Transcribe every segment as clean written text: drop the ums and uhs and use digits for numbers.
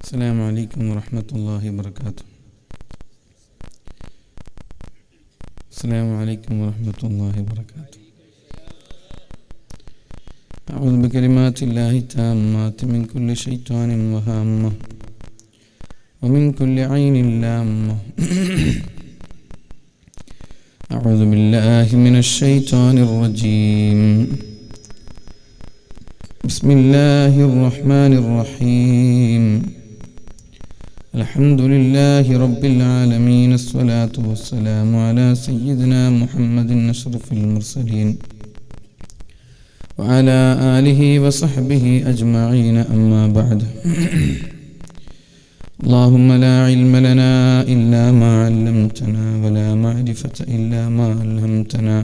السلام عليكم ورحمة الله وبركاته. السلام عليكم ورحمة الله وبركاته. أعوذ بكلمات الله التامات من كل شيطان وهامة ومن كل عين لامة. أعوذ بالله من الشيطان الرجيم. بسم الله الرحمن الرحيم. الحمد لله رب العالمين، الصلاة والسلام على سيدنا محمد أشرف المرسلين وعلى آله وصحبه أجمعين، أما بعد. اللهم لا علم لنا إلا ما علمتنا ولا معرفة إلا ما علمتنا.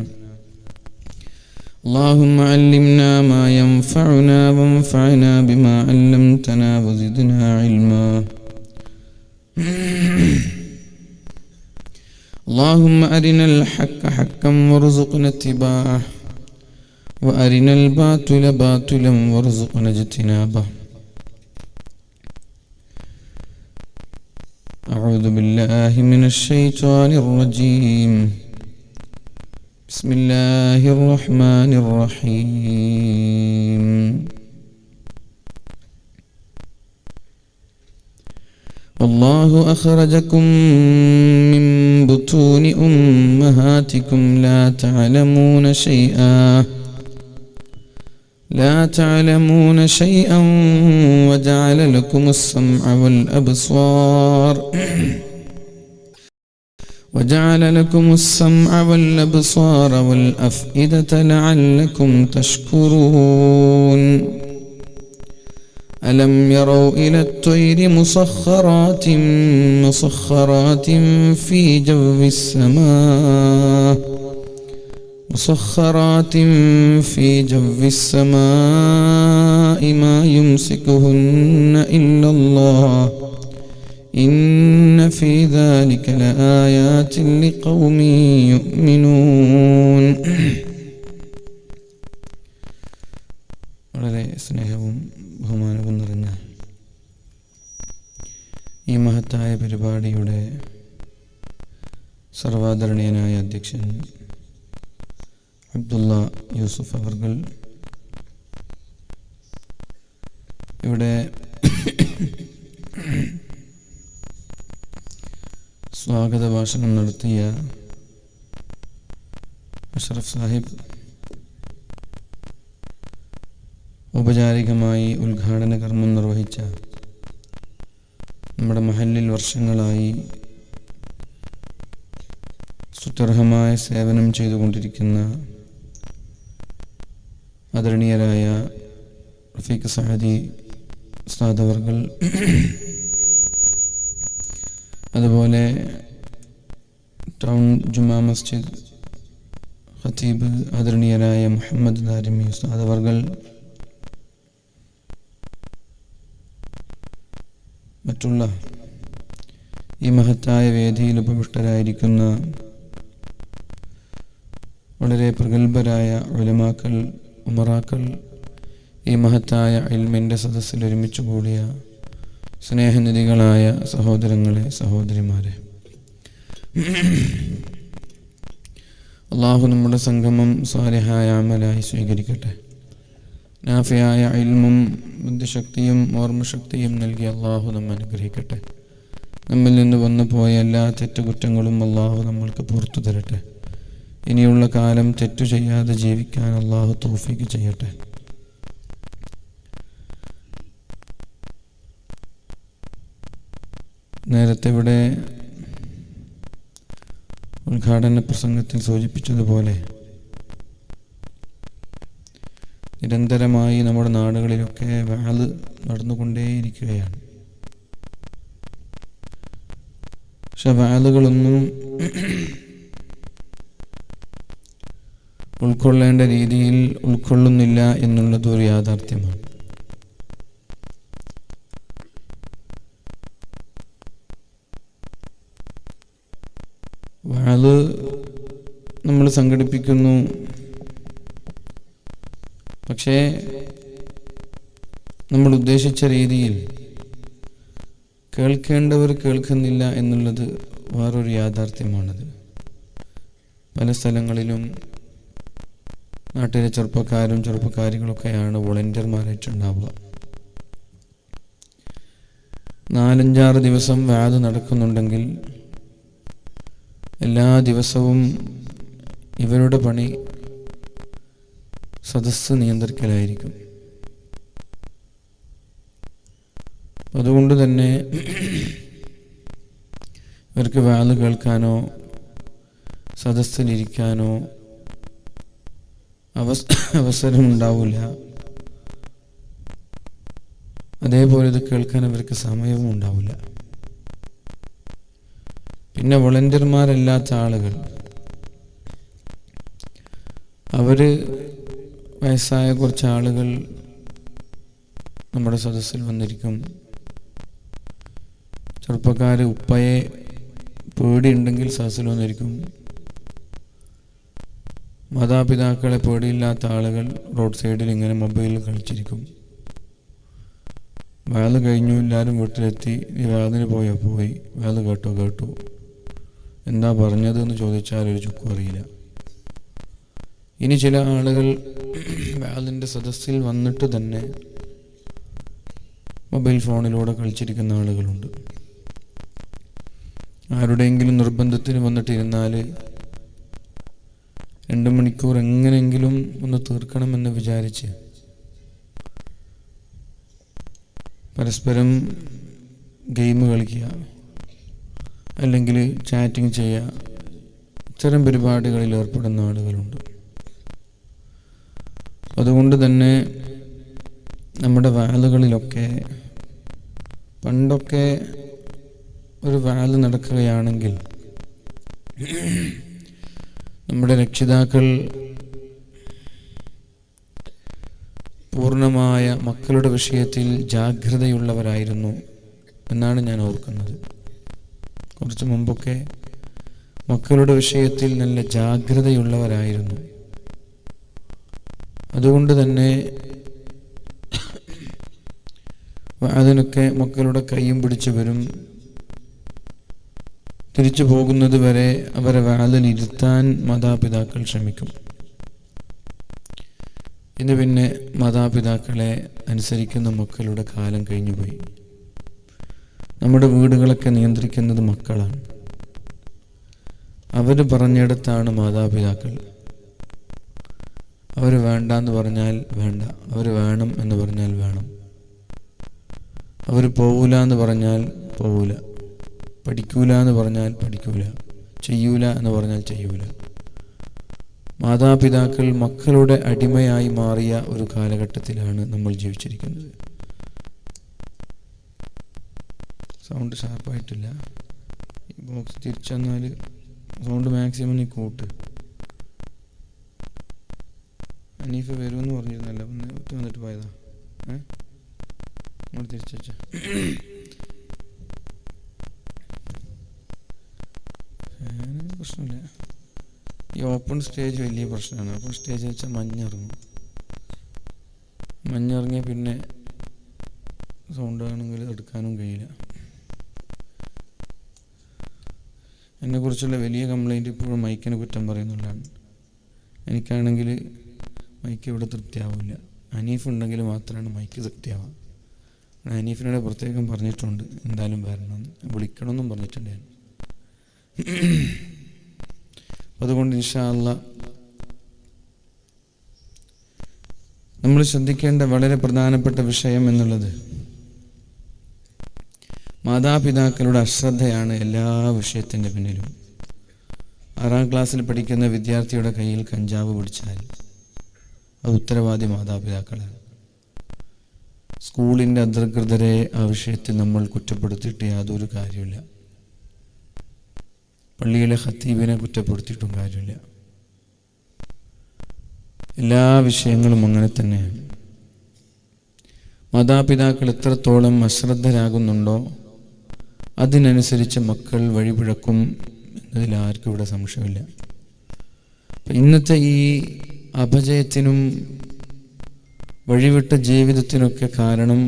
اللهم علمنا ما ينفعنا وانفعنا بما علمتنا وزدنا علما. اللهم أرنا الحق حقا وارزقنا اتباعه وأرنا الباطل باطلا وارزقنا اجتنابه. أعوذ بالله من الشيطان الرجيم. بسم الله الرحمن الرحيم. والله أخرجكم من بطون أمهاتكم لا تعلمون شيئا وجعل لكم السمع والأبصار والأفئدة لعلكم تشكرون. ألم يروا إلى الطير مسخرات في جو السماء ما يمسكهن إلا الله إن في ذلك لآيات لقوم يؤمنون. വളരെ സ്നേഹവും ബഹുമാനവും നിറഞ്ഞ ഈ മഹത്തായ പരിപാടിയുടെ സർവാദരണീയനായ അധ്യക്ഷൻ അബ്ദുള്ള യൂസുഫ് അവർകൾ ഇവിടെ സ്വാഗത ഭാഷണം നടത്തിയ അഷ്റഫ് സാഹിബ്, ഔപചാരികമായി ഉദ്ഘാടന കർമ്മം നിർവഹിച്ച നമ്മുടെ മഹല്ലിൽ വർഷങ്ങളായി സുത്യർഹമായ സേവനം ചെയ്തുകൊണ്ടിരിക്കുന്ന ആദരണീയരായ റഫീഖ് സഅദി ഉസ്താദ് അവർകൾ, അതുപോലെ ടൗൺ ജുമാ മസ്ജിദ് ഖതീബ് ആദരണീയരായ മുഹമ്മദ് ദാരിമി ഉസ്താദ് അവർകൾ, മറ്റുള്ള ഈ മഹത്തായ വേദിയിൽ ഉപവിഷ്ടരായിരിക്കുന്ന വളരെ പ്രഗത്ഭരായ ഉലമാക്കൾ, ഉമറാക്കൾ, ഈ മഹത്തായ ഇൽമിൻ്റെ സദസ്സിൽ ഒരുമിച്ച് കൂടിയ സ്നേഹനിധികളായ സഹോദരങ്ങളെ, സഹോദരിമാരെ, അള്ളാഹു നമ്മുടെ സംഗമം സാലിഹായ അമലായി സ്വീകരിക്കട്ടെ. നാഫിയായ ഇൽമും ബുദ്ധിശക്തിയും ഓർമ്മശക്തിയും നൽകി അള്ളാഹു നമ്മെ അനുഗ്രഹിക്കട്ടെ. നമ്മിൽ നിന്ന് വന്നു പോയ എല്ലാ തെറ്റുകുറ്റങ്ങളും അള്ളാഹു നമ്മൾക്ക് പുറത്തു തരട്ടെ. ഇനിയുള്ള കാലം തെറ്റു ചെയ്യാതെ ജീവിക്കാൻ അള്ളാഹു തൗഫീഖ് ചെയ്യട്ടെ. നേരത്തെ ഇവിടെ ഉദ്ഘാടന പ്രസംഗത്തിൽ സൂചിപ്പിച്ചതുപോലെ നിരന്തരമായി നമ്മുടെ നാടുകളിലൊക്കെ വഅദ് നടന്നുകൊണ്ടേയിരിക്കുകയാണ്. പക്ഷെ വഅദുകളൊന്നും ഉൾക്കൊള്ളേണ്ട രീതിയിൽ ഉൾക്കൊള്ളുന്നില്ല എന്നുള്ളത് ഒരു യാഥാർത്ഥ്യമാണ്. വഅദ് നമ്മൾ സംഘടിപ്പിക്കുന്നു, പക്ഷേ നമ്മൾ ഉദ്ദേശിച്ച രീതിയിൽ കേൾക്കേണ്ടവർ കേൾക്കുന്നില്ല എന്നുള്ളത് വേറൊരു യാഥാർത്ഥ്യമാണത്. പല സ്ഥലങ്ങളിലും നാട്ടിലെ ചെറുപ്പക്കാരികളൊക്കെയാണ് വോളണ്ടിയർമാരായിട്ടുണ്ടാവുക. 4-5 ദിവസം വാദ് നടക്കുന്നുണ്ടെങ്കിൽ എല്ലാ ദിവസവും ഇവരുടെ പണി സദസ്സ് നിയന്ത്രിക്കലായിരിക്കും. അതുകൊണ്ട് തന്നെ ഇവർക്ക് വാദ് കേൾക്കാനോ സദസ്സിലിരിക്കാനോ അവസരമുണ്ടാവില്ല. അതേപോലെ ഇത് കേൾക്കാൻ അവർക്ക് സമയവും ഉണ്ടാവില്ല. പിന്നെ വോളണ്ടിയർമാരല്ലാത്ത ആളുകൾ, അവർ വയസ്സായ കുറച്ച് ആളുകൾ നമ്മുടെ സദസ്സിൽ വന്നിരിക്കും. ചെറുപ്പക്കാർ ഉപ്പയെ പേടിയുണ്ടെങ്കിൽ സദസ്സിൽ വന്നിരിക്കും. മാതാപിതാക്കളെ പേടിയില്ലാത്ത ആളുകൾ റോഡ് സൈഡിൽ ഇങ്ങനെ മൊബൈലിൽ കളിച്ചിരിക്കും. വേല കഴിഞ്ഞു, എല്ലാവരും വീട്ടിലെത്തി. ഈ വേദന പോയി, വേല കേട്ടു, എന്താ പറഞ്ഞതെന്ന് ചോദിച്ചാൽ ഒരു ചുക്കും അറിയില്ല. ഇനി ചില ആളുകൾ വേലിൻ്റെ സദസ്സിൽ വന്നിട്ട് തന്നെ മൊബൈൽ ഫോണിലൂടെ കളിച്ചിരിക്കുന്ന ആളുകളുണ്ട്. ആരുടെയെങ്കിലും നിർബന്ധത്തിന് വന്നിട്ടിരുന്നാൽ 2 മണിക്കൂർ എങ്ങനെയെങ്കിലും ഒന്ന് തീർക്കണമെന്ന് വിചാരിച്ച് പരസ്പരം ഗെയിം കളിക്കുക, അല്ലെങ്കിൽ ചാറ്റിംഗ് ചെയ്യുക, ഇത്തരം പരിപാടികളിൽ ഏർപ്പെടുന്ന ആളുകളുണ്ട്. അതുകൊണ്ട് തന്നെ നമ്മുടെ വാലുകളിലൊക്കെ പണ്ടൊക്കെ ഒരു വാല് നടക്കുകയാണെങ്കിൽ നമ്മുടെ രക്ഷിതാക്കൾ പൂർണ്ണമായ മക്കളുടെ വിഷയത്തിൽ ജാഗ്രതയുള്ളവരായിരുന്നു എന്നാണ് ഞാൻ ഓർക്കുന്നത്. കുറച്ച് മുമ്പൊക്കെ മക്കളുടെ വിഷയത്തിൽ നല്ല ജാഗ്രതയുള്ളവരായിരുന്നു. അതുകൊണ്ട് തന്നെ അതിനൊക്കെ മക്കളുടെ കൈയും പിടിച്ചു വരും. തിരിച്ചു പോകുന്നത് വരെ അവരെ വാലിലിരുത്താൻ മാതാപിതാക്കൾ ശ്രമിക്കും. ഇന്ന് പിന്നെ മാതാപിതാക്കളെ അനുസരിക്കുന്ന മക്കളുടെ കാലം കഴിഞ്ഞുപോയി. നമ്മുടെ വീടുകളൊക്കെ നിയന്ത്രിക്കുന്നത് മക്കളാണ്. അവർ പറഞ്ഞിടത്താണ് മാതാപിതാക്കൾ. അവർ വേണ്ടെന്ന് പറഞ്ഞാൽ വേണ്ട, അവർ വേണം എന്ന് പറഞ്ഞാൽ വേണം. അവർ പോവില്ല എന്ന് പറഞ്ഞാൽ പോവില്ല, പഠിക്കൂല എന്ന് പറഞ്ഞാൽ പഠിക്കൂല, ചെയ്യൂല എന്ന് പറഞ്ഞാൽ ചെയ്യൂല. മാതാപിതാക്കൾ മക്കളുടെ അടിമയായി മാറിയ ഒരു കാലഘട്ടത്തിലാണ് നമ്മൾ ജീവിച്ചിരിക്കുന്നത്. സൗണ്ട് ഷാർപ്പായിട്ടില്ല. ഈ ബോക്സ് തിരിച്ചെന്നാൽ സൗണ്ട് മാക്സിമം നീ കൂട്ട്. അനീഫ് വരുമെന്ന് പറഞ്ഞിരുന്നല്ലോ, വന്നിട്ട് പോയതാ. നമ്മൾ തിരിച്ചു പ്രശ്നമില്ല. ഈ ഓപ്പൺ സ്റ്റേജ് വലിയ പ്രശ്നമാണ്. ഓപ്പൺ സ്റ്റേജ് വെച്ചാൽ മഞ്ഞിറങ്ങിയ പിന്നെ സൗണ്ട് ആണെങ്കിൽ എടുക്കാനും കഴിയില്ല. എന്നെക്കുറിച്ചുള്ള വലിയ കംപ്ലൈൻറ്റ് ഇപ്പോഴും മൈക്കിനെ കുറ്റം പറയുന്നുള്ളതാണ്. എനിക്കാണെങ്കിൽ മൈക്ക് ഇവിടെ തൃപ്തിയാവില്ല. അനീഫ് ഉണ്ടെങ്കിൽ മാത്രമാണ് മൈക്ക് തൃപ്തിയാവുക. അനീഫിനോട് പ്രത്യേകം പറഞ്ഞിട്ടുണ്ട് എന്തായാലും വരണം, വിളിക്കണമെന്നും പറഞ്ഞിട്ടുണ്ട് ഞാൻ. അതുകൊണ്ട് ഇൻഷാ അല്ലാഹ് നമ്മൾ ശ്രദ്ധിക്കേണ്ട വളരെ പ്രധാനപ്പെട്ട വിഷയം എന്നുള്ളത് മാതാപിതാക്കളുടെ അശ്രദ്ധയാണ് എല്ലാ വിഷയത്തിൻ്റെ പിന്നിലും. 6ാം ക്ലാസ്സിൽ പഠിക്കുന്ന വിദ്യാർത്ഥിയുടെ കയ്യിൽ കഞ്ചാവ് പിടിച്ചാൽ അത് ഉത്തരവാദി മാതാപിതാക്കളാണ്. സ്കൂളിൻ്റെ അധികൃതരെ ആ വിഷയത്തിൽ നമ്മൾ കുറ്റപ്പെടുത്തിയിട്ട് യാതൊരു കാര്യമില്ല. പള്ളിയിലെ ഖത്തീബിനെ കുറ്റപ്പെടുത്തിയിട്ടും കാര്യമില്ല. എല്ലാ വിഷയങ്ങളും അങ്ങനെ തന്നെയാണ്. മാതാപിതാക്കൾ എത്രത്തോളം അശ്രദ്ധരാകുന്നുണ്ടോ അതിനനുസരിച്ച് മക്കൾ വഴിപിഴക്കും എന്നതിൽ ആർക്കും ഇവിടെ സംശയമില്ല. ഇന്നത്തെ ഈ അപജയത്തിനും വഴിവിട്ട ജീവിതത്തിനൊക്കെ കാരണം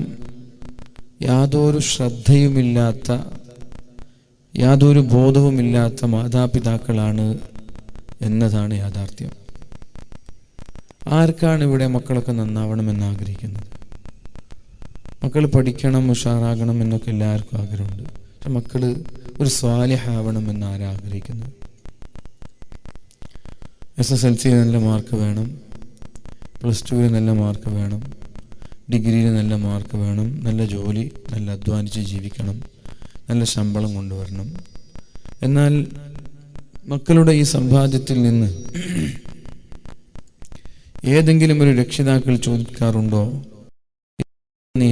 യാതൊരു ശ്രദ്ധയുമില്ലാത്ത, യാതൊരു ബോധവുമില്ലാത്ത മാതാപിതാക്കളാണ് എന്നതാണ് യാഥാർത്ഥ്യം. ആർക്കാണ് ഇവിടെ മക്കളൊക്കെ നന്നാവണമെന്ന് ആഗ്രഹിക്കുന്നത്? മക്കൾ പഠിക്കണം, ഉഷാറാകണം എന്നൊക്കെ എല്ലാവർക്കും ആഗ്രഹമുണ്ട്. പക്ഷെ മക്കൾ ഒരു സ്വാലിഹാവണമെന്ന് ആരാ ആഗ്രഹിക്കുന്നത്? SSLC നല്ല മാർക്ക് വേണം, +2 നല്ല മാർക്ക് വേണം, ഡിഗ്രിയിൽ നല്ല മാർക്ക് വേണം, നല്ല ജോലി, നല്ല അധ്വാനിച്ച് ജീവിക്കണം, നല്ല ശമ്പളം കൊണ്ടുവരണം. എന്നാൽ മക്കളുടെ ഈ സമ്പാദ്യത്തിൽ നിന്ന് ഏതെങ്കിലും ഒരു രക്ഷിതാക്കൾ ചോദിക്കാറുണ്ടോ, നീ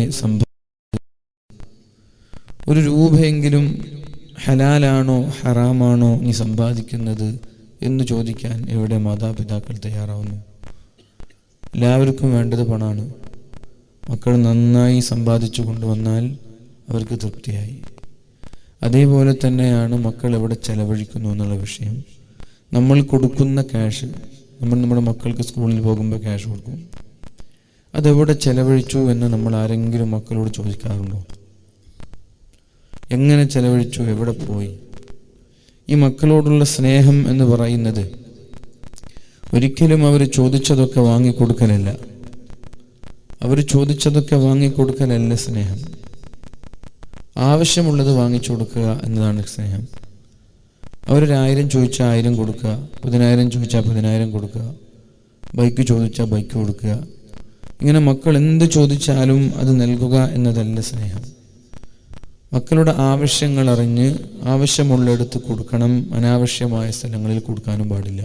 ഒരു രൂപയെങ്കിലും ഹലാലാണോ ഹറാമാണോ നീ സമ്പാദിക്കുന്നത് എന്ന് ചോദിക്കാൻ എവിടെ മാതാപിതാക്കൾ തയ്യാറാവുന്നു? എല്ലാവർക്കും വേണ്ടത് പണമാണ്. മക്കൾ നന്നായി സമ്പാദിച്ചു കൊണ്ടുവന്നാൽ അവർക്ക് തൃപ്തിയായി. അതേപോലെ തന്നെയാണ് മക്കൾ എവിടെ ചെലവഴിക്കുന്നു എന്നുള്ള വിഷയം. നമ്മൾ കൊടുക്കുന്ന ക്യാഷ്, നമ്മൾ നമ്മുടെ മക്കൾക്ക് സ്കൂളിൽ പോകുമ്പോൾ ക്യാഷ് കൊടുക്കും, അതെവിടെ ചെലവഴിച്ചു എന്ന് നമ്മൾ ആരെങ്കിലും മക്കളോട് ചോദിക്കാറുണ്ടോ? എങ്ങനെ ചെലവഴിച്ചു, എവിടെ പോയി? ഈ മക്കളോടുള്ള സ്നേഹം എന്ന് പറയുന്നത് ഒരിക്കലും അവർ ചോദിച്ചതൊക്കെ വാങ്ങിക്കൊടുക്കലല്ല. അവർ ചോദിച്ചതൊക്കെ വാങ്ങിക്കൊടുക്കലല്ല സ്നേഹം. ആവശ്യമുള്ളത് വാങ്ങിച്ചു കൊടുക്കുക എന്നതാണ് സ്നേഹം. അവരൊരു 1000 ചോദിച്ചാൽ 1000 കൊടുക്കുക, 10000 ചോദിച്ചാൽ 10000 കൊടുക്കുക, ബൈക്ക് ചോദിച്ചാൽ ബൈക്ക് കൊടുക്കുക. ഇങ്ങനെ മക്കൾ എന്ത് ചോദിച്ചാലും അത് നൽകുക എന്നതല്ല സ്നേഹം. മക്കളുടെ ആവശ്യങ്ങൾ അറിഞ്ഞ് ആവശ്യമുള്ളിടത്ത് കൊടുക്കണം, അനാവശ്യമായ സ്ഥലങ്ങളിൽ കൊടുക്കാനും പാടില്ല.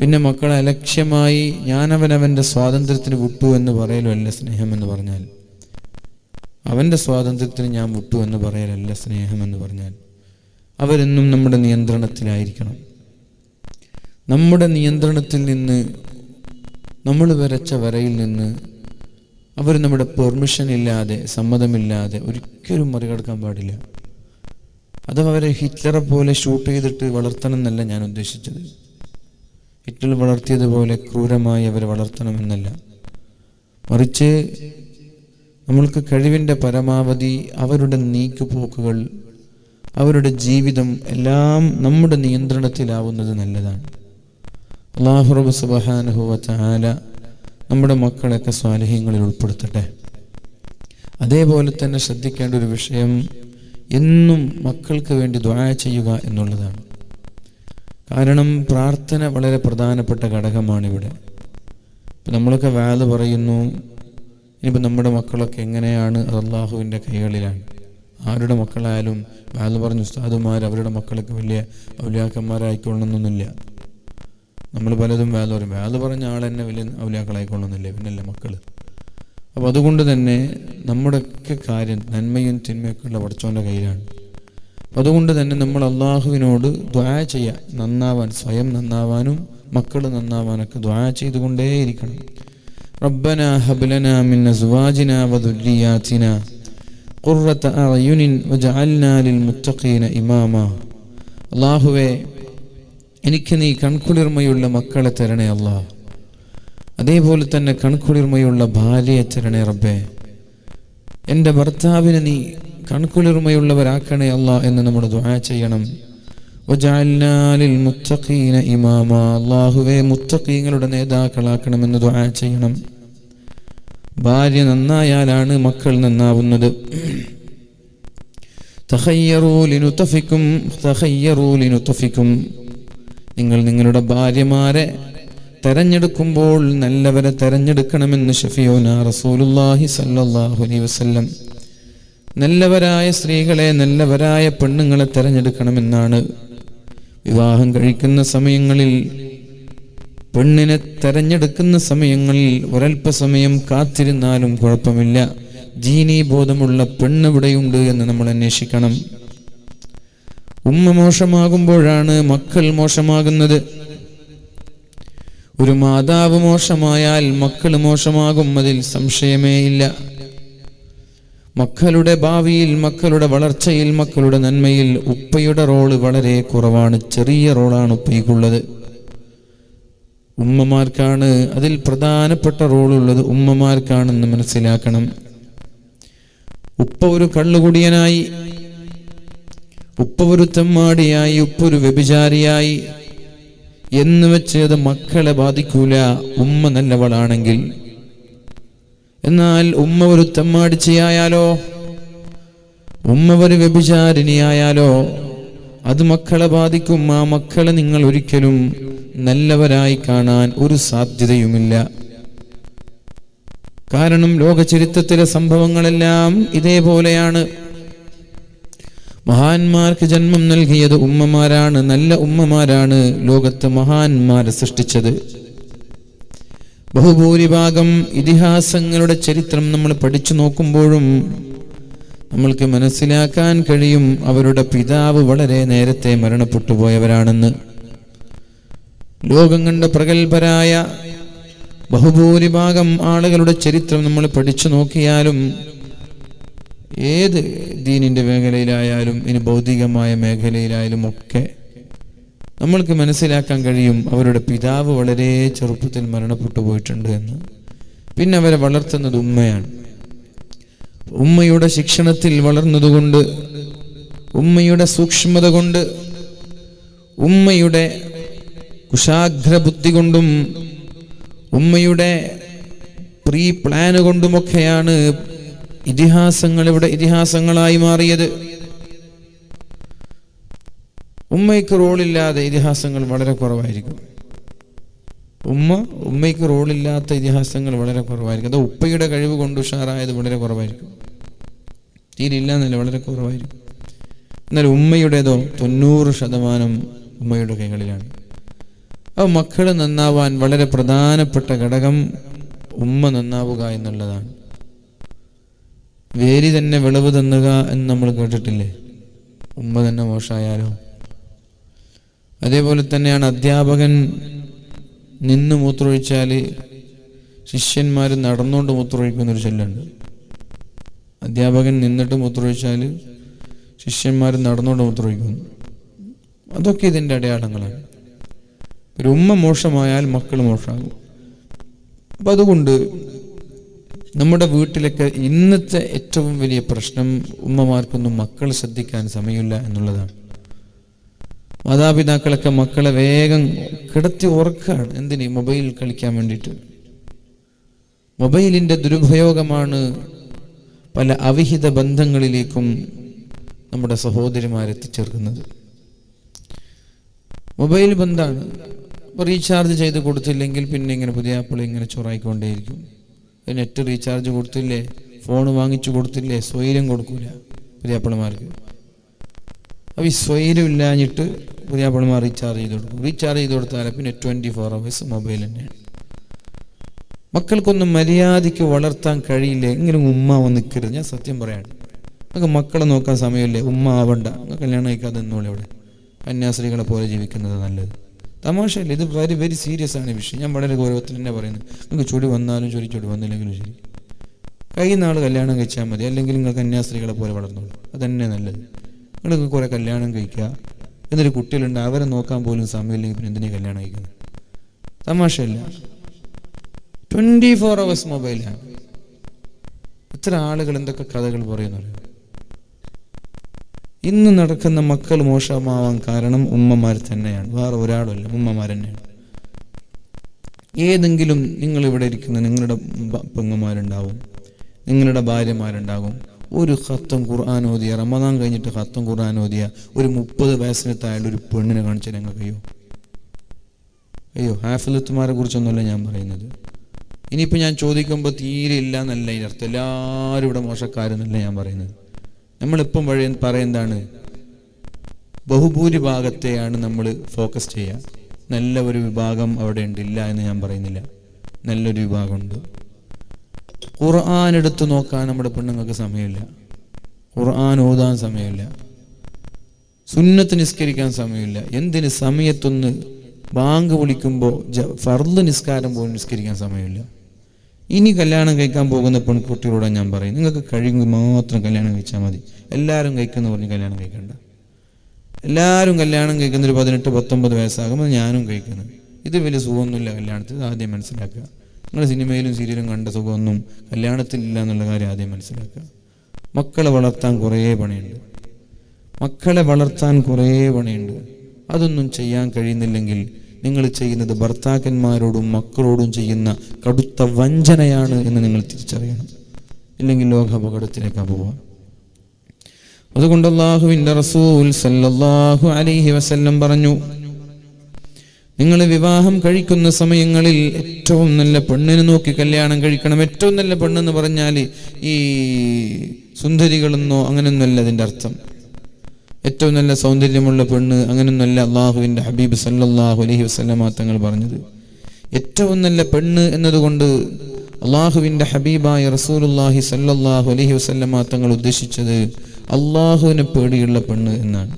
പിന്നെ മക്കളെ അലക്ഷ്യമായി ഞാനവനവൻ്റെ സ്വാതന്ത്ര്യത്തിന് വിട്ടു എന്ന് പറയലല്ല സ്നേഹം എന്ന് പറഞ്ഞാൽ. അവൻ്റെ സ്വാതന്ത്ര്യത്തിന് ഞാൻ വിട്ടു എന്ന് പറയലല്ല സ്നേഹം എന്ന് പറഞ്ഞാൽ. അവരെന്നും നമ്മുടെ നിയന്ത്രണത്തിലായിരിക്കണം. നമ്മുടെ നിയന്ത്രണത്തിൽ നിന്ന്, നമ്മൾ വരച്ച വരയിൽ നിന്ന് അവർ നമ്മുടെ പെർമിഷൻ ഇല്ലാതെ, സമ്മതമില്ലാതെ ഒരിക്കലും മറികടക്കാൻ പാടില്ല. അഥവാ അവരെ ഹിറ്റ്ലറെ പോലെ ഷൂട്ട് ചെയ്തിട്ട് വളർത്തണം എന്നല്ല ഞാൻ ഉദ്ദേശിച്ചത്. ഹിറ്റ്ലർ വളർത്തിയതുപോലെ ക്രൂരമായി അവരെ വളർത്തണമെന്നല്ല. മറിച്ച് നമ്മൾക്ക് കഴിവിൻ്റെ പരമാവധി അവരുടെ നീക്കുപോക്കുകൾ, അവരുടെ ജീവിതം എല്ലാം നമ്മുടെ നിയന്ത്രണത്തിലാവുന്നത് നല്ലതാണ്. അല്ലാഹു റബ്ബ് സുബ്ഹാനഹു വ തആല നമ്മുടെ മക്കളെയൊക്കെ സ്വാലിഹീങ്ങളിൽ ഉൾപ്പെടുത്തട്ടെ. അതേപോലെ തന്നെ ശ്രദ്ധിക്കേണ്ട ഒരു വിഷയം, എന്നും മക്കൾക്ക് വേണ്ടി ദുആ ചെയ്യുക എന്നുള്ളതാണ്. കാരണം പ്രാർത്ഥന വളരെ പ്രധാനപ്പെട്ട ഘടകമാണിവിടെ. ഇപ്പം നമ്മളൊക്കെ വാല് പറയുന്നു, ഇനിയിപ്പോൾ നമ്മുടെ മക്കളൊക്കെ എങ്ങനെയാണ്? അല്ലാഹുവിൻ്റെ കൈകളിലാണ്. ആരുടെ മക്കളായാലും വാല് പറഞ്ഞ ഉസ്താദുമാർ അവരുടെ മക്കളൊക്കെ വലിയ ഔലിയാക്കന്മാരായിക്കൊള്ളണമെന്നൊന്നുമില്ല. നമ്മൾ പലതും വാല് പറയും, വാല് പറഞ്ഞ ആൾ തന്നെ വലിയ ഔലിയാക്കളായിക്കൊള്ളുന്നില്ല, പിന്നല്ലേ മക്കൾ. അപ്പോൾ അതുകൊണ്ട് തന്നെ നമ്മുടെയൊക്കെ കാര്യം നന്മയും തിന്മയൊക്കെ ഉള്ള പടച്ചോൻ്റെ കയ്യിലാണ്. അതുകൊണ്ട് തന്നെ നമ്മൾ അള്ളാഹുവിനോട് ദുആ ചെയ്യുക, നന്നാവാൻ, സ്വയം നന്നാവാനും മക്കൾ നന്നാവാനൊക്കെ ദുആ ചെയ്തുകൊണ്ടേയിരിക്കണം. റബ്ബനാ ഹബ് ലനാ മിൻ അസ്വാജിനാ വദുർരിയാതിനാ ഖുർറത അഅ്യുനിൻ വജഅൽനാ ലിൽ മുത്തഖീന ഇമാമാ. അല്ലാഹുവേ, എനിക്ക് നീ കൺകുളിർമയുള്ള മക്കളെ തരണേ അല്ലാഹ്. അതേപോലെ തന്നെ കൺകുളിർമയുള്ള ഭാര്യയെ തരണേ റബ്ബേ. എൻ്റെ ഭർത്താവിനെ നീ കൺകുളിർമയുള്ളവരാക്കണേ അല്ലാഹ് എന്ന് നമ്മൾ ദുആ ചെയ്യണം. വജഅൽനാ ലിൽ മുത്തഖീന ഇമാമാ. അല്ലാഹുവേ, മുത്തഖീങ്ങളുടെ നേതാക്കളാക്കണമെന്ന് ദുആ ചെയ്യണം. ഭാര്യ നന്നായാലാണ് മക്കൾ നന്നാവുന്നത്. തഖയ്യറൂ ലിനുതഫിക്കും തഖയ്യറൂ ലിനുതഫിക്കും. നിങ്ങൾ നിങ്ങളുടെ ഭാര്യമാരെ തെരഞ്ഞെടുക്കുമ്പോൾ നല്ലവരെ തെരഞ്ഞെടുക്കണമെന്ന് ശഫീഉനാ റസൂലുള്ളാഹി സ്വല്ലല്ലാഹു അലൈഹി വസല്ലം. നല്ലവരായ സ്ത്രീകളെ, നല്ലവരായ പെണ്ണുങ്ങളെ തെരഞ്ഞെടുക്കണമെന്നാണ്. വിവാഹം കഴിക്കുന്ന സമയങ്ങളിൽ, പെണ്ണിനെ തെരഞ്ഞെടുക്കുന്ന സമയങ്ങളിൽ ഒരൽപ്പസമയം കാത്തിരുന്നാലും കുഴപ്പമില്ല. ദീനീ ബോധമുള്ള പെണ്ണിവിടെയുണ്ട് എന്ന് നമ്മൾ അന്വേഷിക്കണം. ഉമ്മ മോശമാകുമ്പോഴാണ് മക്കൾ മോശമാകുന്നത്. ഒരു മാതാവ് മോശമായാൽ മക്കൾ മോശമാകും, അതിൽ സംശയമേ ഇല്ല. മക്കളുടെ ഭാവിയിൽ, മക്കളുടെ വളർച്ചയിൽ, മക്കളുടെ നന്മയിൽ ഉപ്പയുടെ റോള് വളരെ കുറവാണ്. ചെറിയ റോളാണ് ഉപ്പയ്ക്കുള്ളത്. ഉമ്മമാർക്കാണ് അതിൽ പ്രധാനപ്പെട്ട റോളുള്ളത്. ഉമ്മമാർക്കാണെന്ന് മനസ്സിലാക്കണം. ഉപ്പ ഒരു കള്ളുകുടിയനായി, ഉപ്പ ഒരു തെമ്മാടിയായി, ഉപ്പ ഒരു വ്യഭിചാരിയായി എന്ന് വെച്ച് അത് മക്കളെ ബാധിക്കൂല ഉമ്മ നല്ലവളാണെങ്കിൽ. എന്നാൽ ഉമ്മ ഒരു തെമ്മാടിച്ചയായാലോ, ഉമ്മ ഒരു വ്യഭിചാരിണിയായാലോ അത് മക്കളെ ബാധിക്കും. ആ മക്കളെ നിങ്ങൾ ഒരിക്കലും നല്ലവരായി കാണാൻ ഒരു സാധ്യതയുമില്ല. കാരണം ലോക ചരിത്രത്തിലെ സംഭവങ്ങളെല്ലാം ഇതേപോലെയാണ്. മഹാന്മാർക്ക് ജന്മം നൽകിയത് ഉമ്മമാരാണ്. നല്ല ഉമ്മമാരാണ് ലോകത്ത് മഹാന്മാരെ സൃഷ്ടിച്ചത്. ബഹുഭൂരിഭാഗം ഇതിഹാസങ്ങളുടെ ചരിത്രം നമ്മൾ പഠിച്ചു നോക്കുമ്പോഴും നമ്മൾക്ക് മനസ്സിലാക്കാൻ കഴിയും അവരുടെ പിതാവ് വളരെ നേരത്തെ മരണപ്പെട്ടു പോയവരാണെന്ന്. ലോകം കണ്ട പ്രഗത്ഭരായ ബഹുഭൂരിഭാഗം ആളുകളുടെ ചരിത്രം നമ്മൾ പഠിച്ചു നോക്കിയാലും, ഏത് ദീനിന്റെ മേഖലയിലായാലും ഇനി ഭൗതികമായ മേഖലയിലായാലും ഒക്കെ നമ്മൾക്ക് മനസ്സിലാക്കാൻ കഴിയും അവരുടെ പിതാവ് വളരെ ചെറുപ്പത്തിൽ മരണപ്പെട്ടു പോയിട്ടുണ്ട് എന്ന്. പിന്നെ അവരെ വളർത്തുന്നത് ഉമ്മയാണ്. ഉമ്മയുടെ ശിക്ഷണത്തിൽ വളർന്നതുകൊണ്ട്, ഉമ്മയുടെ സൂക്ഷ്മത കൊണ്ട്, ഉമ്മയുടെ കുശാഗ്ര ബുദ്ധി കൊണ്ടും ഉമ്മയുടെ പ്രീ പ്ലാന് കൊണ്ടുമൊക്കെയാണ് ഇതിഹാസങ്ങൾ ഇവിടെ ഇതിഹാസങ്ങളായി മാറിയത്. ഉമ്മയ്ക്ക് റോളില്ലാതെ ഇതിഹാസങ്ങൾ വളരെ കുറവായിരിക്കും. ഉമ്മയ്ക്ക് റോളില്ലാത്ത ഇതിഹാസങ്ങൾ വളരെ കുറവായിരിക്കും. അത് ഉപ്പയുടെ കഴിവ് കൊണ്ട് ഉഷാറായത് വളരെ കുറവായിരിക്കും. തീരില്ല എന്നല്ല, വളരെ കുറവായിരിക്കും. എന്നാൽ ഉമ്മയുടേതോ 90% ഉമ്മയുടെ കൈകളിലാണ്. അപ്പോൾ മക്കൾ നന്നാവാൻ വളരെ പ്രധാനപ്പെട്ട ഘടകം ഉമ്മ നന്നാവുക എന്നുള്ളതാണ്. വേരി തന്നെ വിളവ് തന്നുക എന്ന് നമ്മൾ കേട്ടിട്ടില്ലേ? ഉമ്മ തന്നെ മോശമായാലോ? അതേപോലെ തന്നെയാണ് അധ്യാപകൻ നിന്ന് മൂത്രമൊഴിച്ചാൽ ശിഷ്യന്മാർ നടന്നുകൊണ്ട് മൂത്രമൊഴിക്കുന്നൊരു ചൊല്ലുണ്ട്. അധ്യാപകൻ നിന്നിട്ട് മൂത്രമൊഴിച്ചാൽ ശിഷ്യന്മാർ നടന്നുകൊണ്ട് മൂത്രമൊഴിക്കുന്നു. അതൊക്കെ ഇതിൻ്റെ അടയാളങ്ങളാണ്. ഒരു ഉമ്മ മോശമായാൽ മക്കൾ മോശമാകും. അപ്പം അതുകൊണ്ട് നമ്മുടെ വീട്ടിലൊക്കെ ഇന്നത്തെ ഏറ്റവും വലിയ പ്രശ്നം ഉമ്മമാർക്കൊന്നും മക്കളെ ശ്രദ്ധിക്കാൻ സമയമില്ല എന്നുള്ളതാണ്. മാതാപിതാക്കളൊക്കെ മക്കളെ വേഗം കിടത്തി ഉറക്കാണ്. എന്തിന്? മൊബൈൽ കളിക്കാൻ വേണ്ടിയിട്ട്. മൊബൈലിൻ്റെ ദുരുപയോഗമാണ് പല അവിഹിത ബന്ധങ്ങളിലേക്കും നമ്മുടെ സഹോദരിമാരെത്തിച്ചേർക്കുന്നത്. മൊബൈൽ ബന്ധമാണ്. റീചാർജ് ചെയ്ത് കൊടുത്തില്ലെങ്കിൽ പിന്നെ ഇങ്ങനെ പുതിയ ആപ്പിൾ ഇങ്ങനെ ചൊറായിക്കൊണ്ടേയിരിക്കും. നെറ്റ് റീചാർജ് കൊടുത്തില്ലേ, ഫോൺ വാങ്ങിച്ചു കൊടുത്തില്ലേ, സ്വൈര്യം കൊടുക്കൂല പുതിയാപ്പിളമാർക്ക്. അപ്പോൾ ഈ സ്വൈര്യം ഇല്ലാഞ്ഞിട്ട് പുതിയാപ്പിളമാർ റീചാർജ് ചെയ്ത് കൊടുക്കും. റീചാർജ് ചെയ്ത് കൊടുത്താൽ പിന്നെ 24 hours മൊബൈൽ തന്നെയാണ്. മക്കൾക്കൊന്നും മര്യാദയ്ക്ക് വളർത്താൻ കഴിയില്ല. എങ്ങനെ ഉമ്മ വന്ന് നിൽക്കരുത്. ഞാൻ സത്യം പറയാണ്, നമുക്ക് മക്കളെ നോക്കാൻ സമയമില്ലേ? ഉമ്മ ആവണ്ട, കല്യാണം കഴിക്കാതെ നിന്നോളെ. ഇവിടെ കന്യാസ്ത്രീകളെ പോലെ ജീവിക്കുന്നത് നല്ലത്. തമാശയല്ല, ഇത് വെരി വെരി സീരിയസ് ആണ് വിഷയം. ഞാൻ വളരെ ഗൗരവത്തിൽ തന്നെ പറയുന്നത്. നിങ്ങൾക്ക് ചൊടി വന്നാലും ചൊടി വന്നില്ലെങ്കിലും ശരി, കഴിയുന്ന ആൾ കല്യാണം കഴിച്ചാൽ മതി. അല്ലെങ്കിൽ നിങ്ങൾ കന്യാസ്ത്രീകളെ പോലെ വളർന്നോളൂ. അതന്നെ നല്ലത്. നിങ്ങൾക്ക് കുറേ കല്യാണം കഴിക്കുക, എന്നിട്ട് കുട്ടികളുണ്ട്, അവരെ നോക്കാൻ പോലും സമയമില്ലെങ്കിൽ പിന്നെ എന്തിനാ കല്യാണം കഴിക്കുന്നത്? തമാശയല്ല. 24 hours മൊബൈലാണ്. എത്ര ആളുകൾ എന്തൊക്കെ കഥകൾ പറയുന്നു. ഇന്ന് നടക്കുന്ന മക്കൾ മോശമാവാൻ കാരണം ഉമ്മമാർ തന്നെയാണ്, വേറെ ഒരാളുമല്ല, ഉമ്മമാർ തന്നെയാണ്. ഏതെങ്കിലും നിങ്ങളിവിടെ ഇരിക്കുന്ന നിങ്ങളുടെ പെങ്ങന്മാരുണ്ടാവും, നിങ്ങളുടെ ഭാര്യമാരുണ്ടാകും. ഒരു ഖത്തം ഖുർആൻ ഓതിയ, റമദാൻ കഴിഞ്ഞിട്ട് ഖത്തം ഖുർആൻ ഓതിയ ഒരു 30 വയസ്സിന് താഴെ ഒരു പെണ്ണിനെ കാണിച്ചാൽ ഞങ്ങൾക്ക് അയ്യോ ഹാഫിലത്തുമാരെ കുറിച്ചൊന്നുമല്ല ഞാൻ പറയുന്നത്. ഇനിയിപ്പോൾ ഞാൻ ചോദിക്കുമ്പോൾ തീരെ ഇല്ല എന്നല്ല ഇതിനർത്ഥം. എല്ലാവരും ഇവിടെ മോശക്കാരെന്നല്ല ഞാൻ പറയുന്നത്. നമ്മളിപ്പം പറയുന്നതാണ്, ബഹുഭൂരിഭാഗത്തെയാണ് നമ്മൾ ഫോക്കസ് ചെയ്യുക. നല്ല ഒരു വിഭാഗം അവിടെ ഉണ്ടില്ല എന്ന് ഞാൻ പറയുന്നില്ല. നല്ലൊരു വിഭാഗമുണ്ട്. ഖുർആൻ എടുത്ത് നോക്കാൻ നമ്മുടെ പെണ്ണുങ്ങൾക്ക് സമയമില്ല, ഖുർആൻ ഓതാൻ സമയമില്ല, സുന്നത്ത് നിസ്കരിക്കാൻ സമയമില്ല. എന്തിന്? സമയത്തൊന്ന് ബാങ്ക് വിളിക്കുമ്പോൾ ഫർദ് നിസ്കാരം പോലും നിസ്കരിക്കാൻ സമയമില്ല. ഇനി കല്യാണം കഴിക്കാൻ പോകുന്ന പെൺകുട്ടികളോടാണ് ഞാൻ പറയും, നിങ്ങൾക്ക് കഴിയുമെങ്കിൽ മാത്രം കല്യാണം കഴിച്ചാൽ മതി. എല്ലാവരും കഴിക്കുന്ന പറഞ്ഞ് കല്യാണം കഴിക്കണ്ട. എല്ലാവരും കല്യാണം കഴിക്കുന്നൊരു 18-19 വയസ്സാകുമ്പോൾ ഞാനും കഴിക്കുന്നത്. ഇത് വലിയ സുഖമൊന്നുമില്ല കല്യാണത്തിൽ, ആദ്യം മനസ്സിലാക്കുക. നിങ്ങൾ സിനിമയിലും സീരിയലും കണ്ട സുഖമൊന്നും കല്യാണത്തിലില്ല എന്നുള്ള കാര്യം ആദ്യം മനസ്സിലാക്കുക. മക്കളെ വളർത്താൻ കുറേ പണിയുണ്ട്. അതൊന്നും ചെയ്യാൻ കഴിയുന്നില്ലെങ്കിൽ നിങ്ങൾ ചെയ്യുന്നത് ഭർത്താക്കന്മാരോടും മക്കളോടും ചെയ്യുന്ന കടുത്ത വഞ്ചനയാണ് എന്ന് നിങ്ങൾ തിരിച്ചറിയണം. ഇല്ലെങ്കിൽ ലോകാപകടത്തിലേക്കാണ് പോവാം. അതുകൊണ്ട് അല്ലാഹുവിൻ്റെ റസൂൽ സല്ലല്ലാഹു അലൈഹി വസല്ലം പറഞ്ഞു, നിങ്ങൾ വിവാഹം കഴിക്കുന്ന സമയങ്ങളിൽ ഏറ്റവും നല്ല പെണ്ണിനെ നോക്കി കല്യാണം കഴിക്കണം. ഏറ്റവും നല്ല പെണ്ണെന്ന് പറഞ്ഞാൽ ഈ സുന്ദരികളെന്നോ അങ്ങനെയൊന്നുമല്ല അതിൻ്റെ അർത്ഥം. ഏറ്റവും നല്ല സൗന്ദര്യമുള്ള പെണ്ണ് അങ്ങനെയൊന്നുമല്ല അള്ളാഹുവിൻ്റെ ഹബീബ് സല്ലല്ലാഹു അലൈഹി വസല്ലമ തങ്ങൾ പറഞ്ഞത്. ഏറ്റവും നല്ല പെണ്ണ് എന്നതുകൊണ്ട് അള്ളാഹുവിൻ്റെ ഹബീബായ റസൂലുള്ളാഹി സല്ലല്ലാഹു അലൈഹി വസല്ലമ തങ്ങൾ ഉദ്ദേശിച്ചത് അള്ളാഹുവിനെ പേടിയുള്ള പെണ്ണ് എന്നാണ്.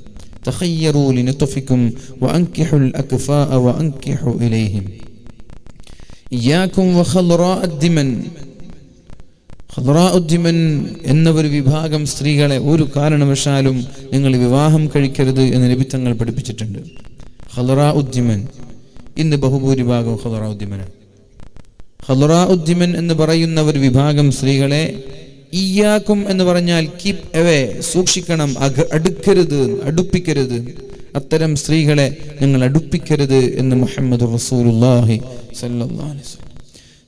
തഖയ്യറൂ ലിനത്ഫികും വഅൻകിഹുൽ അക്ഫാഅ വഅൻകിഹു ഇലൈഹിം ഇയ്യാകും വഖദ്റാഅദ്ദിമൻ. ഖദ്റാഉദ്ദിമൻ എന്ന ഒരു വിഭാഗം സ്ത്രീകളെ ഒരു കാരണവശാലും നിങ്ങൾ വിവാഹം കഴിക്കരുത് എന്ന് നബി തങ്ങൾ പഠിപ്പിച്ചിട്ടുണ്ട്. ഖദ്റാഉദ്ദിമൻ ഇന്ന് ബഹുഭൂരിഭാഗം ഖദ്റാഉദ്ദിമനാണ്. ഖദ്റാഉദ്ദിമൻ എന്ന് പറയുന്ന ഒരു വിഭാഗം സ്ത്രീകളെ ഇയ്യാക്കും എന്ന് പറഞ്ഞാൽ കീപ് അവേ, സൂക്ഷിക്കണം, അടുപ്പിക്കരുത്. അത്തരം സ്ത്രീകളെ നിങ്ങൾ അടുപ്പിക്കരുത് എന്ന് മുഹമ്മദ് റസൂലുള്ളാഹി സ്വല്ലല്ലാഹു അലൈഹി വസല്ലം.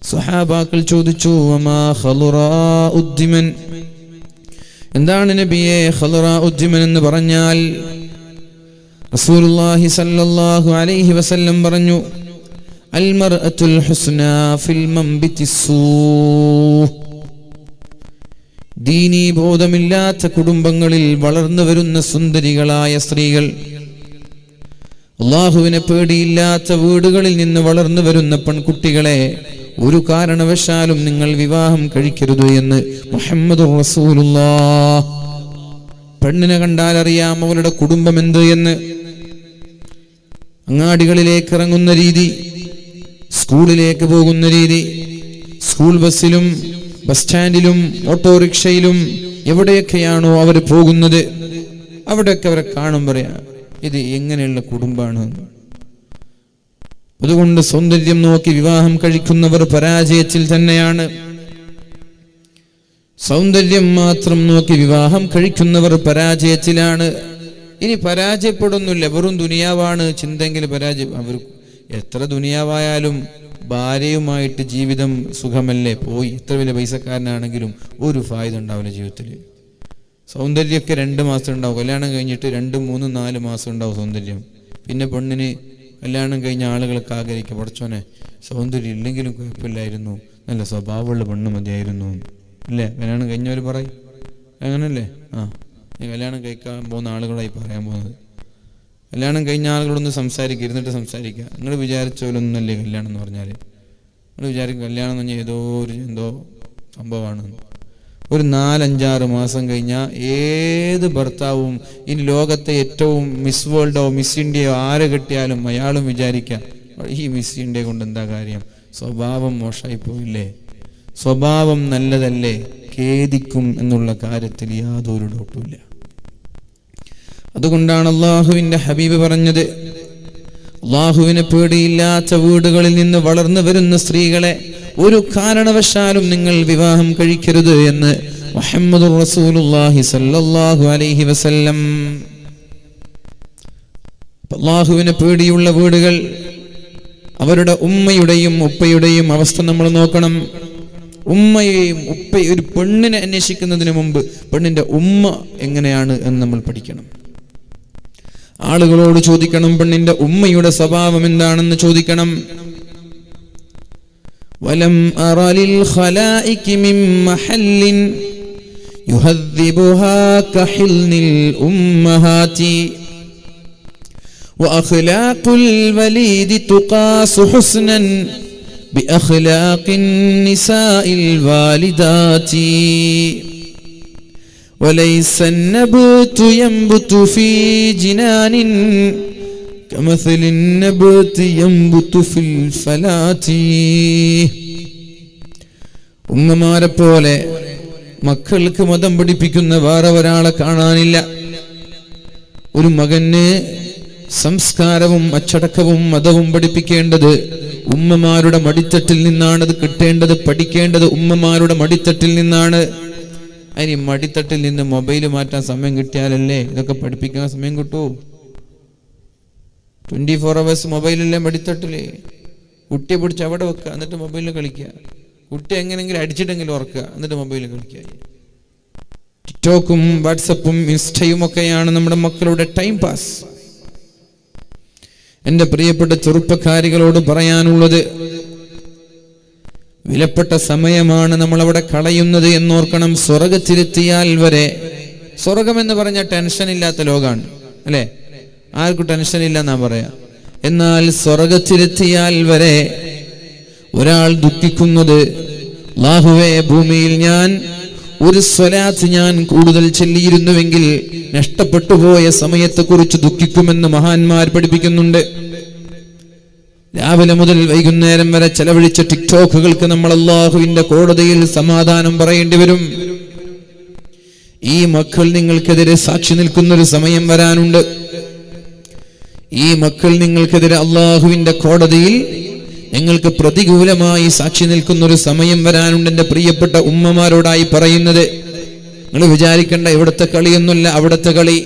സ്വഹാബാക്കൾ ചോദിച്ചു, വമാ ഖദ്റാഉദ്ദിമൻ, എന്താണ് നബിയെ ഖദ്റാഉദ്ദിമൻ എന്ന് പറഞ്ഞാൽ? റസൂലുള്ളാഹി സ്വല്ലല്ലാഹു അലൈഹി വസല്ലം പറഞ്ഞു, അൽ മർഅത്തുൽ ഹുസ്നാ ഫിൽ മംബിതിസ്സൂ. ദീനീ ബോധമില്ലാത്ത കുടുംബങ്ങളിൽ വളർന്നു വരുന്ന സുന്ദരികളായ സ്ത്രീകൾ, അല്ലാഹുവിനെ പേടിയില്ലാത്ത വീടുകളിൽ നിന്ന് വളർന്നു വരുന്ന പെൺകുട്ടികളെ ഒരു കാരണവശാലും നിങ്ങൾ വിവാഹം കഴിക്കരുത് എന്ന് മുഹമ്മദുർ റസൂലുള്ളാഹ്. പെണ്ണിനെ കണ്ടാൽ അറിയാം അവളുടെ കുടുംബം എന്ത് എന്ന്. അങ്ങാടികളിലേക്ക് ഇറങ്ങുന്ന രീതി, സ്കൂളിലേക്ക് പോകുന്ന രീതി, സ്കൂൾ ബസ്സിലും ബസ് സ്റ്റാൻഡിലും ഓട്ടോറിക്ഷയിലും എവിടെയൊക്കെയാണോ അവർ പോകുന്നത് അവിടെയൊക്കെ അവരെ കാണും പറയാ ഇത് എങ്ങനെയുള്ള കുടുംബമാണ്. അതുകൊണ്ട് സൗന്ദര്യം നോക്കി വിവാഹം കഴിക്കുന്നവർ പരാജയത്തിൽ തന്നെയാണ്. സൗന്ദര്യം മാത്രം നോക്കി വിവാഹം കഴിക്കുന്നവർ പരാജയത്തിലാണ്. ഇനി പരാജയപ്പെടുന്നില്ല, വെറും ദുനിയാവാണ് ചിന്തെങ്കിൽ പരാജയം. അവർ എത്ര ദുനിയാവായാലും ഭാര്യയുമായിട്ട് ജീവിതം സുഖമല്ലേ, പോയി എത്ര വലിയ പൈസക്കാരനാണെങ്കിലും ഒരു ഫായ്ദ ഉണ്ടാവില്ല ജീവിതത്തിൽ. സൗന്ദര്യമൊക്കെ 2 മാസം ഉണ്ടാവും, കല്യാണം കഴിഞ്ഞിട്ട് 2, 3, 4 മാസം ഉണ്ടാവും സൗന്ദര്യം. പിന്നെ പെണ്ണിന് കല്യാണം കഴിഞ്ഞ ആളുകളൊക്കെ ആഗ്രഹിക്കുക, പഠിച്ചോനെ സൗന്ദര്യം ഇല്ലെങ്കിലും കുഴപ്പമില്ലായിരുന്നു, നല്ല സ്വഭാവമുള്ള പെണ്ണ് മതിയായിരുന്നു അല്ലേ? കല്യാണം കഴിഞ്ഞവർ പറയും അങ്ങനല്ലേ? കല്യാണം കഴിക്കാൻ പോകുന്ന ആളുകളായി പറയാൻ പോകുന്നത്. കല്യാണം കഴിഞ്ഞ ആളുകളൊന്ന് സംസാരിക്കുക, ഇരുന്നിട്ട് സംസാരിക്കുക. നിങ്ങൾ വിചാരിച്ച പോലൊന്നല്ലേ കല്യാണം എന്ന് പറഞ്ഞാൽ. നിങ്ങൾ വിചാരിക്കും കല്യാണം എന്ന് പറഞ്ഞാൽ എന്തോ സംഭവമാണ്. ഒരു 4-5-6 മാസം കഴിഞ്ഞാൽ ഏത് ഭർത്താവും ഇനി ലോകത്തെ ഏറ്റവും മിസ് വേൾഡോ മിസ് ഇന്ത്യയോ ആരെ കിട്ടിയാലും അയാളും വിചാരിക്കാം ഈ മിസ് ഇന്ത്യ കൊണ്ട് എന്താ കാര്യം, സ്വഭാവം മോശമായി പോയില്ലേ, സ്വഭാവം നല്ലതല്ലേ, ഖേദിക്കും എന്നുള്ള കാര്യത്തിൽ യാതൊരു ഡൗട്ടുമില്ല. അതുകൊണ്ടാണ് അള്ളാഹുവിൻ്റെ ഹബീബ് പറഞ്ഞത്, അള്ളാഹുവിനെ പേടിയില്ലാത്ത വീടുകളിൽ നിന്ന് വളർന്നു വരുന്ന സ്ത്രീകളെ ഒരു കാരണവശാലും നിങ്ങൾ വിവാഹം കഴിക്കരുത് എന്ന് മുഹമ്മദുർ റസൂലുള്ളാഹി സ്വല്ലല്ലാഹു അലൈഹി വസല്ലം. അള്ളാഹുവിനെ പേടിയുള്ള വീടുകൾ, അവരുടെ ഉമ്മയുടെയും ഉപ്പയുടെയും അവസ്ഥ നമ്മൾ നോക്കണം. ഉമ്മയെയും ഉപ്പയും, ഒരു പെണ്ണിനെ അന്വേഷിക്കുന്നതിന് മുമ്പ് പെണ്ണിന്റെ ഉമ്മ എങ്ങനെയാണ് എന്ന് നമ്മൾ പഠിക്കണം. ആളുകളോട് ചോദിക്കണം, പെണ്ണിന്റെ ഉമ്മയുടെ സ്വഭാവം എന്താണെന്ന് ചോദിക്കണം. വലം അറലിൽ ഖലായികി മിൻ മഹല്ലിൻ യുഹദ്ദിബുഹാ കഹിൽനിൽ ഉമ്മഹാതി വഅഖ്ലാഖുൽ വലീദി തുഖാസു ഹുസ്നൻ ബിഅഖ്ലാഖിൻ നിസാഇൽ വാലിദാതി وليس النبت ينبت في جنان كمثل النبت ينبت في الفلاة. ഉമ്മമാരെ പോലെ മക്കൾക്ക് മതം പഠിപ്പിക്കുന്ന വേറെ ഒരാളെ കാണാനില്ല. ഒരു മകന് സംസ്കാരവും അച്ചടക്കവും മതവും പഠിപ്പിക്കേണ്ടത് ഉമ്മമാരുടെ മടിത്തട്ടിൽ നിന്നാണ്. അത് കിട്ടേണ്ടത്, പഠിക്കേണ്ടത് ഉമ്മമാരുടെ മടിത്തട്ടിൽ നിന്നാണ്. അതിന് മടിത്തട്ടിൽ നിന്ന് മൊബൈൽ മാറ്റാൻ സമയം കിട്ടിയാലല്ലേ ഇതൊക്കെ പഠിപ്പിക്കാൻ സമയം കിട്ടൂ. 24 hours മൊബൈലല്ലേ മടിത്തട്ടില്. കുട്ടിയെ പിടിച്ച് അവിടെ വെക്കുക, എന്നിട്ട് മൊബൈലിൽ കളിക്കുക. കുട്ടി എങ്ങനെയെങ്കിലും അടിച്ചിട്ടെങ്കിലും ഉറക്കുക, എന്നിട്ട് മൊബൈലിൽ കളിക്കുക. ടിക്ടോക്കും വാട്സപ്പും ഇൻസ്റ്റയും ഒക്കെയാണ് നമ്മുടെ മക്കളുടെ ടൈം പാസ്. എൻ്റെ പ്രിയപ്പെട്ട ചെറുപ്പക്കാരികളോട് പറയാനുള്ളത്, വിലപ്പെട്ട സമയമാണ് നമ്മളവിടെ കളയുന്നത് എന്നോർക്കണം. സ്വർഗത്തിലെത്തിയാൽ വരെ, സ്വർഗം എന്ന് പറഞ്ഞാൽ ടെൻഷൻ ഇല്ലാത്ത ലോകമാണ് അല്ലേ? ആർക്കും ടെൻഷൻ ഇല്ല എന്നാ പറയാ. എന്നാൽ സ്വർഗത്തിലെത്തിയാൽ വരെ ഒരാൾ ദുഃഖിക്കുന്നത്, അല്ലാഹുവേ ഭൂമിയിൽ ഞാൻ ഒരു സ്വലാത്ത് ഞാൻ കൂടുതൽ ചൊല്ലിയിരുന്നുവെങ്കിൽ നഷ്ടപ്പെട്ടു പോയ സമയത്തെക്കുറിച്ച് ദുഃഖിക്കുമെന്ന് മഹാന്മാർ പഠിപ്പിക്കുന്നുണ്ട്. രാവിലെ മുതൽ വൈകുന്നേരം വരെ ചെലവഴിച്ച ടിക്ടോക്കുകൾക്ക് നമ്മൾ അല്ലാഹുവിന്റെ കോടതിയിൽ സമാധാനം പറയേണ്ടി വരും. ഈ മക്കൾ നിങ്ങൾക്കെതിരെ സാക്ഷി നിൽക്കുന്നൊരു സമയം വരാനുണ്ട്. ഈ മക്കൾ നിങ്ങൾക്കെതിരെ അല്ലാഹുവിന്റെ കോടതിയിൽ നിങ്ങൾക്ക് പ്രതികൂലമായി സാക്ഷി നിൽക്കുന്നൊരു സമയം വരാനുണ്ട്. എൻ്റെ പ്രിയപ്പെട്ട ഉമ്മമാരോടായി പറയുന്നത്, നിങ്ങൾ വിചാരിക്കേണ്ട ഇവിടുത്തെ കളിയൊന്നുമല്ല അവിടുത്തെ കളി,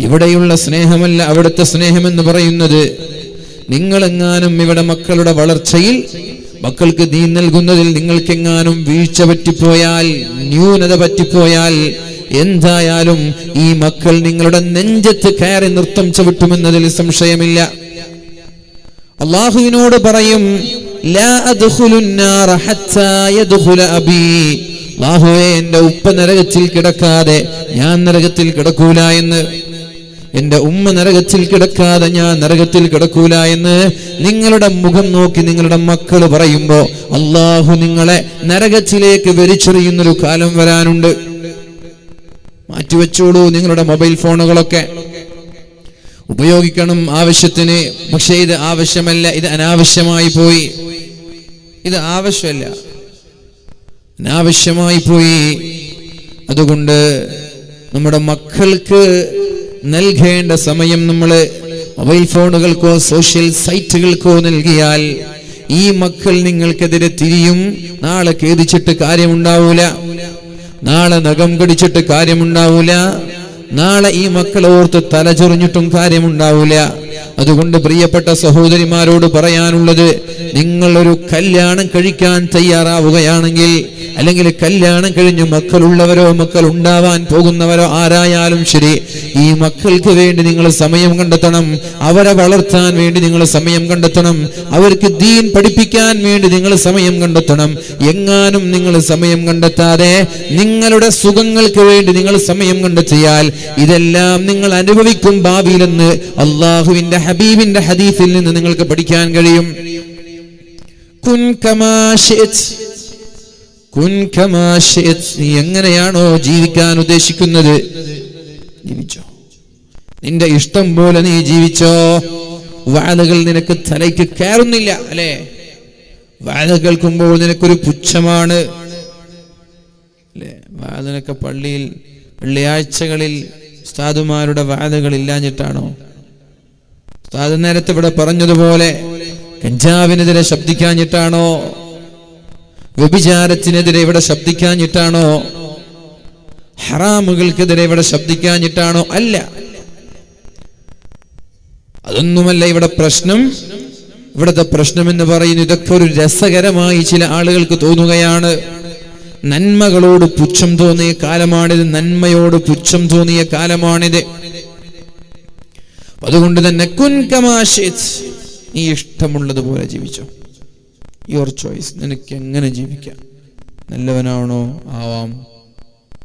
ഇവിടെയുള്ള സ്നേഹമല്ല അവിടുത്തെ സ്നേഹമെന്ന് പറയുന്നത്. നിങ്ങളെങ്ങാനും ഇവിടെ മക്കളുടെ വളർച്ചയിൽ, മക്കൾക്ക് ദീൻ നൽകുന്നതിൽ നിങ്ങൾക്കെങ്ങാനും വീഴ്ച പറ്റിപ്പോയാൽ, ന്യൂനത പറ്റിപ്പോയാൽ, എന്തായാലും ഈ മക്കൾ നിങ്ങളുടെ നെഞ്ചത്ത് കയറി നൃത്തം ചവിട്ടുമെന്നതിൽ സംശയമില്ല. അല്ലാഹുവിനോട് പറയും, ലാ അദ്ഖുലുൻ നാറ ഹത്താ യദ്ഖുല അബീ, അല്ലാഹുവേ എൻ്റെ ഉപ്പ നരകത്തിൽ കിടക്കാതെ ഞാൻ നരകത്തിൽ കിടക്കൂല എന്ന്, എൻ്റെ ഉമ്മ നരകത്തിൽ കിടക്കാതെ ഞാൻ നരകത്തിൽ കിടക്കൂല എന്ന് നിങ്ങളുടെ മുഖം നോക്കി നിങ്ങളുടെ മക്കൾ പറയുമ്പോ അല്ലാഹു നിങ്ങളെ നരകത്തിലേക്ക് വലിച്ചെറിയുന്നൊരു കാലം വരാനുണ്ട്. മാറ്റിവെച്ചോളൂ നിങ്ങളുടെ മൊബൈൽ ഫോണുകളൊക്കെ, ഉപയോഗിക്കണം ആവശ്യത്തിന്. പക്ഷേ ഇത് ആവശ്യമല്ല, ഇത് അനാവശ്യമായി പോയി. ഇത് ആവശ്യമല്ല, അനാവശ്യമായി പോയി. അതുകൊണ്ട് നമ്മുടെ മക്കൾക്ക് നൽകേണ്ട സമയം നമ്മൾ മൊബൈൽ ഫോണുകൾക്കോ സോഷ്യൽ സൈറ്റുകൾക്കോ നൽകിയാൽ ഈ മക്കൾ നിങ്ങൾക്കെതിരെ തിരിയും. നാളെ ഖേദിച്ചിട്ട് കാര്യമുണ്ടാവൂല, നാളെ നഖം കടിച്ചിട്ട് കാര്യമുണ്ടാവൂല, നാളെ ഈ മക്കളെ ഓർത്ത് തലചൊറിഞ്ഞിട്ടും കാര്യമുണ്ടാവൂല. അതുകൊണ്ട് പ്രിയപ്പെട്ട സഹോദരിമാരോട് പറയാനുള്ളത്, നിങ്ങളൊരു കല്യാണം കഴിക്കാൻ തയ്യാറാവുകയാണെങ്കിൽ, അല്ലെങ്കിൽ കല്യാണം കഴിഞ്ഞ് മക്കളുള്ളവരോ മക്കൾ ഉണ്ടാവാൻ പോകുന്നവരോ ആരായാലും ശരി, ഈ മക്കൾക്ക് വേണ്ടി നിങ്ങൾ സമയം കണ്ടെത്തണം. അവരെ വളർത്താൻ വേണ്ടി നിങ്ങൾ സമയം കണ്ടെത്തണം. അവർക്ക് ദീൻ പഠിപ്പിക്കാൻ വേണ്ടി നിങ്ങൾ സമയം കണ്ടെത്തണം. എങ്ങാനും നിങ്ങൾ സമയം കണ്ടെത്താതെ നിങ്ങളുടെ സുഖങ്ങൾക്ക് വേണ്ടി നിങ്ങൾ സമയം കണ്ടെത്തിയാൽ ഇതെല്ലാം നിങ്ങൾ അനുഭവിക്കും ഭാവിയിലെന്ന് അല്ലാഹുവിന്റെ ഹബീബിന്റെ ഹദീസിൽ നിന്ന് നിങ്ങൾക്ക് പഠിക്കാൻ കഴിയും. കുൻ കമാ ശിഅ്ത്, കുൻ കമാ ശിഅ്ത്, നീ എങ്ങനെയാണോ ജീവിക്കാൻ ഉദ്ദേശിക്കുന്നത് ജീവിച്ചോ, നിന്റെ ഇഷ്ടം പോലെ നീ ജീവിച്ചോ. വാദകൾ നിനക്ക് തലയ്ക്ക് കയറുന്നില്ല അല്ലേ? വാദ കേൾക്കുമ്പോൾ നിനക്കൊരു പുച്ഛമാണ് അല്ലേ? വാദനൊക്കെ പള്ളിയിൽ വെള്ളിയാഴ്ചകളിൽ ഉസ്താദുമാരുടെ വാദകൾ ഇല്ലാഞ്ഞിട്ടാണോ? ഉസ്താദ് നേരത്തെ ഇവിടെ പറഞ്ഞതുപോലെ കഞ്ചാവിനെതിരെ ശബ്ദിക്കാഞ്ഞിട്ടാണോ? വ്യഭിചാരത്തിനെതിരെ ഇവിടെ ശബ്ദിക്കാഞ്ഞിട്ടാണോ? ഹറാമുകൾക്കെതിരെ ഇവിടെ ശബ്ദിക്കാഞ്ഞിട്ടാണോ? അല്ല, അതൊന്നുമല്ല ഇവിടെ പ്രശ്നം. ഇവിടുത്തെ പ്രശ്നം എന്ന് പറയുന്നത് ഇതൊക്കെ ഒരു രസകരമായി ചില ആളുകൾക്ക് തോന്നുകയാണ്. നന്മകളോട് പുച്ഛം തോന്നിയ കാലമാണിത്, നന്മയോട് പുച്ഛം തോന്നിയ കാലമാണിത്. അതുകൊണ്ട് തന്നെ കുൻ കമാ ശിഅ്ത്, നീ ഇഷ്ടമുള്ളതുപോലെ ജീവിച്ചോ. യുവർ ചോയ്സ്, നിനക്ക് എങ്ങനെ ജീവിക്കാം. നല്ലവനാണോ ആവാം,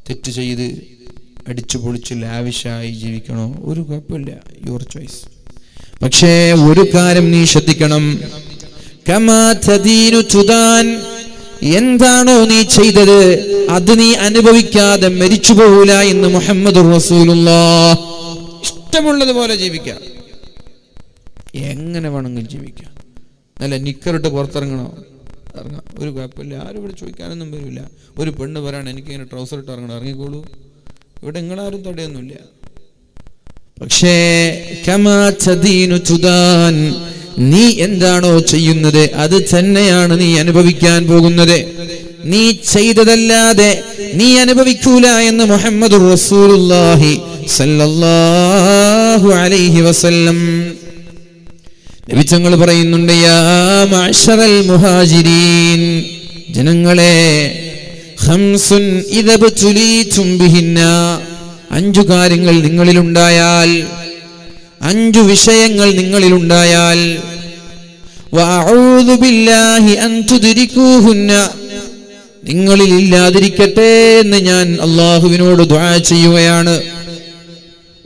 തെറ്റ് ചെയ്ത് അടിച്ചു പൊളിച്ച് ലാവിഷായി ജീവിക്കണോ, ഒരു കുഴപ്പമില്ല, യുവർ ചോയ്സ്. പക്ഷേ ഒരു കാര്യം നീ ശ്രദ്ധിക്കണം, കമാ തദീനു തുദാൻ, എന്താണോ നീ ചെയ്തത് അത് നീ അനുഭവിക്കാതെ മരിച്ചു പോകൂല എന്ന് മുഹമ്മദ് റസൂലുള്ളാഹ്. ഇഷ്ടമുള്ളതുപോലെ ജീവിക്കാം, എങ്ങനെ വേണമെങ്കിലും ജീവിക്കാം. നല്ല നിക്കറിട്ട് പുറത്തിറങ്ങണോ, ഇറങ്ങാം, ഒരു കുഴപ്പമില്ല, ആരും ഇവിടെ ചോദിക്കാനൊന്നും വരില്ല. ഒരു പെണ്ണ് പറയണം എനിക്കിങ്ങനെ ട്രൗസർ ഇട്ട് ഇറങ്ങണം, ഇറങ്ങിക്കോളൂ, ഇവിടെ നിങ്ങളാരും തടയൊന്നുമില്ല. പക്ഷേ കമാ തദീനു തുദാൻ, നീ എന്താണോ ചെയ്യുന്നത് അത് തന്നെയാണ് നീ അനുഭവിക്കാൻ പോകുന്നത്. നീ ചെയ്തതല്ലാതെ നീ അനുഭവിക്കൂല എന്ന് മുഹമ്മദുർ റസൂലുള്ളാഹി സല്ലല്ലാഹു അലൈഹി വസല്ലം. നബി തങ്ങൾ പറയുന്നുണ്ട്, യാ മഅ്ശറൽ മുഹാജിരീൻ, ജനങ്ങളെ, ഖംസുൻ ഇദബ്തുലീതും ബിഹിന്ന, 5 കാര്യങ്ങൾ നിങ്ങളിലുണ്ടായാൽ, 5 വിഷയങ്ങൾ നിങ്ങളിലുണ്ടായാൽ, വഅഊദു ബില്ലാഹി അൻ തുദ്രികൂഹുന്ന, നിങ്ങളിൽ ഇല്ലാതിരിക്കട്ടെ എന്ന് ഞാൻ അല്ലാഹുവിനോട് ദുആ ചെയ്യുകയാണ്.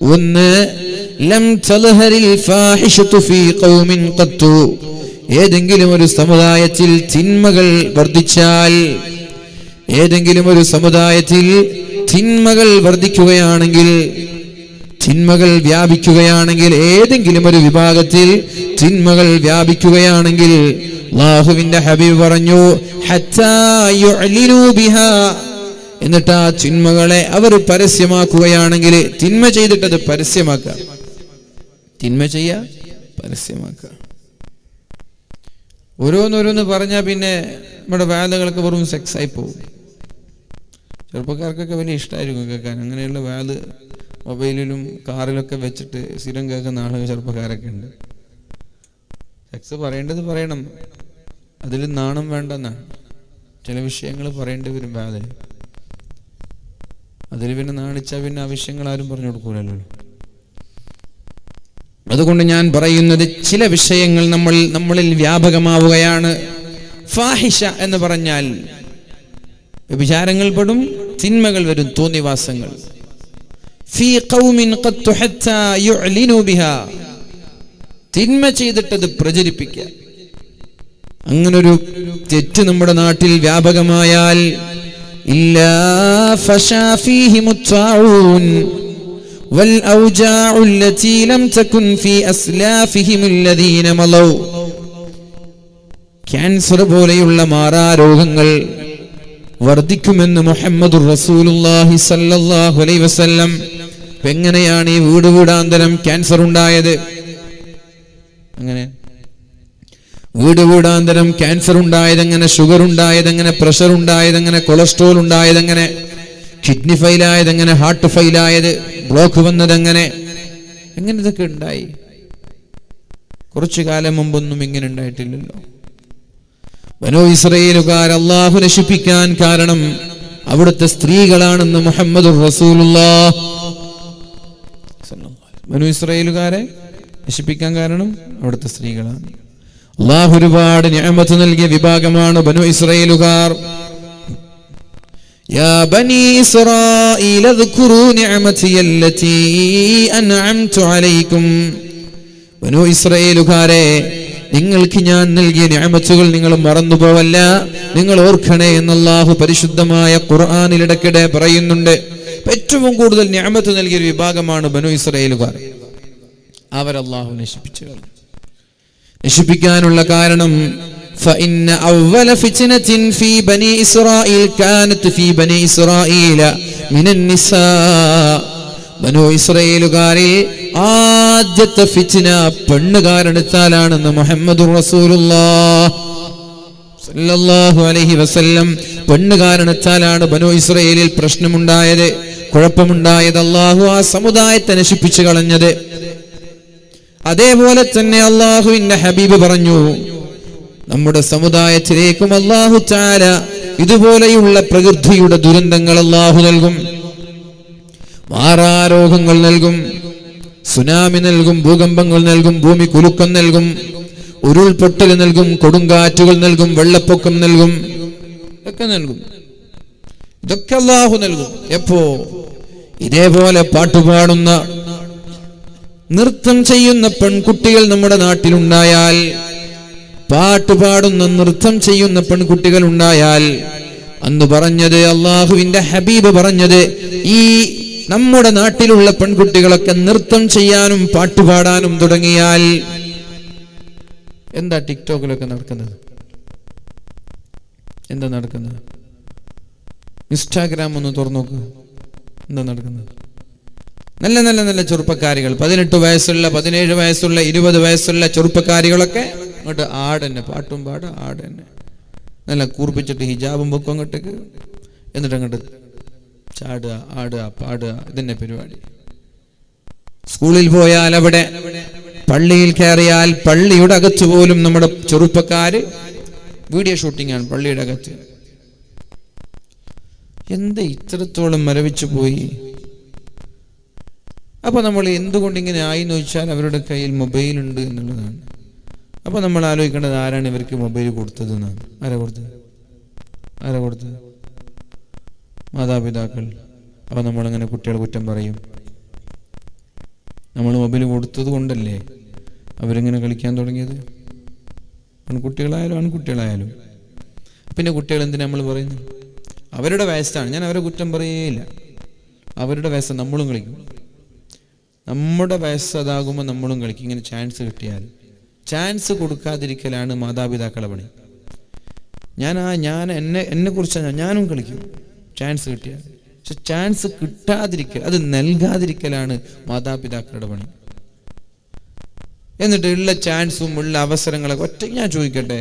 1, ലം തൽഹരിൽ ഫാഹിഷതു ഫീ ഖൗമിൻ ഖത്തു, ഏതെങ്കിലും ഒരു സമുദായത്തിൽ തിന്മകൾ വർദ്ധിച്ചാൽ, ഏതെങ്കിലും ഒരു സമുദായത്തിൽ തിന്മകൾ വർദ്ധിക്കുകയാണെങ്കിൽ, തിന്മകൾ വ്യാപിക്കുകയാണെങ്കിൽ, ഏതെങ്കിലും ഒരു വിഭാഗത്തിൽ തിന്മകൾ വ്യാപിക്കുകയാണെങ്കിൽ, അല്ലാഹുവിന്റെ ഹബീബ് പറഞ്ഞു, ഹത്താ യുഅ്ലിനൂ ബിഹാ, എന്നിട്ട് ആ തിന്മകളെ അവർ പരസ്യമാക്കുകയാണെങ്കിൽ, തിന്മ ചെയ്തിട്ടത് പരസ്യമാക്കുക, തിന്മ ചെയ്യാ പരസ്യമാക്കുക. ഓരോന്നോരോന്ന് പറഞ്ഞാൽ പിന്നെ നമ്മുടെ വാദകൾക്ക് വെറും സെക്സായി പോകും. ചെറുപ്പക്കാർക്കൊക്കെ വലിയ ഇഷ്ടമായിരിക്കും കേൾക്കാൻ. അങ്ങനെയുള്ള വാദ് മൊബൈലിലും കാറിലൊക്കെ വെച്ചിട്ട് സ്ഥിരം കേൾക്കുന്ന ആളുകൾ ചെറുപ്പക്കാരൊക്കെ ഉണ്ട്. സെക്സ് പറയേണ്ടത് പറയണം, അതിൽ നാണം വേണ്ടെന്നാണ്. ചില വിഷയങ്ങൾ പറയേണ്ടി വരും വാദിൽ, അതിൽ പിന്നെ നാണിച്ചാൽ പിന്നെ ആ വിഷയങ്ങൾ ആരും പറഞ്ഞു കൊടുക്കൂലല്ലോ. അതുകൊണ്ട് ഞാൻ പറയുന്നത്, ചില വിഷയങ്ങൾ നമ്മളിൽ വ്യാപകമാവുകയാണ്. ഫാഹിഷ എന്ന് പറഞ്ഞാൽ വ്യഭിചാരങ്ങൾ പെടും, തിന്മകൾ വരും, തോന്നിവാസങ്ങൾ. ഫീ ഖൗമിൻ ഖത്തു ഹത്താ യുഅ്ലിനൂ ബിഹാ, തിന്മ ചെയ്തിട്ടത് പ്രചരിപ്പിക്കുക. അങ്ങനൊരു തെറ്റ് നമ്മുടെ നാട്ടിൽ വ്യാപകമായാൽ, ഇല്ലാ ഫശാ ഫീഹിമു ത്വാഊൻ والأوجاع التي لم تكن في أسلافهم الذين مضوا, ക്യാൻസർ പോലെയുള്ള മാറാരോഗങ്ങൾ വർദ്ധിക്കുമെന്ന് മുഹമ്മദുർ റസൂലുള്ളാഹി സല്ലല്ലാഹു അലൈഹി വസല്ലം. എങ്ങനെയാണ് ഈ വീടാന്തരം ക്യാൻസർ ഉണ്ടായത്? അങ്ങനെ വീടാന്തരം ക്യാൻസർ ഉണ്ടായതെങ്ങനെ, ഷുഗർ ഉണ്ടായതെങ്ങനെ, പ്രഷർ ഉണ്ടായതെങ്ങനെ, കൊളസ്ട്രോൾ ഉണ്ടായതെങ്ങനെ, കിഡ്നി ഫെയിലായതെങ്ങനെ, ഹാർട്ട് ഫെയിലായത്, ബ്ലോക്ക് വന്നതെങ്ങനെ, എങ്ങനെ ഇതൊക്കെ ഉണ്ടായി? കുറച്ചു കാലം മുമ്പൊന്നും ഇങ്ങനെ ഉണ്ടായിട്ടില്ലല്ലോ. ബനൂ ഇസ്രായേലുകാർ അല്ലാഹു നശിപ്പിക്കാൻ കാരണം അവിടുത്തെ സ്ത്രീകളാണെന്ന് മുഹമ്മദുർ റസൂലുള്ളാഹ്. ബനൂ ഇസ്രായേലുകാരെ നശിപ്പിക്കാൻ കാരണം അവിടുത്തെ സ്ത്രീകളാണ്. അല്ലാഹു ഒരുപാട് നിഅമത്ത് നൽകിയ വിഭാഗമാണ് ബനൂ ഇസ്രായേലുകാർ. യാ ബനീ ഇസ്രായീൽ അദ്കുറൂ നിഅമതിയല്ലതീ അൻഅംതു അലൈക്കും, ബനൂ ഇസ്രായേലുകാരെ, നിങ്ങൾക്ക് ഞാൻ നൽകിയ നിഅമത്തുകൾ നിങ്ങൾ മറന്നുപോവല്ല, നിങ്ങൾ ഓർക്കണേ എന്ന് അല്ലാഹു പരിശുദ്ധമായ ഖുർആനിൽ ഇടയ്ക്കിടെ പറയുന്നുണ്ട്. ഏറ്റവും കൂടുതൽ നിഅമത്ത് നൽകിയ ഒരു വിഭാഗമാണ് ബനൂ ഇസ്രായേലുകാർ. അവരല്ലാഹു നശിപ്പിച്ചു കളഞ്ഞു. നശിപ്പിക്കാനുള്ള കാരണം, فإن أول فتنة في بني إسرائيل كانت في بني إسرائيل من النساء, ബനൂ ഇസ്രായേലുകാരിൽ ആദ്യത്തെ ഫിത്ന പെണ്ണുകാരെടുത്താലാണെന്ന് മുഹമ്മദുർ റസൂലുള്ളാഹി സല്ലല്ലാഹു അലൈഹി വസല്ലം. പെണ്ണുകാരെടുത്താലാണ് ബനൂ ഇസ്രായേലിൽ പ്രശ്നമുണ്ടായത്, കുഴപ്പമുണ്ടായത്. അല്ലാഹു ആ സമുദായത്തെ നശിപ്പിച്ചു കളഞ്ഞത്. അതേപോലെ തന്നെ അല്ലാഹുവിന്റെ ഹബീബ് പറഞ്ഞു, നമ്മുടെ സമുദായത്തിലേക്കും അല്ലാഹു തആല ഇതുപോലെയുള്ള പ്രകൃതിയുടെ ദുരന്തങ്ങൾ അല്ലാഹു നൽകും. മാറാരോഗങ്ങൾ നൽകും, സുനാമി നൽകും, ഭൂകമ്പങ്ങൾ നൽകും, ഭൂമി കുലുക്കം നൽകും, ഉരുൾപൊട്ടൽ നൽകും, കൊടുങ്കാറ്റുകൾ നൽകും, വെള്ളപ്പൊക്കം നൽകും, ഇതൊക്കെ നൽകും. ഇതൊക്കെ അല്ലാഹു നൽകും. എപ്പോ? ഇതേപോലെ പാട്ടുപാടുന്ന, നൃത്തം ചെയ്യുന്ന പെൺകുട്ടികൾ നമ്മുടെ നാട്ടിലുണ്ടായാൽ, പാട്ടുപാടുന്ന, നൃത്തം ചെയ്യുന്ന പെൺകുട്ടികൾ ഉണ്ടായാൽ, അന്ന് പറഞ്ഞത്, അല്ലാഹുവിന്റെ ഹബീബ് പറഞ്ഞത്, ഈ നമ്മുടെ നാട്ടിലുള്ള പെൺകുട്ടികളൊക്കെ നൃത്തം ചെയ്യാനും പാട്ടുപാടാനും തുടങ്ങിയാൽ, എന്താ ടിക്ടോക്കിലൊക്കെ നടക്കുന്നത്? എന്താ നടക്കുന്നത്? ഇൻസ്റ്റാഗ്രാം ഒന്ന് തുറന്നു നോക്ക്, എന്താ നടക്കുന്നത്? നല്ല നല്ല നല്ല ചെറുപ്പക്കാരികൾ, 18 വയസ്സുള്ള, 17 വയസ്സുള്ള, 20 വയസ്സുള്ള ചെറുപ്പക്കാരികളൊക്കെ അങ്ങോട്ട് ആടന്നെ, പാട്ടും പാട ആടന്നെ. നല്ല കൂർപ്പിച്ചിട്ട് ഹിജാബും വെക്കും അങ്ങോട്ടേക്ക്, എന്നിട്ട് അങ്ങോട്ട് ചാടുക, ആടുക, പാടുക, ഇതന്നെ പരിപാടി. സ്കൂളിൽ പോയാൽ അവിടെ, പള്ളിയിൽ കയറിയാൽ പള്ളിയുടെ അകത്ത് പോലും നമ്മുടെ ചെറുപ്പക്കാര് വീഡിയോ ഷൂട്ടിംഗ് ആണ് പള്ളിയുടെ അകത്ത്. എന്താ ഇത്രത്തോളം മരവിച്ചു പോയി? അപ്പൊ നമ്മൾ എന്തുകൊണ്ട് ഇങ്ങനെ ആയി എന്ന് വെച്ചാൽ അവരുടെ കയ്യിൽ മൊബൈൽ ഉണ്ട് എന്നുള്ളതാണ്. അപ്പൊ നമ്മൾ ആലോചിക്കേണ്ടത് ആരാണ് ഇവർക്ക് മൊബൈൽ കൊടുത്തത് എന്നാണ്. ആരാ കൊടുത്തത്? മാതാപിതാക്കൾ. അപ്പൊ നമ്മളങ്ങനെ കുട്ടികളെ കുറ്റം പറയും. നമ്മൾ മൊബൈൽ കൊടുത്തത് കൊണ്ടല്ലേ അവരിങ്ങനെ കളിക്കാൻ തുടങ്ങിയത്? പെൺകുട്ടികളായാലും ആൺകുട്ടികളായാലും. പിന്നെ കുട്ടികൾ എന്തിനാ നമ്മൾ പറയുന്നത്? അവരുടെ വയസ്സാണ്. ഞാൻ അവരെ കുറ്റം പറയേയില്ല. അവരുടെ വയസ്സ് നമ്മളും കളിക്കും. നമ്മുടെ വയസ്സ് അതാകുമ്പോൾ നമ്മളും കളിക്കും. ഇങ്ങനെ ചാൻസ് കിട്ടിയാൽ. ചാൻസ് കൊടുക്കാതിരിക്കലാണ് മാതാപിതാക്കളെ പണി. ഞാൻ എന്നെ കുറിച്ച് ഞാനും കളിക്കും ചാൻസ് കിട്ടിയാൽ. പക്ഷെ ചാൻസ് കിട്ടാതിരിക്കൽ, അത് നൽകാതിരിക്കലാണ് മാതാപിതാക്കളുടെ പണി. എന്നിട്ട് ഉള്ള ചാൻസും ഉള്ള അവസരങ്ങളൊക്കെ ഒറ്റയ്ക്ക് ഞാൻ ചോദിക്കട്ടെ,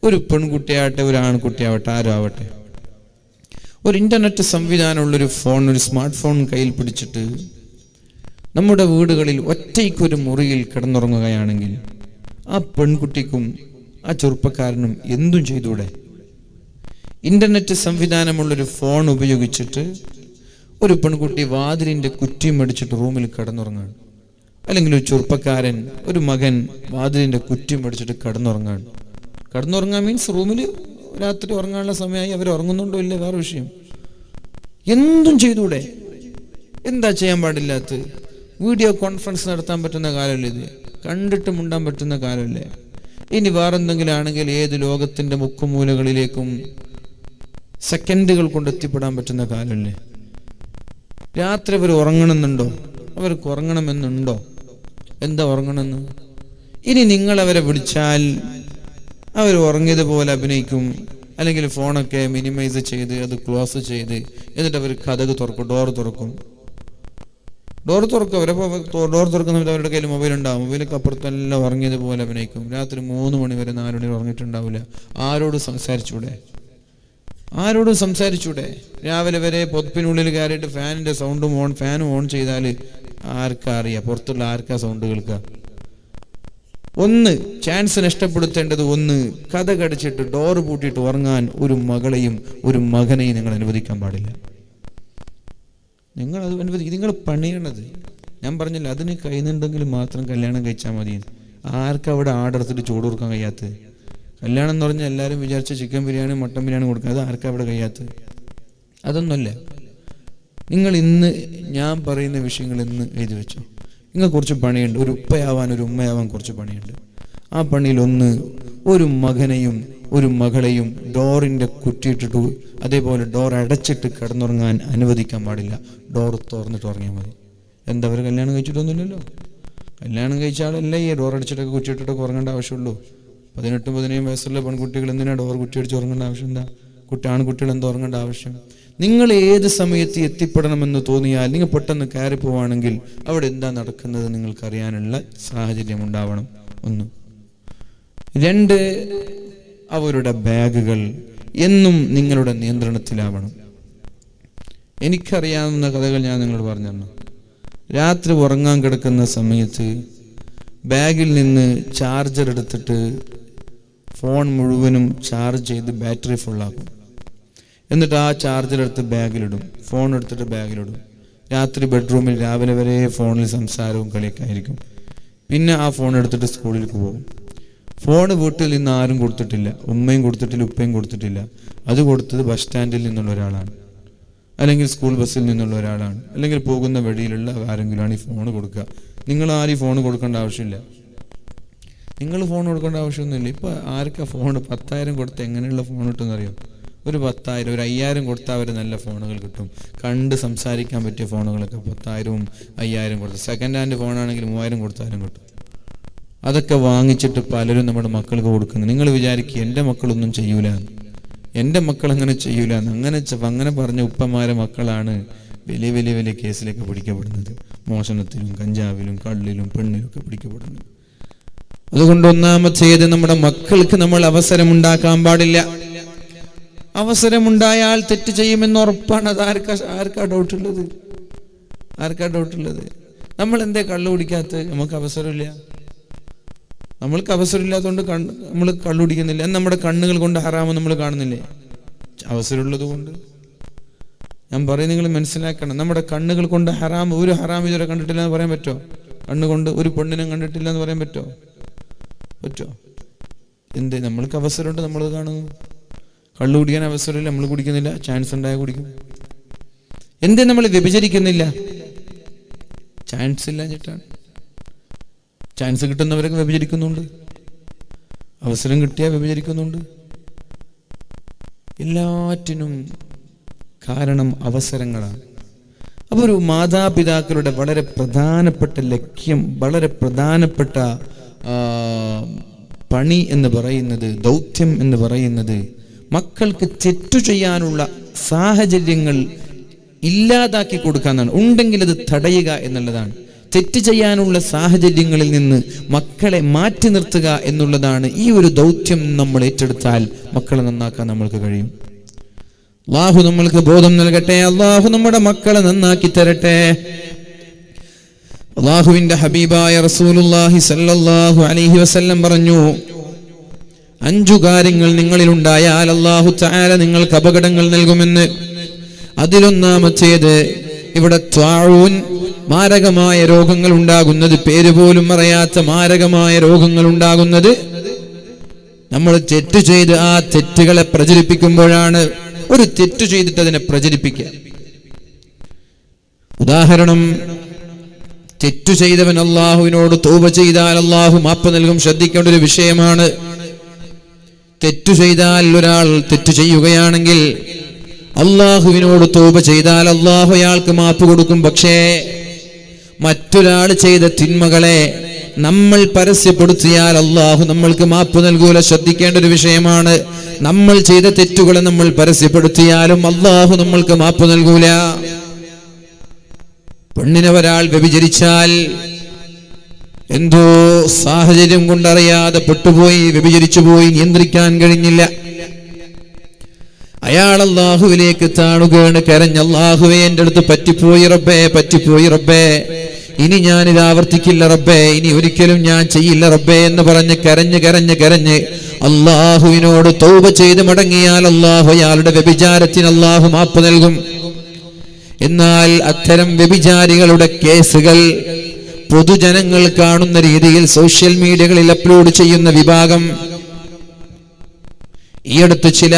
ഒരു പെൺകുട്ടിയാവട്ടെ ഒരു ആൺകുട്ടിയാവട്ടെ ആരും ആവട്ടെ, ഒരു ഇന്റർനെറ്റ് സംവിധാനമുള്ളൊരു ഫോൺ, ഒരു സ്മാർട്ട് ഫോൺ കയ്യിൽ പിടിച്ചിട്ട് നമ്മുടെ വീടുകളിൽ ഒറ്റയ്ക്കൊരു മുറിയിൽ കിടന്നുറങ്ങുകയാണെങ്കിൽ ആ പെൺകുട്ടിക്കും ആ ചെറുപ്പക്കാരനും എന്തും ചെയ്തൂടെ? ഇന്റർനെറ്റ് സംവിധാനമുള്ളൊരു ഫോൺ ഉപയോഗിച്ചിട്ട് ഒരു പെൺകുട്ടി വാതിലിന്റെ കുറ്റിയും അടിച്ചിട്ട് റൂമിൽ കിടന്നുറങ്ങാണ്. അല്ലെങ്കിൽ ഒരു ചെറുപ്പക്കാരൻ, ഒരു മകൻ വാതിലിന്റെ കുറ്റിയും അടിച്ചിട്ട് കിടന്നുറങ്ങാണ്. കിടന്നുറങ്ങാൻ മീൻസ് റൂമിൽ രാത്രി ഉറങ്ങാനുള്ള സമയമായി, അവർ ഉറങ്ങുന്നുണ്ടോ ഇല്ല വേറെ വിഷയം. എന്തും ചെയ്തൂടെ? എന്താ ചെയ്യാൻ പാടില്ലാത്ത? വീഡിയോ കോൺഫറൻസ് നടത്താൻ പറ്റുന്ന കാലമല്ലേ ഇത്? കണ്ടിട്ട് മുണ്ടാൻ പറ്റുന്ന കാലമല്ലേ? ഇനി വേറെന്തെങ്കിലും ആണെങ്കിൽ ഏത് ലോകത്തിന്റെ മുക്കുമൂലകളിലേക്കും സെക്കൻഡുകൾ കൊണ്ട് എത്തിപ്പെടാൻ പറ്റുന്ന കാലമല്ലേ? രാത്രി അവർ ഉറങ്ങണമെന്നുണ്ടോ? അവർക്ക് ഉറങ്ങണമെന്നുണ്ടോ? എന്താ ഉറങ്ങണമെന്ന്? ഇനി നിങ്ങൾ അവരെ വിളിച്ചാൽ അവർ ഉറങ്ങിയതുപോലെ അഭിനയിക്കും. അല്ലെങ്കിൽ ഫോണൊക്കെ മിനിമൈസ് ചെയ്ത് അത് ക്ലോസ് ചെയ്ത് എന്നിട്ട് അവർ കതക് തുറക്കും, ഡോർ തുറക്കും. അവരപ്പോൾ ഡോർ തുറക്കുന്ന സമയത്ത് അവരുടെ കയ്യിൽ മൊബൈൽ ഉണ്ടാവും. മൊബൈലൊക്കെ അപ്പുറത്തെല്ലാം ഉറങ്ങിയതുപോലെ അഭിനയിക്കും. രാത്രി 3 മണി വരെ 4 മണി ഉറങ്ങിയിട്ടുണ്ടാവില്ല. ആരോടും സംസാരിച്ചൂടെ? രാവിലെ വരെ പൊതുപ്പിനുള്ളിൽ കയറിയിട്ട് ഫാനിന്റെ സൗണ്ടും ഫാനും ഓൺ ചെയ്താൽ ആർക്കാ അറിയാം? പുറത്തുള്ള ആർക്കാ സൗണ്ട് കേൾക്കുക? ഒന്ന് ചാൻസ് നഷ്ടപ്പെടുത്തേണ്ടത്, ഒന്ന് കഥ കടിച്ചിട്ട് ഡോറ് പൂട്ടിയിട്ട് ഉറങ്ങാൻ ഒരു മകളെയും ഒരു മകനെയും നിങ്ങൾ അനുവദിക്കാൻ പാടില്ല. നിങ്ങൾ പണിയണത്. ഞാൻ പറഞ്ഞില്ല, അതിന് കഴിയുന്നുണ്ടെങ്കിൽ മാത്രം കല്യാണം കഴിച്ചാൽ മതി. ആർക്കവിടെ ആടെടുത്തിട്ട് ചൂട് കൊടുക്കാൻ കഴിയാത്തത്? കല്യാണം എന്ന് പറഞ്ഞാൽ എല്ലാവരും വിചാരിച്ച ചിക്കൻ ബിരിയാണി മട്ടൻ ബിരിയാണി കൊടുക്കുക. അത് ആർക്കവിടെ കഴിയാത്തത്? അതൊന്നുമല്ല. നിങ്ങൾ ഇന്ന് ഞാൻ പറയുന്ന വിഷയങ്ങൾ ഇന്ന് എഴുതി വെച്ചോ. നിങ്ങൾക്ക് കുറച്ച് പണിയുണ്ട്. ഒരു ഉപ്പയാവാൻ ഒരു ഉമ്മയാവാൻ കുറച്ച് പണിയുണ്ട്. ആ പണിയിൽ ഒന്ന്, ഒരു മകനെയും ഒരു മകളെയും ഡോറിന്റെ കുറ്റിയിട്ടിട്ട് അതേപോലെ ഡോർ അടച്ചിട്ട് കിടന്നുറങ്ങാൻ അനുവദിക്കാൻ പാടില്ല. ഡോർ തുറന്നിട്ട് ഉറങ്ങിയാൽ മതി. എന്താ അവർ കല്യാണം കഴിച്ചിട്ടൊന്നുമില്ലല്ലോ. കല്യാണം കഴിച്ച ആളല്ലേ ഈ ഡോർ അടിച്ചിട്ടൊക്കെ കുറ്റിയിട്ടിട്ടൊക്കെ ഉറങ്ങേണ്ട ആവശ്യമുള്ളൂ. 18-17 വയസ്സുള്ള പെൺകുട്ടികൾ എന്തിനാ ഡോർ കുറ്റിയടിച്ച് ഉറങ്ങേണ്ട ആവശ്യം? എന്താ ആൺകുട്ടികൾ എന്താ ഉറങ്ങേണ്ട ആവശ്യം? നിങ്ങൾ ഏത് സമയത്ത് എത്തിപ്പെടണമെന്ന് തോന്നിയാൽ നിങ്ങൾ പെട്ടെന്ന് കയറി പോവുകയാണെങ്കിൽ അവിടെ എന്താ നടക്കുന്നത് നിങ്ങൾക്കറിയാനുള്ള സാഹചര്യം ഉണ്ടാവണം. 1. 2, അവരുടെ ബാഗുകൾ എന്നും നിങ്ങളുടെ നിയന്ത്രണത്തിലാവണം. എനിക്കറിയാവുന്ന കഥകൾ ഞാൻ നിങ്ങളോട് പറഞ്ഞു തന്നു. രാത്രി ഉറങ്ങാൻ കിടക്കുന്ന സമയത്ത് ബാഗിൽ നിന്ന് ചാർജർ എടുത്തിട്ട് ഫോൺ മുഴുവനും ചാർജ് ചെയ്ത് ബാറ്ററി ഫുള്ളാക്കും. എന്നിട്ട് ആ ചാർജർ എടുത്ത് ബാഗിലിടും, ഫോൺ എടുത്തിട്ട് ബാഗിലിടും. രാത്രി ബെഡ്റൂമിൽ രാവിലെ വരെ ഫോണിൽ സംസാരവും കളിയൊക്കെ ആയിരിക്കും. പിന്നെ ആ ഫോൺ എടുത്തിട്ട് സ്കൂളിലേക്ക് പോകും. ഫോണ് വീട്ടിൽ നിന്ന് ആരും കൊടുത്തിട്ടില്ല. ഉമ്മയും കൊടുത്തിട്ടില്ല, ഉപ്പയും കൊടുത്തിട്ടില്ല. അത് കൊടുത്തത് ബസ് സ്റ്റാൻഡിൽ നിന്നുള്ള ഒരാളാണ്, അല്ലെങ്കിൽ സ്കൂൾ ബസ്സിൽ നിന്നുള്ള ഒരാളാണ്, അല്ലെങ്കിൽ പോകുന്ന വഴിയിലുള്ള ആരെങ്കിലുമാണ് ഈ ഫോണ് കൊടുക്കുക. നിങ്ങൾ ആരും ഈ ഫോൺ കൊടുക്കേണ്ട ആവശ്യമില്ല. നിങ്ങൾ ഫോൺ കൊടുക്കേണ്ട ആവശ്യമൊന്നുമില്ല. ഇപ്പം ആർക്കാ ഫോൺ 10,000 കൊടുത്ത് എങ്ങനെയുള്ള ഫോൺ കിട്ടുമെന്നറിയോ? ഒരു 10,000, ഒരു 5,000 കൊടുത്താൽ അവർ നല്ല ഫോണുകൾ കിട്ടും. കണ്ട് സംസാരിക്കാൻ പറ്റിയ ഫോണുകളൊക്കെ 10,000-ഉം 5,000 കൊടുത്ത്. സെക്കൻഡ് ഹാൻഡ് ഫോണാണെങ്കിൽ 3,000 കൊടുത്താലും കിട്ടും. അതൊക്കെ വാങ്ങിച്ചിട്ട് പലരും നമ്മുടെ മക്കൾക്ക് കൊടുക്കുന്നു. നിങ്ങൾ വിചാരിക്കുക എൻ്റെ മക്കളൊന്നും ചെയ്യൂല, എൻ്റെ മക്കൾ അങ്ങനെ ചെയ്യൂല. അങ്ങനെ പറഞ്ഞ ഉപ്പമാരെ മക്കളാണ് വലിയ വലിയ വലിയ കേസിലൊക്കെ പിടിക്കപ്പെടുന്നത്. മോഷണത്തിലും കഞ്ചാവിലും കള്ളിലും പെണ്ണിലും ഒക്കെ പിടിക്കപ്പെടുന്നത്. അതുകൊണ്ട് ഒന്നാമത്തേത്, നമ്മുടെ മക്കൾക്ക് നമ്മൾ അവസരമുണ്ടാക്കാൻ പാടില്ല. അവസരമുണ്ടായാൽ തെറ്റ് ചെയ്യുമെന്ന് ഉറപ്പാണ്. അത് ആർക്കാ ഡൗട്ടുള്ളത്? നമ്മൾ എന്തേ കള്ളു കുടിക്കാത്ത? നമുക്ക് അവസരമില്ല. നമ്മൾക്ക് അവസരമില്ലാത്തതുകൊണ്ട് നമ്മൾ കള്ളു കുടിക്കുന്നില്ല. നമ്മുടെ കണ്ണുകൾ കൊണ്ട് ഹറാമ് നമ്മൾ കാണുന്നില്ലേ? അവസരമുള്ളത് കൊണ്ട്. ഞാൻ പറയും, നിങ്ങൾ മനസ്സിലാക്കണം, നമ്മുടെ കണ്ണുകൾ കൊണ്ട് ഒരു ഹറാം ഇതുവരെ കണ്ടിട്ടില്ല എന്ന് പറയാൻ പറ്റുമോ? കണ്ണുകൊണ്ട് ഒരു പെണ്ണിനും കണ്ടിട്ടില്ല എന്ന് പറയാൻ പറ്റുമോ? എന്തേ? നമ്മൾക്ക് അവസരമുണ്ട്, നമ്മൾ കാണുന്നു. കള്ളു കുടിക്കാൻ അവസരമില്ല, നമ്മൾ കുടിക്കുന്നില്ല. ചാൻസ് ഉണ്ടായ കുടിക്കും. എന്തേ നമ്മൾ വ്യഭിചരിക്കുന്നില്ല? ചാൻസ് ഇല്ല എന്നിട്ടാണ്. ചാൻസ് കിട്ടുന്നവരൊക്കെ വ്യഭിചരിക്കുന്നുണ്ട്. അവസരം കിട്ടിയാൽ വ്യഭിചരിക്കുന്നുണ്ട്. എല്ലാറ്റിനും കാരണം അവസരങ്ങളാണ്. അപ്പോൾ ഒരു മാതാപിതാക്കളുടെ വളരെ പ്രധാനപ്പെട്ട ലക്ഷ്യം, വളരെ പ്രധാനപ്പെട്ട പണി എന്ന് പറയുന്നത്, ദൗത്യം എന്ന് പറയുന്നത്, മക്കൾക്ക് തെറ്റു ചെയ്യാനുള്ള സാഹചര്യങ്ങൾ ഇല്ലാതാക്കി കൊടുക്കാന്നാണ്. ഉണ്ടെങ്കിൽ അത് തടയുക എന്നുള്ളതാണ്. തെറ്റ് ചെയ്യാനുള്ള സാഹചര്യങ്ങളിൽ നിന്ന് മക്കളെ മാറ്റി നിർത്തുക എന്നുള്ളതാണ്. ഈ ഒരു ദൗത്യം നമ്മൾ ഏറ്റെടുത്താൽ മക്കളെ നന്നാക്കാൻ നമ്മൾക്ക് കഴിയും. അല്ലാഹു നമ്മൾക്ക് ബോധം നൽകട്ടെ. അല്ലാഹു നമ്മുടെ മക്കളെ നന്നാക്കി തരട്ടെ. അല്ലാഹുവിന്റെ ഹബീബായ റസൂലുള്ളാഹി സ്വല്ലല്ലാഹു അലൈഹി വസല്ലം പറഞ്ഞു, 5 കാര്യങ്ങൾ നിങ്ങളിൽ ഉണ്ടായാൽ അല്ലാഹു തആല നിങ്ങൾക്ക് അപകടങ്ങൾ നൽകുമെന്ന്. അതിലൊന്നാമത്തേത്, ഇവിടെ ത്വാഊൻ, മാരകമായ രോഗങ്ങൾ ഉണ്ടാകുന്നത്, പേര് പോലും അറിയാത്ത മാരകമായ രോഗങ്ങൾ ഉണ്ടാകുന്നത് നമ്മൾ തെറ്റ് ചെയ്ത് ആ തെറ്റുകളെ പ്രചരിപ്പിക്കുമ്പോഴാണ്. ഒരു തെറ്റ് ചെയ്തിട്ട് അതിനെ പ്രചരിപ്പിക്കുക. ഉദാഹരണം, തെറ്റു ചെയ്തവൻ അല്ലാഹുവിനോട് തൗബ ചെയ്താൽ അല്ലാഹു മാപ്പ് നൽകും. ശ്രദ്ധിക്കേണ്ട ഒരു വിഷയമാണ്. തെറ്റു ചെയ്താൽ, ഒരാൾ തെറ്റു ചെയ്യുകയാണെങ്കിൽ അല്ലാഹുവിനോട് തൗബ ചെയ്താൽ അല്ലാഹു അയാൾക്ക് മാപ്പ് കൊടുക്കും. പക്ഷേ മറ്റൊരാൾ ചെയ്ത തിന്മകളെ നമ്മൾ പരസ്യപ്പെടുത്തിയാൽ അല്ലാഹു നമ്മൾക്ക് മാപ്പ് നൽകൂല. ശ്രദ്ധിക്കേണ്ട ഒരു വിഷയമാണ്. നമ്മൾ ചെയ്ത തെറ്റുകളെ നമ്മൾ പരസ്യപ്പെടുത്തിയാലും അല്ലാഹു നമ്മൾക്ക് മാപ്പ് നൽകൂല. പെണ്ണിനെ ഒരാൾ വ്യഭിചരിച്ചാൽ, എന്തോ സാഹചര്യം കൊണ്ടറിയാതെ പെട്ടുപോയി, വ്യഭിചരിച്ചു പോയി, നിയന്ത്രിക്കാൻ കഴിഞ്ഞില്ല. അയാൾ അല്ലാഹുവിലേക്ക് താണുകയാണ്, കരഞ്ഞ്, അല്ലാഹുവേ എൻ്റെ അടുത്ത് പറ്റിപ്പോയി റബ്ബേ, ഇനി ഞാനിത് ആവർത്തിക്കില്ല റബ്ബേ, ഇനി ഒരിക്കലും ഞാൻ ചെയ്യില്ല റബ്ബേ എന്ന് പറഞ്ഞ് കരഞ്ഞ് അല്ലാഹുവിനോട് തൗബ ചെയ്ത് മടങ്ങിയാൽ അല്ലാഹു അയാളുടെ വ്യഭിചാരത്തിന് അല്ലാഹു മാപ്പ് നൽകും. എന്നാൽ അത്തരം വ്യഭിചാരികളുടെ കേസുകൾ പൊതുജനങ്ങൾ കാണുന്ന രീതിയിൽ സോഷ്യൽ മീഡിയകളിൽ അപ്ലോഡ് ചെയ്യുന്ന വിഭാഗം, ഈ അടുത്ത് ചില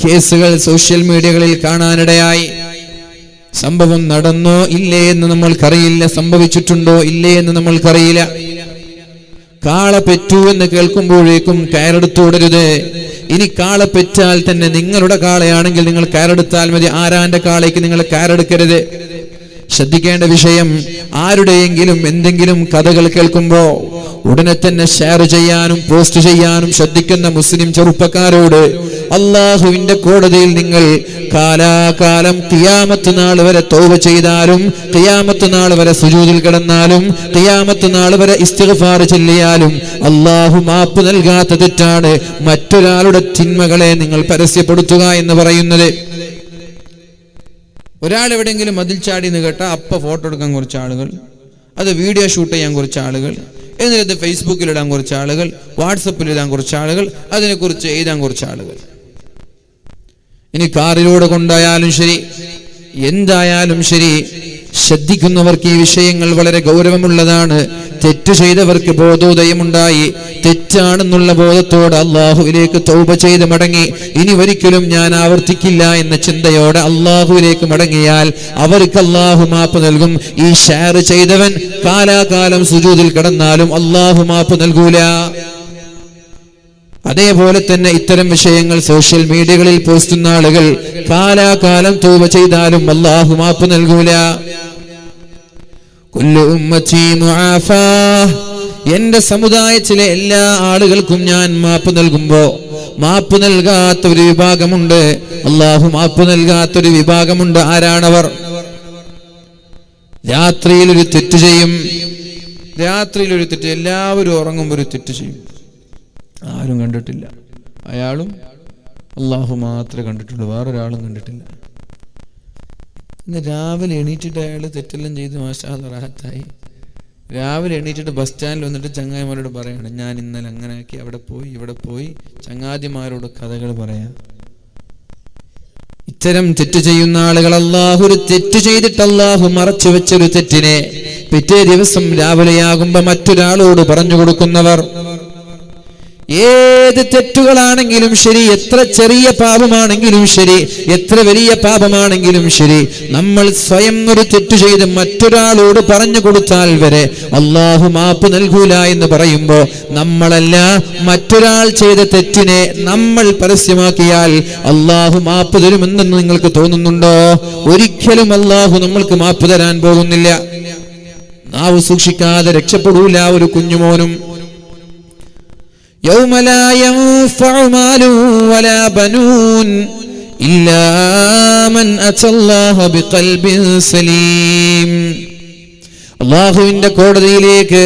കേസുകൾ സോഷ്യൽ മീഡിയകളിൽ കാണാനിടയായി. സംഭവം നടന്നോ ഇല്ലേ എന്ന് നമ്മൾക്കറിയില്ല, സംഭവിച്ചിട്ടുണ്ടോ ഇല്ലേ എന്ന് നമ്മൾക്കറിയില്ല. കാള പെറ്റു എന്ന് കേൾക്കുമ്പോഴേക്കും കയറെടുത്തോടരുത്. ഇനി കാള പെറ്റാൽ തന്നെ നിങ്ങളുടെ കാളയാണെങ്കിൽ നിങ്ങൾ കയറെടുത്താൽ മതി. ആരാന്റെ കാളയ്ക്ക് നിങ്ങൾ കയറെടുക്കരുത്. ശ്രദ്ധിക്കേണ്ട വിഷയം, ആരുടെയെങ്കിലും എന്തെങ്കിലും കഥകൾ കേൾക്കുമ്പോ ഉടനെ തന്നെ ഷെയർ ചെയ്യാനും പോസ്റ്റ് ചെയ്യാനും ശ്രദ്ധിക്കുന്ന മുസ്ലിം ചെറുപ്പക്കാരോട് അല്ലാഹുവിന്റെ കോടതിയിൽ നിങ്ങൾ കാലാകാലം ഖിയാമത്ത് നാൾ വരെ തൗബ ചെയ്താലും, ഖിയാമത്ത് നാൾ വരെ സുജൂദിൽ കിടന്നാലും, ഖിയാമത്ത് നാൾ വരെ ഇസ്തിഗ്ഫാർ ചൊല്ലിയാലും അല്ലാഹു മാപ്പ് നൽകാത്ത തെറ്റാണ് മറ്റൊരാളുടെ തിന്മകളെ നിങ്ങൾ പരസ്യപ്പെടുത്തുക എന്ന് പറയുന്നത്. ഒരാൾ എവിടെയെങ്കിലും മതിൽ ചാടി എന്ന് കേട്ടാൽ അപ്പ ഫോട്ടോ എടുക്കാൻ കുറച്ച് ആളുകൾ, അത് വീഡിയോ ഷൂട്ട് ചെയ്യാൻ കുറച്ച് ആളുകൾ, എന്നിട്ട് ഫേസ്ബുക്കിൽ ഇടാൻ കുറച്ച് ആളുകൾ, വാട്സപ്പിൽ ഇടാൻ കുറച്ച് ആളുകൾ, അതിനെക്കുറിച്ച് എഴുതാൻ കുറച്ച് ആളുകൾ. ഇനി കാറിലൂടെ കൊണ്ടായാലും ശരി, എന്തായാലും ശരി, ശ്രദ്ധിക്കുന്നവർക്ക് ഈ വിഷയങ്ങൾ വളരെ ഗൗരവമുള്ളതാണ്. തെറ്റ് ചെയ്തവർക്ക് ബോധോദയമുണ്ടായി, തെറ്റാണെന്നുള്ള ബോധത്തോടെ അല്ലാഹുവിലേക്ക് തൗബ ചെയ്ത് മടങ്ങി, ഇനി ഒരിക്കലും ഞാൻ ആവർത്തിക്കില്ല എന്ന ചിന്തയോടെ അല്ലാഹുവിലേക്ക് മടങ്ങിയാൽ അവർക്ക് അല്ലാഹു മാപ്പ് നൽകും. ഈ ഷെയർ ചെയ്തവൻ കാലാകാലം സുജൂദിൽ കിടന്നാലും അല്ലാഹു മാപ്പ് നൽകൂല. അതേപോലെ തന്നെ ഇത്തരം വിഷയങ്ങൾ സോഷ്യൽ മീഡിയകളിൽ പോസ്റ്റുന്ന ആളുകൾ കാലാകാലം തൗബ ചെയ്താലും അല്ലാഹു മാപ്പ് നൽകൂല. കുല്ലു ഉമ്മത്തി മുആഫാ, എന്റെ സമുദായത്തിലെ എല്ലാ ആളുകൾക്കും ഞാൻ മാപ്പ് നൽകുമ്പോ മാപ്പ് നൽകാത്ത ഒരു വിഭാഗമുണ്ട്, അല്ലാഹു മാപ്പ് നൽകാത്തൊരു വിഭാഗമുണ്ട്. ആരാണവർ? രാത്രിയിൽ ഒരു തെറ്റ് ചെയ്യും, രാത്രിയിൽ ഒരു തെറ്റ്, എല്ലാവരും ഉറങ്ങുമ്പോൾ ഒരു തെറ്റ് ചെയ്യും, ആരും കണ്ടിട്ടില്ല. അയാളും അള്ളാഹു മാത്രമേ കണ്ടിട്ടുള്ളൂ, വേറൊരാളും കണ്ടിട്ടില്ല. ഇന്ന് രാവിലെ എണീറ്റിട്ട് അയാൾ തെറ്റെല്ലാം ചെയ്ത് മാഷാ അല്ലാഹ് റാഹത്തായി. രാവിലെ എണീറ്റിട്ട് ബസ് സ്റ്റാൻഡിൽ വന്നിട്ട് ചങ്ങാതിമാരോട് പറയാണ്, ഞാൻ ഇന്നലെ അങ്ങനെ ആക്കി, അവിടെ പോയി ഇവിടെ പോയി, ചങ്ങാതിമാരോട് കഥകൾ പറയാം. ഇത്തരം തെറ്റ് ചെയ്യുന്ന ആളുകൾ, അള്ളാഹു ഒരു തെറ്റ് ചെയ്തിട്ട് അള്ളാഹു മറച്ചു വെച്ചൊരു തെറ്റിനെ പിറ്റേ ദിവസം രാവിലെയാകുമ്പോ മറ്റൊരാളോട് പറഞ്ഞു കൊടുക്കുന്നവർ. ഏത് തെറ്റുകളാണെങ്കിലും ശരി, എത്ര ചെറിയ പാപമാണെങ്കിലും ശരി, എത്ര വലിയ പാപമാണെങ്കിലും ശരി, നമ്മൾ സ്വയം ഒരു തെറ്റ് ചെയ്ത് മറ്റൊരാളോട് പറഞ്ഞു കൊടുത്താൽ വരെ അള്ളാഹു മാപ്പ് നൽകൂല എന്ന് പറയുമ്പോ, നമ്മളല്ല മറ്റൊരാൾ ചെയ്ത തെറ്റിനെ നമ്മൾ പരസ്യമാക്കിയാൽ അള്ളാഹു മാപ്പ് തരുമെന്ന് നിങ്ങൾക്ക് തോന്നുന്നുണ്ടോ? ഒരിക്കലും അള്ളാഹു നമ്മൾക്ക് മാപ്പ് തരാൻ പോകുന്നില്ല. നാവ് സൂക്ഷിക്കാതെ രക്ഷപ്പെടൂല ഒരു കുഞ്ഞുമോനും. يوم لا ينفع مال ولا بنون إلا من أتى الله بقلب سليم. അള്ളാഹുവിന്റെ കോടതിയിലേക്ക്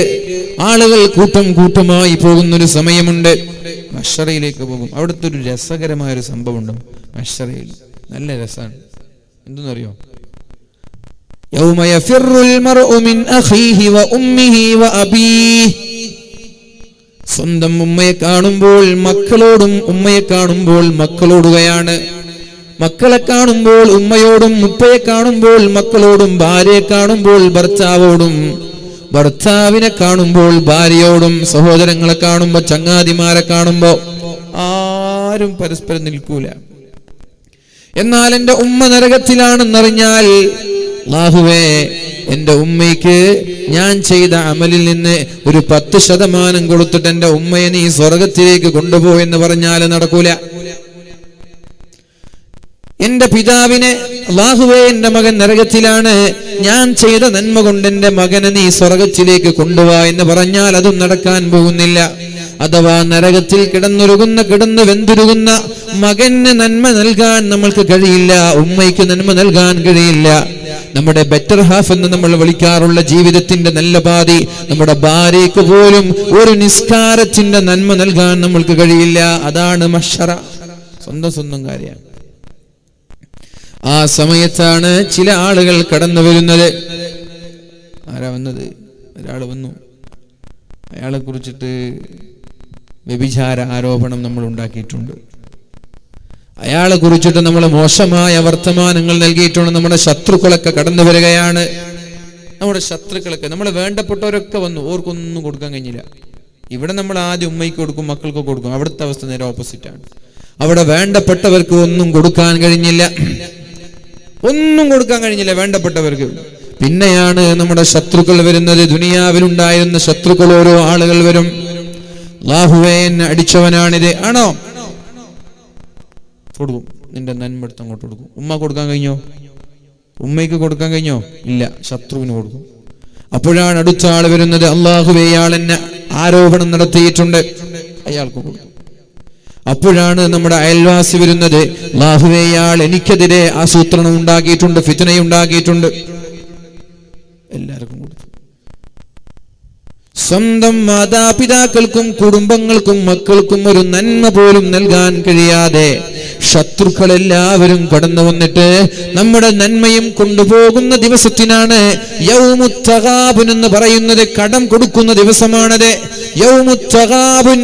ആളുകൾ കൂട്ടം കൂട്ടമായി പോകുന്നൊരു സമയമുണ്ട്. മഹ്ശറയിലേക്ക് പോകും. അവിടുത്തെ ഒരു രസകരമായൊരു സംഭവം ഉണ്ട് മഹ്ശറയിൽ, നല്ല രസമാണ്. എന്തെന്നറിയോ? يوم يفر المرء من أخيه وأمه وأبيه. സ്വന്തം ഉമ്മയെ കാണുമ്പോൾ മക്കളോടും, ഉമ്മയെ കാണുമ്പോൾ മക്കളോടുകയാണ്, മക്കളെ കാണുമ്പോൾ ഉമ്മയോടും, ഉപ്പയെ കാണുമ്പോൾ മക്കളോടും, ഭാര്യയെ കാണുമ്പോൾ ഭർത്താവോടും, ഭർത്താവിനെ കാണുമ്പോൾ ഭാര്യയോടും, സഹോദരങ്ങളെ കാണുമ്പോ, ചങ്ങാതിമാരെ കാണുമ്പോ ആരും പരസ്പരം നിൽക്കൂല. എന്നാൽ എന്റെ ഉമ്മ നരകത്തിലാണെന്നറിഞ്ഞാൽ, അല്ലാഹുവേ എന്റെ ഉമ്മയ്ക്ക് ഞാൻ ചെയ്ത അമലിൽ നിന്ന് ഒരു 10% കൊടുത്തിട്ട് എന്റെ ഉമ്മയെ നീ സ്വർഗത്തിലേക്ക് കൊണ്ടുപോയെന്ന് പറഞ്ഞാൽ നടക്കൂല. എന്റെ പിതാവിനെ, അല്ലാഹുവേ എന്റെ മകൻ നരകത്തിലാണ്, ഞാൻ ചെയ്ത നന്മ കൊണ്ട് എന്റെ മകനെ നീ സ്വർഗത്തിലേക്ക് കൊണ്ടുപോവാ എന്ന് പറഞ്ഞാൽ അതും നടക്കാൻ പോകുന്നില്ല. അഥവാ നരകത്തിൽ കിടന്ന് വെന്തുരുകുന്ന മകന് നന്മ നൽകാൻ നമ്മൾക്ക് കഴിയില്ല, ഉമ്മയ്ക്ക് നന്മ നൽകാൻ കഴിയില്ല. നമ്മുടെ ബെറ്റർ ഹാഫ് എന്ന് നമ്മൾ വിളിക്കാറുള്ള ജീവിതത്തിന്റെ നല്ല പാതി, നമ്മുടെ ഭാര്യയ്ക്ക് പോലും ഒരു നിസ്കാരത്തിന്റെ നന്മ നൽകാൻ നമ്മൾക്ക് കഴിയില്ല. അതാണ് മഹ്ശറ. സ്വന്തം കാര്യമാണ്. ആ സമയത്താണ് ചില ആളുകൾ കടന്നു വരുന്നത്. ആരാ വന്നത്? ഒരാൾ വന്നു. അയാളെ കുറിച്ചിട്ട് വ്യഭിചാര ആരോപണം നമ്മൾ ഉണ്ടാക്കിയിട്ടുണ്ട്. അയാളെ കുറിച്ചിട്ട് നമ്മൾ മോശമായ വർത്തമാനങ്ങൾ നൽകിയിട്ടുണ്ട്. നമ്മുടെ ശത്രുക്കളൊക്കെ കടന്നു വരികയാണ്. നമ്മുടെ ശത്രുക്കളൊക്കെ, നമ്മളെ വേണ്ടപ്പെട്ടവരൊക്കെ വന്നു. ഓർക്കൊന്നും കൊടുക്കാൻ കഴിഞ്ഞില്ല. ഇവിടെ നമ്മൾ ആദ്യം ഉമ്മയ്ക്ക് കൊടുക്കും, മക്കൾക്ക് കൊടുക്കും. അവിടുത്തെ അവസ്ഥ നേരെ ഓപ്പോസിറ്റാണ്. അവിടെ വേണ്ടപ്പെട്ടവർക്ക് ഒന്നും കൊടുക്കാൻ കഴിഞ്ഞില്ല, വേണ്ടപ്പെട്ടവർക്ക്. പിന്നെയാണ് നമ്മുടെ ശത്രുക്കൾ വരുന്നത്. ദുനിയാവിലുണ്ടായിരുന്ന ശത്രുക്കൾ ഓരോ ആളുകൾ വരും. അല്ലാഹുവേ എന്നെ അടിച്ചവനാണിത്, ആണോ? കൊടുക്കും. നിന്റെ നന്മ എടുത്ത് അങ്ങോട്ട് കൊടുക്കും. ഉമ്മ കൊടുക്കാൻ കഴിഞ്ഞോ? ഉമ്മയ്ക്ക് കൊടുക്കാൻ കഴിഞ്ഞോ? ഇല്ല, ശത്രുവിന് കൊടുക്കും. അപ്പോഴാണ് അടുത്ത ആൾ വരുന്നത്. അല്ലാഹുവേ ഇയാൾ എന്നെ ആരോപണം നടത്തിയിട്ടുണ്ട്, അയാൾക്ക് കൊടുക്കും. അപ്പോഴാണ് നമ്മുടെ അയൽവാസി വരുന്നത്. അല്ലാഹുവേ ഇയാൾ എനിക്കെതിരെ ആസൂത്രണം ഉണ്ടാക്കിയിട്ടുണ്ട്, ഫിത്നയുണ്ടാക്കിയിട്ടുണ്ട്, എല്ലാവർക്കും കൊടുക്കും. സ്വന്തം മാതാപിതാക്കൾക്കും കുടുംബങ്ങൾക്കും മക്കൾക്കും ഒരു നന്മ പോലും നൽകാൻ കഴിയാതെ ശത്രുക്കളെല്ലാവരും കടന്നു വന്നിട്ട് നമ്മുടെ നന്മയും കൊണ്ടുപോകുന്ന ദിവസത്തിനാണ് യൗമുത് തഗാബുൻ എന്ന് പറയുന്നത്. കടം കൊടുക്കുന്ന ദിവസമാണത് യൗമുത് തഗാബുൻ.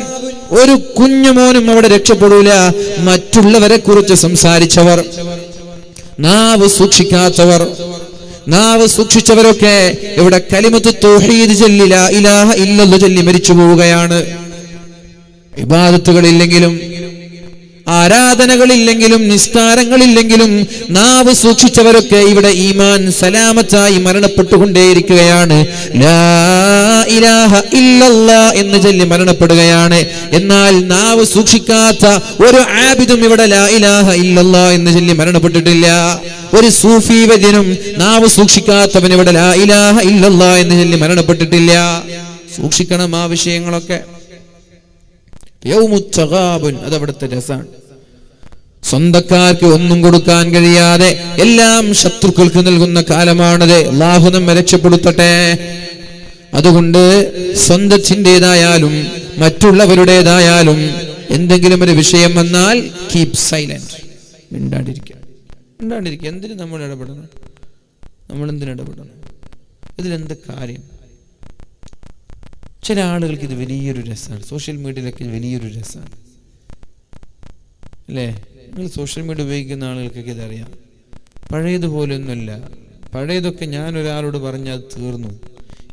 ഒരു കുഞ്ഞുമോനും അവിടെ രക്ഷപ്പെടൂല. മറ്റുള്ളവരെ കുറിച്ച് സംസാരിച്ചവർ, നാവ് സൂക്ഷിക്കാത്തവർ, നാവ് സൂക്ഷിച്ചവരൊക്കെ ഇവിടെ കലിമത്ത് തൗഹീദ് ചൊല്ലി ലാ ഇലാഹ ഇല്ലല്ലാഹ് ചൊല്ലി മരിച്ചു പോവുകയാണ്. ഇബാദത്തുകളില്ലെങ്കിലും, ആരാധനകളില്ലെങ്കിലും, നിസ്കാരങ്ങളില്ലെങ്കിലും നാവ് സൂക്ഷിച്ചവരൊക്കെ ഇവിടെ ഈമാൻ സലാമത്തായി മരണപ്പെട്ടുകൊണ്ടേയിരിക്കുകയാണ്. ലാ ഇലാഹ ഇല്ലല്ലാഹ് എന്ന് ചൊല്ലി മരണപ്പെടുകയാണ്. എന്നാൽ നാവ് സൂക്ഷിക്കാത്ത ഒരു ആബിദും ഇവിടെ ലാ ഇലാഹ ഇല്ലല്ലാഹ് എന്ന് ചൊല്ലി മരണപ്പെട്ടിട്ടില്ല. ഒരു സൂഫി വര്യനും നാവ് സൂക്ഷിക്കാത്തവൻ ഇവിടെ ലാ ഇലാഹ ഇല്ലല്ലാഹ് എന്ന് ചൊല്ലി മരണപ്പെട്ടിട്ടില്ല. സൂക്ഷിക്കണം ആ വിഷയങ്ങളൊക്കെ. യൗമുത് തഗാബുൻ, അതവിടുത്തെ രസാണ്. സ്വന്തക്കാർക്ക് ഒന്നും കൊടുക്കാൻ കഴിയാതെ എല്ലാം ശത്രുക്കൾക്ക് നൽകുന്ന കാലമാണത്. അല്ലാഹു നമ്മെ രക്ഷപ്പെടുത്തട്ടെ. അതുകൊണ്ട് സ്വന്തത്തിൻ്റെതായാലും മറ്റുള്ളവരുടേതായാലും എന്തെങ്കിലും ഒരു വിഷയം വന്നാൽ കീപ് സൈലന്റ്, മിണ്ടാണ്ടിരിക്കുക. എന്തിന് നമ്മൾ ഇടപെടണം? ഇതിലെന്ത് കാര്യം? ചില ആളുകൾക്ക് ഇത് വലിയൊരു രസമാണ്. സോഷ്യൽ മീഡിയയിലൊക്കെ വലിയൊരു രസമാണ് അല്ലേ? നിങ്ങൾ സോഷ്യൽ മീഡിയ ഉപയോഗിക്കുന്ന ആളുകൾക്കൊക്കെ ഇതറിയാം. പഴയതുപോലൊന്നുമല്ല. പഴയതൊക്കെ ഞാൻ ഒരാളോട് പറഞ്ഞാൽ അത് തീർന്നു.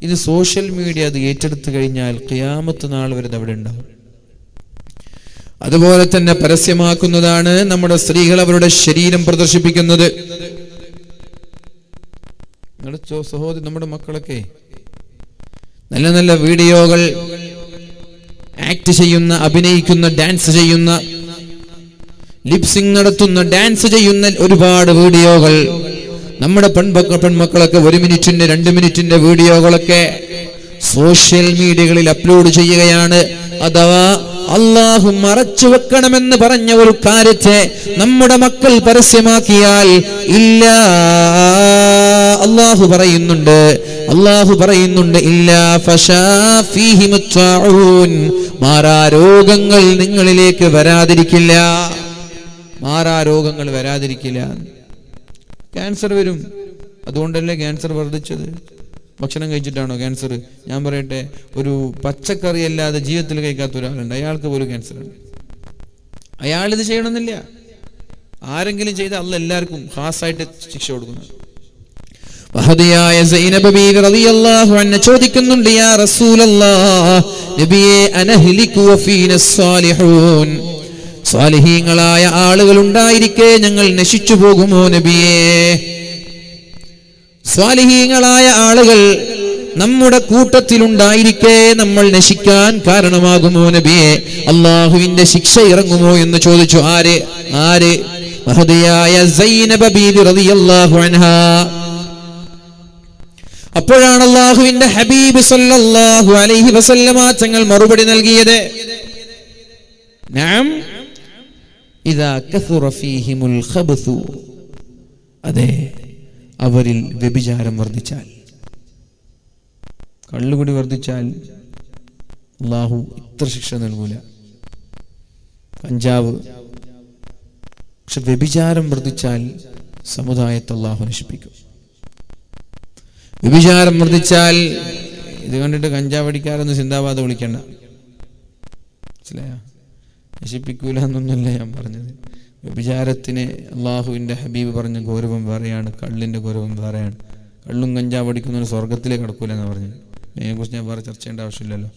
ഇത് സോഷ്യൽ മീഡിയ അത് ഏറ്റെടുത്തു കഴിഞ്ഞാൽ ഖിയാമത്ത് നാൾ വരെ അവിടെ ഉണ്ടാവും. അതുപോലെ തന്നെ പരസ്യമാക്കുന്നതാണ് നമ്മുടെ സ്ത്രീകൾ അവരുടെ ശരീരം പ്രദർശിപ്പിക്കുന്നത്. സഹോദരി, നമ്മുടെ മക്കളൊക്കെ നല്ല നല്ല വീഡിയോകൾ ആക്ട് ചെയ്യുന്ന, അഭിനയിക്കുന്ന, ഡാൻസ് ചെയ്യുന്ന, ലിപ്സിംഗ് നടത്തുന്ന, ഡാൻസ് ചെയ്യുന്ന ഒരുപാട് വീഡിയോകൾ നമ്മുടെ പെൺമക്കളൊക്കെ 1 മിനിറ്റിന്റെ 2 മിനിറ്റിന്റെ വീഡിയോകളൊക്കെ സോഷ്യൽ മീഡിയകളിൽ അപ്ലോഡ് ചെയ്യുകയാണ്. അഥവാ അള്ളാഹു മറച്ചു വെക്കണമെന്ന് പറഞ്ഞ ഒരു കാര്യത്തെ നമ്മുടെ മക്കൾ പരസ്യമാക്കിയാൽ ഇല്ല, അള്ളാഹു പറയുന്നുണ്ട് ഇല്ലാ ഫശാഫീഹിമു ത്വാഊൻ, മാറാരോഗങ്ങൾ നിങ്ങളിലേക്ക് വരാതിരിക്കില്ല. ക്യാൻസർ വരും. അതുകൊണ്ടല്ലേ ക്യാൻസർ വർദ്ധിച്ചത്? ഭക്ഷണം കഴിച്ചിട്ടാണോ ക്യാൻസർ? ഞാൻ പറയട്ടെ, ഒരു പച്ചക്കറി അല്ലാതെ ജീവിതത്തിൽ കഴിക്കാത്ത ഒരാളുണ്ട്, അയാൾക്ക് പോലും ക്യാൻസർ ഉണ്ട്. അയാളിത് ചെയ്യണമെന്നില്ല. ആരെങ്കിലും ചെയ്ത് അള്ളാഹ് എല്ലാവർക്കും ഖാസായിട്ട് ശിക്ഷ കൊടുക്കുന്നു. വഹദിയായ സൈനബ ബീവി റളിയല്ലാഹു അൻഹ ചോദിക്കുന്നുണ്ട്, യാ റസൂലല്ലാഹ്, നബിയേ, അനഹ്ലികു വഫീന സ്വാലിഹൂൻ, സ്വാലിഹീങ്ങളായ ആളുകൾ ഉണ്ടായിരിക്കെ ഞങ്ങൾ നശിച്ചു പോകുമോ നബിയേ? സ്വാലിഹീങ്ങളായ ആളുകൾ നമ്മുടെ കൂട്ടത്തിലുണ്ടായിരിക്കെ നമ്മൾ നശിക്കാൻ കാരണമാകുമോ നബിയെ? അള്ളാഹുവിന്റെ ശിക്ഷ ഇറങ്ങുമോ എന്ന് ചോദിച്ചു. ആര്? മഹദിയായ സൈനബ ബീവി റളിയല്ലാഹു അൻഹാ. അപ്പോഴാണ് അള്ളാഹുവിന്റെ ഹബീബ് സല്ലല്ലാഹു അലൈഹി വസല്ലമ തങ്ങൾ മറുപടി നൽകിയത്, നഅം ഇദാ കസുറ ഫീഹിമുൽ ഖബ്സു, അതെ, അവരിൽ വ്യഭിചാരം വർദ്ധിച്ചാൽ, കള്ളുകുടി വർദ്ധിച്ചാൽ അള്ളാഹു ഇത്ര ശിക്ഷ നൽകൂല. കഞ്ചാവ്, പക്ഷെ വ്യഭിചാരം വർദ്ധിച്ചാൽ സമുദായത്തെ അള്ളാഹു നശിപ്പിക്കും. വ്യഭിചാരം വർദ്ധിച്ചാൽ, ഇത് കണ്ടിട്ട് കഞ്ചാവ് അടിക്കാരൊന്നും സിന്ദാബാദ് വിളിക്കണ്ട, മനസ്സിലായോ? നശിപ്പിക്കൂല എന്നൊന്നുമല്ല ഞാൻ പറഞ്ഞത്. വ്യഭിചാരത്തിന് അള്ളാഹുവിൻ്റെ ഹബീബ് പറഞ്ഞ ഗൗരവം വേറെയാണ്, കള്ളിൻ്റെ ഗൗരവം വേറെയാണ്. കള്ളും കഞ്ചാവ് അടിക്കുന്നവന് സ്വർഗത്തിലേക്ക് കടക്കൂല എന്ന് പറഞ്ഞു. ഇതിനെക്കുറിച്ച് ഞാൻ വേറെ ചർച്ച ചെയ്യേണ്ട ആവശ്യമില്ലല്ലോ,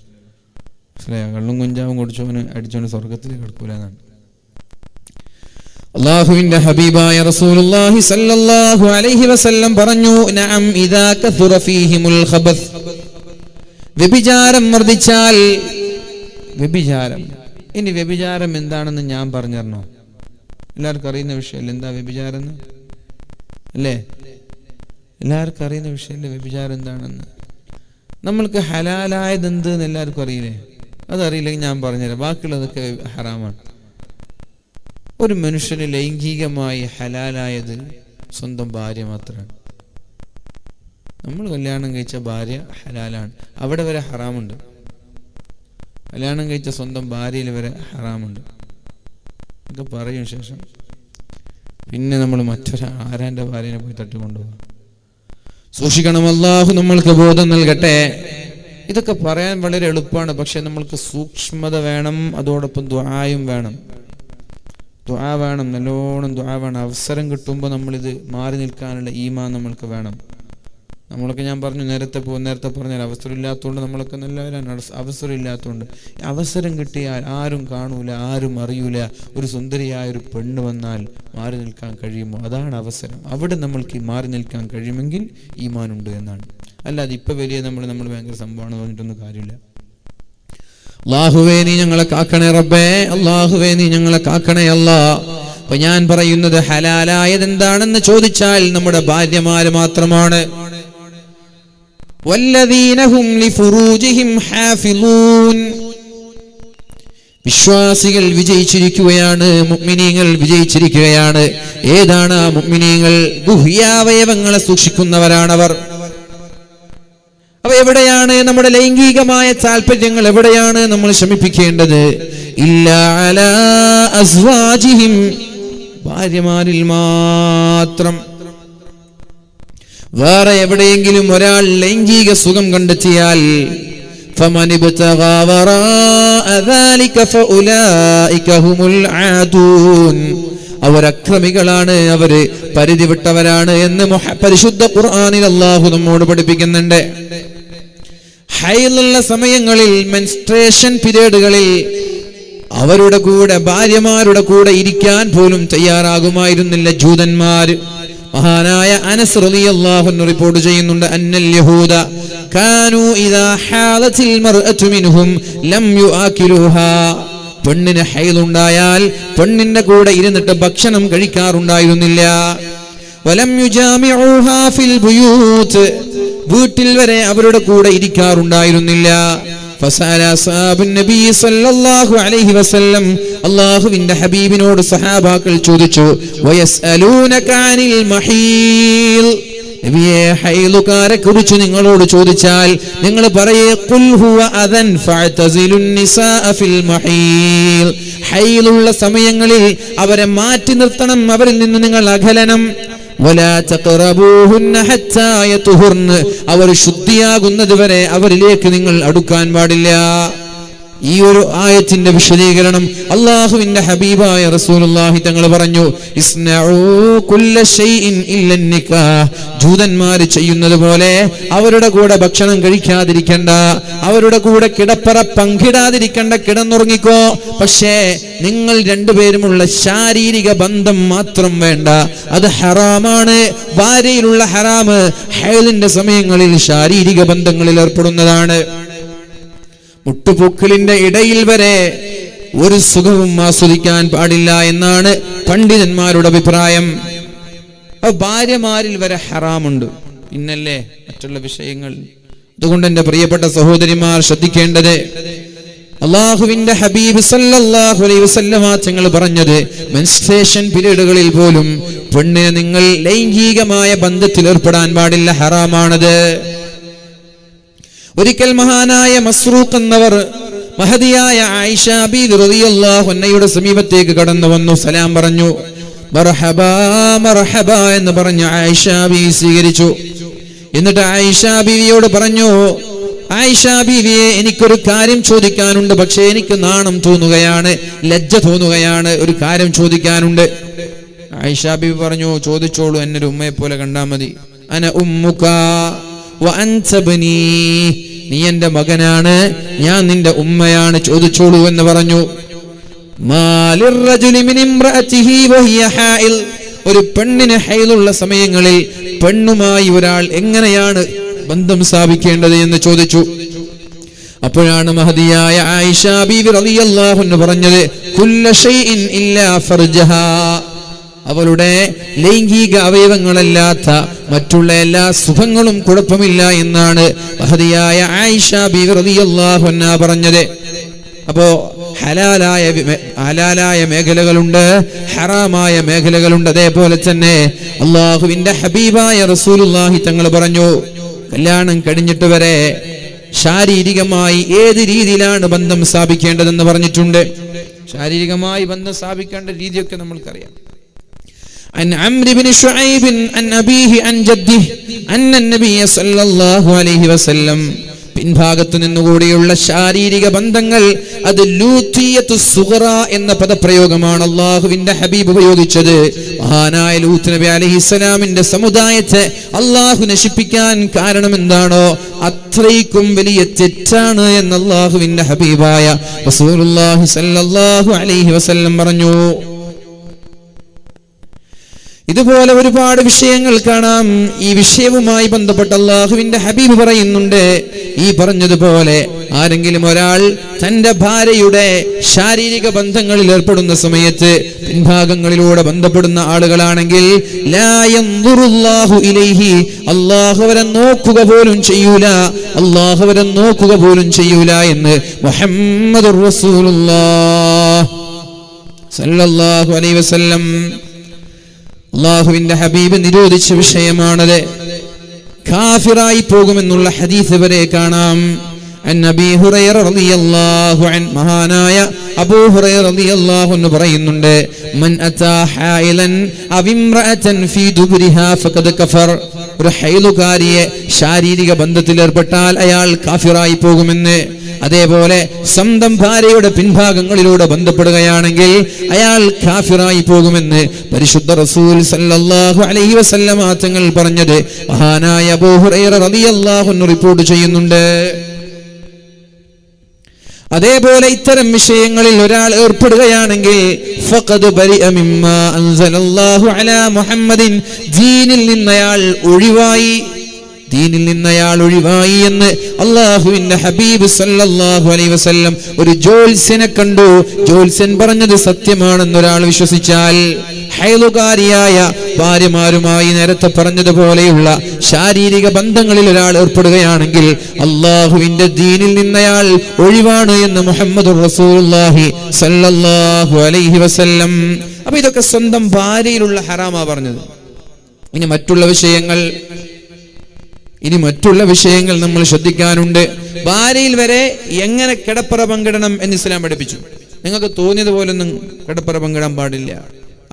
മനസ്സിലായോ? കള്ളും കഞ്ചാവും അടിച്ചവന് സ്വർഗത്തിലേക്ക് കടക്കൂല എന്നാണ്. അല്ലാഹുവിന്റെ ഹബീബായ റസൂലുള്ളാഹി സ്വല്ലല്ലാഹു അലൈഹി വസല്ലം പറഞ്ഞു, നഅം ഇദാ കസുറ ഫീഹിമുൽ ഖബസ്, വ്യഭിചാരം വർദ്ധിച്ചാൽ. വ്യഭിചാരം, ഇനി വ്യഭിചാരം എന്താണെന്ന് ഞാൻ പറഞ്ഞു തരണോ? എല്ലാവർക്കും അറിയുന്ന വിഷയമല്ലേ എന്താ വ്യഭിചാരം എന്ന്? അല്ലേ, എല്ലാവർക്കും അറിയുന്ന വിഷയമല്ലേ വ്യഭിചാരം എന്താണെന്ന്? നമ്മൾക്ക് ഹലാലായത് എന്ത് എന്ന് എല്ലാവർക്കും അറിയില്ലേ? അതറിയില്ലെങ്കിൽ ഞാൻ പറഞ്ഞുതരാം. ബാക്കിയുള്ളതൊക്കെ ഹറാമാണ്. ഒരു മനുഷ്യന് ലൈംഗികമായി ഹലാലായത് സ്വന്തം ഭാര്യ മാത്രമാണ്. നമ്മൾ കല്യാണം കഴിച്ച ഭാര്യ ഹലാലാണ്, അവിടെ വരെ ഹറാമുണ്ട്. കല്യാണം കഴിച്ച സ്വന്തം ഭാര്യയിൽ വരെ ഹറാമുണ്ട് ഒക്കെ പറയും. ശേഷം പിന്നെ നമ്മൾ ആരാൻ്റെ ഭാര്യനെ പോയി തട്ടിക്കൊണ്ടുപോകാം. സൂക്ഷിക്കണം. അല്ലാഹു നമ്മൾക്ക് ബോധം നൽകട്ടെ. ഇതൊക്കെ പറയാൻ വളരെ എളുപ്പമാണ്, പക്ഷെ നമ്മൾക്ക് സൂക്ഷ്മത വേണം. അതോടൊപ്പം ദുആയും വേണം. ദുആ വേണം, നല്ലോണം ദുആ വേണം. അവസരം കിട്ടുമ്പോൾ നമ്മളിത് മാറി നിൽക്കാനുള്ള ഈമാൻ നമ്മൾക്ക് വേണം. നമ്മളൊക്കെ ഞാൻ പറഞ്ഞു, നേരത്തെ പറഞ്ഞാൽ അവസരം ഇല്ലാത്തതുകൊണ്ട് നമ്മളൊക്കെ നല്ലവരാണ്. അവസരം ഇല്ലാത്തതുകൊണ്ട്, അവസരം കിട്ടിയാൽ ആരും കാണൂല, ആരും അറിയൂല. ഒരു സുന്ദരിയായ ഒരു പെണ്ണ് വന്നാൽ മാറി നിൽക്കാൻ കഴിയുമോ? അതാണ് അവസരം. അവിടെ നമ്മൾക്ക് മാറി നിൽക്കാൻ കഴിയുമെങ്കിൽ ഈമാനുണ്ട് എന്നാണ്. അല്ലാതെ ഇപ്പം വലിയ നമ്മൾ ഭയങ്കര സംഭവമാണ് പറഞ്ഞിട്ടൊന്നും കാര്യമില്ല. അല്ലാഹുവേ, നീ ഞങ്ങളെ കാക്കണേ റബ്ബേ. അല്ലാഹുവേ, നീ ഞങ്ങളെ കാക്കണേ അല്ലാ. അപ്പൊ ഞാൻ പറയുന്നത്, ഹലാലായത് എന്താണെന്ന് ചോദിച്ചാൽ നമ്മുടെ ഭാര്യമാര് മാത്രമാണ്. വല്ലദീന ഹും ലിഫുറൂജിഹിം ഹാഫിളൂൻ, വിശ്വാസികൾ വിജയിച്ചിരിക്കുകയാണ്, മുഅ്മിനീങ്ങൾ വിജയിച്ചിരിക്കുകയാണ്. ഏതാണ് ആ മുഅ്മിനീങ്ങൾ? ഗുഹ്യാവയവങ്ങളെ സൂക്ഷിക്കുന്നവരാണവർ. അപ്പൊ എവിടെയാണ് നമ്മുടെ ലൈംഗികമായ താല്പര്യങ്ങൾ, എവിടെയാണ് നമ്മൾ ശമിപ്പിക്കേണ്ടത്? ഇല്ലാ അലാ അസ്വാജിഹിം, ഭാര്യമാരിൽ മാത്രം. വേറെ എവിടെയെങ്കിലും ഒരാൾ ലൈംഗിക സുഖം കണ്ടെത്തിയാൽ فمن ابتغى وراء ذلك فأولئك هم العادون, അവരക്രമികളാണ്, അവര് പരിധി വിട്ടവരാണ് എന്ന് പരിശുദ്ധ ഖുർആനിൽ അല്ലാഹു നമ്മോട് പഠിപ്പിക്കുന്നുണ്ട്. ഹൈലുള്ള സമയങ്ങളിൽ, മെൻസ്ട്രേഷൻ പീരിയഡുകളിൽ അവരുടെ കൂടെ, ഭാര്യമാരുടെ കൂടെ ഇരിക്കാൻ പോലും തയ്യാറാകുമായിരുന്നില്ല ജൂതന്മാര്. മഹാനായ അനസ് റളിയല്ലാഹു അൻഹു റിപ്പോർട്ട് ചെയ്യുന്നുണ്ട്, അന്നൽ യഹൂദ കാനൂ ഇദാ ഹാലത്തിൽ മർഅതു മിൻഹും ലം യുആകിലുഹാ, പെണ്ണിന് ഹൈലുണ്ടായാൽ പെണ്ണിന്റെ കൂടെ ഇരുന്നിട്ട് ഭക്ഷണം കഴിക്കാറുണ്ടായിരുന്നില്ല. വലം യുജാമിഉഹാ ഫിൽ ബുയൂത്ത്, വീട്ടിൽ വരെ അവരുടെ കൂടെ ഇരിക്കാറുണ്ടായിരുന്നില്ല. ഫസഅല അസ്ഹാബുൻ നബി സല്ലല്ലാഹു അലൈഹി വസല്ലം, അല്ലാഹുവിന്റെ ഹബീബിനോട് സഹാബാക്കൾ ചോദിച്ചു, വയസ്അലൂനക അനിൽ മഹീൽ, നബിയെ ഹൈലുകാരെ കുറിച്ച് നിങ്ങളോട് ചോദിച്ചാൽ നിങ്ങൾ പറയേ ഖുൽ ഹുവ അദൻ ഫഅതസിലുൻ നിസാഅ ഫിൽ മഹീൽ, ഹൈലുള്ള സമയങ്ങളിൽ അവരെ മാറ്റി നിർത്തണം, അവരിൽ നിന്ന് നിങ്ങൾ അകലണം. വലാ തഖറബൂഹുന്ന ഹത്താ യതുഹുർന, അവർ ശുദ്ധിയാകുന്നത് വരെ അവരിലേക്ക് നിങ്ങൾ അടുക്കാൻ പാടില്ല. ഈ ഒരു ആയത്തിന്റെ വിശദീകരണം അല്ലാഹുവിന്റെ ഹബീബായ റസൂലുള്ളാഹി തങ്ങൾ പറഞ്ഞു, ഇസ്നഉ കുല്ല ഷൈഇൻ ഇല്ല നിക്കാഹ്, ജൂതന്മാര് ചെയ്യുന്നത് പോലെ അവരുടെ കൂടെ ഭക്ഷണം കഴിക്കാതിരിക്കണ്ട, അവരുടെ കൂടെ കിടപ്പറ പങ്കിടാതിരിക്കണ്ട, കിടന്നുറങ്ങിക്കോ. പക്ഷേ നിങ്ങൾ രണ്ടുപേരുമുള്ള ശാരീരിക ബന്ധം മാത്രം വേണ്ട, അത് ഹറാമാണ്. ഭാര്യയിലുള്ള ഹറാമ് ഹൈലിന്റെ സമയങ്ങളിൽ ശാരീരിക ബന്ധങ്ങളിൽ ഏർപ്പെടുന്നതാണ്. മുട്ടുപൂക്കളിന്റെ ഇടയിൽ വരെ ഒരു സുഖവും ആസ്വദിക്കാൻ പാടില്ല എന്നാണ് പണ്ഡിതന്മാരുടെ അഭിപ്രായം. ഭാര്യമാരിൽ വരെ ഹറാമുണ്ട്, പിന്നല്ലേ മറ്റുള്ള വിഷയങ്ങൾ. അതുകൊണ്ട് എന്റെ പ്രിയപ്പെട്ട സഹോദരിമാർ ശ്രദ്ധിക്കേണ്ടത്, അല്ലാഹുവിന്റെ ഹബീബ് സല്ലല്ലാഹു അലൈഹി വസല്ലമ തങ്ങൾ പറഞ്ഞത്, മെൻസ്ട്രേഷൻ പീരിയഡുകളിൽ പോലും പെണ്ണിനെ നിങ്ങൾ ലൈംഗികമായ ബന്ധത്തിൽ ഏർപ്പെടാൻ പാടില്ല, ഹറാമാണത്. ഒരിക്കൽ മഹാനായ മസ്റൂഖ് എന്നവർ മഹദിയായ ആയിഷ ബീവി റളിയല്ലാഹു അൻഹയുടെ സമീപത്തേക്ക് കടന്നു വന്നു, സലാം പറഞ്ഞു. മർഹബാ മർഹബാ എന്ന് പറഞ്ഞു ആയിഷ ബീവി സ്വീകരിച്ചു. എന്നിട്ട് ആയിഷ ബീവിയോട് പറഞ്ഞു, ആയിഷ ബീവിയെ, എനിക്കൊരു കാര്യം ചോദിക്കാനുണ്ട്, പക്ഷേ എനിക്ക് നാണം തോന്നുകയാണ്, ലജ്ജ തോന്നുകയാണ്, ഒരു കാര്യം ചോദിക്കാനുണ്ട്. ആയിഷ ബീവി പറഞ്ഞു, ചോദിച്ചോളൂ, എന്നെ ഒരു ഉമ്മയെ പോലെ കണ്ടാ മതി. അന ഉമ്മുക വ അൻത ബനി, നീ എന്റെ മകനാണ്, ഞാൻ നിന്റെ ഉമ്മയാണ്, ചോദിച്ചോളൂ എന്ന് പറഞ്ഞു. മാലിർ റജുലി മിൻ ഇംറഅതിഹി വഹിയ ഹൈൽ, ഒരു പെണ്ണിന് ഹൈലുള്ള സമയങ്ങളിൽ പെണ്ണുമായി ഒരാൾ എങ്ങനെയാണ് ബന്ധം സ്ഥാപിക്കേണ്ടത് എന്ന് ചോദിച്ചു. അപ്പോഴാണ് മഹദിയായ ആയിഷ ബീവി റളിയല്ലാഹു അൻഹ പറഞ്ഞത്, കുല്ല ഷൈഇൻ ഇല്ലാ ഫർജഹാ, അവളുടെ ലൈംഗിക അവയവങ്ങളല്ലാത്ത മറ്റുള്ള എല്ലാ സുഖങ്ങളും കുഴപ്പമില്ല എന്നാണ് മഹദിയായ ആയിഷ ബീവി റളിയല്ലാഹു അൻഹ പറഞ്ഞത്. അപ്പോ ഹലാലായ മേഖലകളുണ്ട്, ഹറാമായ മേഖലകളുണ്ട്. അതേപോലെ തന്നെ അല്ലാഹുവിന്റെ ഹബീബായ റസൂലുള്ളാഹി തങ്ങൾ പറഞ്ഞു, കല്യാണം കഴിഞ്ഞിട്ട് വരെ ശാരീരികമായി ഏത് രീതിയിലാണ് ബന്ധം സ്ഥാപിക്കേണ്ടതെന്ന് പറഞ്ഞിട്ടുണ്ട്. ശാരീരികമായി ബന്ധം സ്ഥാപിക്കേണ്ട രീതിയൊക്കെ നമ്മൾക്കറിയാം. عن عمرو بن شعيب عن أبيه عن جده أن النبي صلى الله عليه وسلم, പിൻഭാഗത്തു നിന്നുകൂടിയുള്ള ശാരീരിക ബന്ധങ്ങൾ അത് ലൂത്തിയത്തു സുഗ്റ എന്ന പദപ്രയോഗമാണ് അല്ലാഹുവിന്റെ ഹബീബ് ഉപയോഗിച്ചത്. മഹാനായ ലൂത്ത് നബി അലൈഹിസ്സലാമിന്റെ സമുദായത്തെ അല്ലാഹു നശിപ്പിക്കാൻ കാരണം എന്താണോ അത്രയ്ക്കും വലിയ തെറ്റാണ് എന്ന് അല്ലാഹുവിന്റെ ഹബീബായ റസൂലുള്ളാഹി സ്വല്ലല്ലാഹു അലൈഹി വസല്ലം പറഞ്ഞു. ഇതുപോലെ ഒരുപാട് വിഷയങ്ങൾ കാണാം. ഈ വിഷയവുമായി ബന്ധപ്പെട്ട് അല്ലാഹുവിന്റെ ഹബീബ് പറയുന്നുണ്ട്, ഈ പറഞ്ഞതുപോലെ ആരെങ്കിലും ഒരാൾ തന്റെ ഭാര്യയുടെ ശാരീരിക ബന്ധങ്ങളിൽ ഏർപ്പെടുന്ന സമയത്ത് പിൻഭാഗങ്ങളിലൂടെ ബന്ധപ്പെടുന്ന ആളുകളാണെങ്കിൽ ലാ യൻദുറുല്ലാഹു ഇലൈഹി, അല്ലാഹു അവരെ നോക്കുക പോലും ചെയ്യൂല, അല്ലാഹു അവരെ നോക്കുക പോലും ചെയ്യൂല എന്ന് മുഹമ്മദുർ റസൂലുള്ളാഹി സല്ലല്ലാഹു അലൈഹി വസല്ലം, അല്ലാഹുവിന്റെ ഹബീബ് നിരോധിച്ച വിഷയമാണത്. കാഫിറായി പോകുമെന്നുള്ള ഹദീസ് വരെ കാണാം. അബീ ഹുറൈറ റളിയല്ലാഹു അൻഹു, മഹാനായ അബൂ ഹുറൈറ റളിയല്ലാഹു അൻഹു പറയുന്നുണ്ട്, മൻ അതാ ഹൈലൻ അവ ഇംറഅതൻ ഫീ ദുബരിഹാ ഫഖദ് കഫർ. ഒരു ഹൈലുകാരിയെ ശാരീരിക ബന്ധത്തിൽ ഏർപ്പെട്ടാൽ അയാൾ കാഫിറായി പോകുമെന്ന്. അതേപോലെ സ്വന്തം ഭാര്യയുടെ പിൻഭാഗങ്ങളിലൂടെ ബന്ധപ്പെടുകയാണെങ്കിൽ അയാൾ കാഫിറായി പോകുമെന്ന് പരിശുദ്ധ റസൂൽ സല്ലല്ലാഹു അലൈഹി വസല്ലമ തങ്ങൾ പറഞ്ഞത് മഹാനായ അബൂ ഹുറൈറ റളിയല്ലാഹു അൻഹു റിപ്പോർട്ട് ചെയ്യുന്നുണ്ട്. അതേപോലെ ഇത്തരം വിഷയങ്ങളിൽ ഒരാൾ ഏർപ്പെടുകയാണെങ്കിൽ ഫഖദ് ബരിഅ മിമ്മാ അൻസലല്ലാഹു അലാ മുഹമ്മദിൻ, ദീനിൽ നിന്നയാൾ ഒഴിവായി എന്ന് അല്ലാഹുവിന്റെ ഹബീബ് സല്ലല്ലാഹു അലൈഹി വസല്ലം ഒരു ജോത്സ്യനെ കണ്ടു. ജോത്സ്യൻ പറഞ്ഞത് സത്യമാണെന്ന് ഒരാൾ വിശ്വസിച്ചാൽ, ഹൈലുകാരിയായ ഭാര്യമാരുമായി നേരത്തെ പറഞ്ഞതുപോലെയുള്ള ശാരീരിക ബന്ധങ്ങളിൽ ഒരാൾ ഏർപ്പെടുകയാണെങ്കിൽ അല്ലാഹുവിന്റെ ദീനിൽ നിന്നയാൾ ഒഴിവാണ് എന്ന് മുഹമ്മദുർ റസൂലുള്ളാഹി സല്ലല്ലാഹു അലൈഹി വസല്ലം. അപ്പൊ ഇതൊക്കെ സ്വന്തം ഭാര്യയിലുള്ള ഹറാമാ പറഞ്ഞത്. ഇനി മറ്റുള്ള വിഷയങ്ങൾ നമ്മൾ ശ്രദ്ധിക്കാനുണ്ട്. ഭാര്യയിൽ വരെ എങ്ങനെ കിടപ്പറ പങ്കിടണം എന്ന് ഇസ്ലാം പഠിപ്പിച്ചു. നിങ്ങൾക്ക് തോന്നിയതുപോലൊന്നും കിടപ്പറ പങ്കിടാൻ പാടില്ല.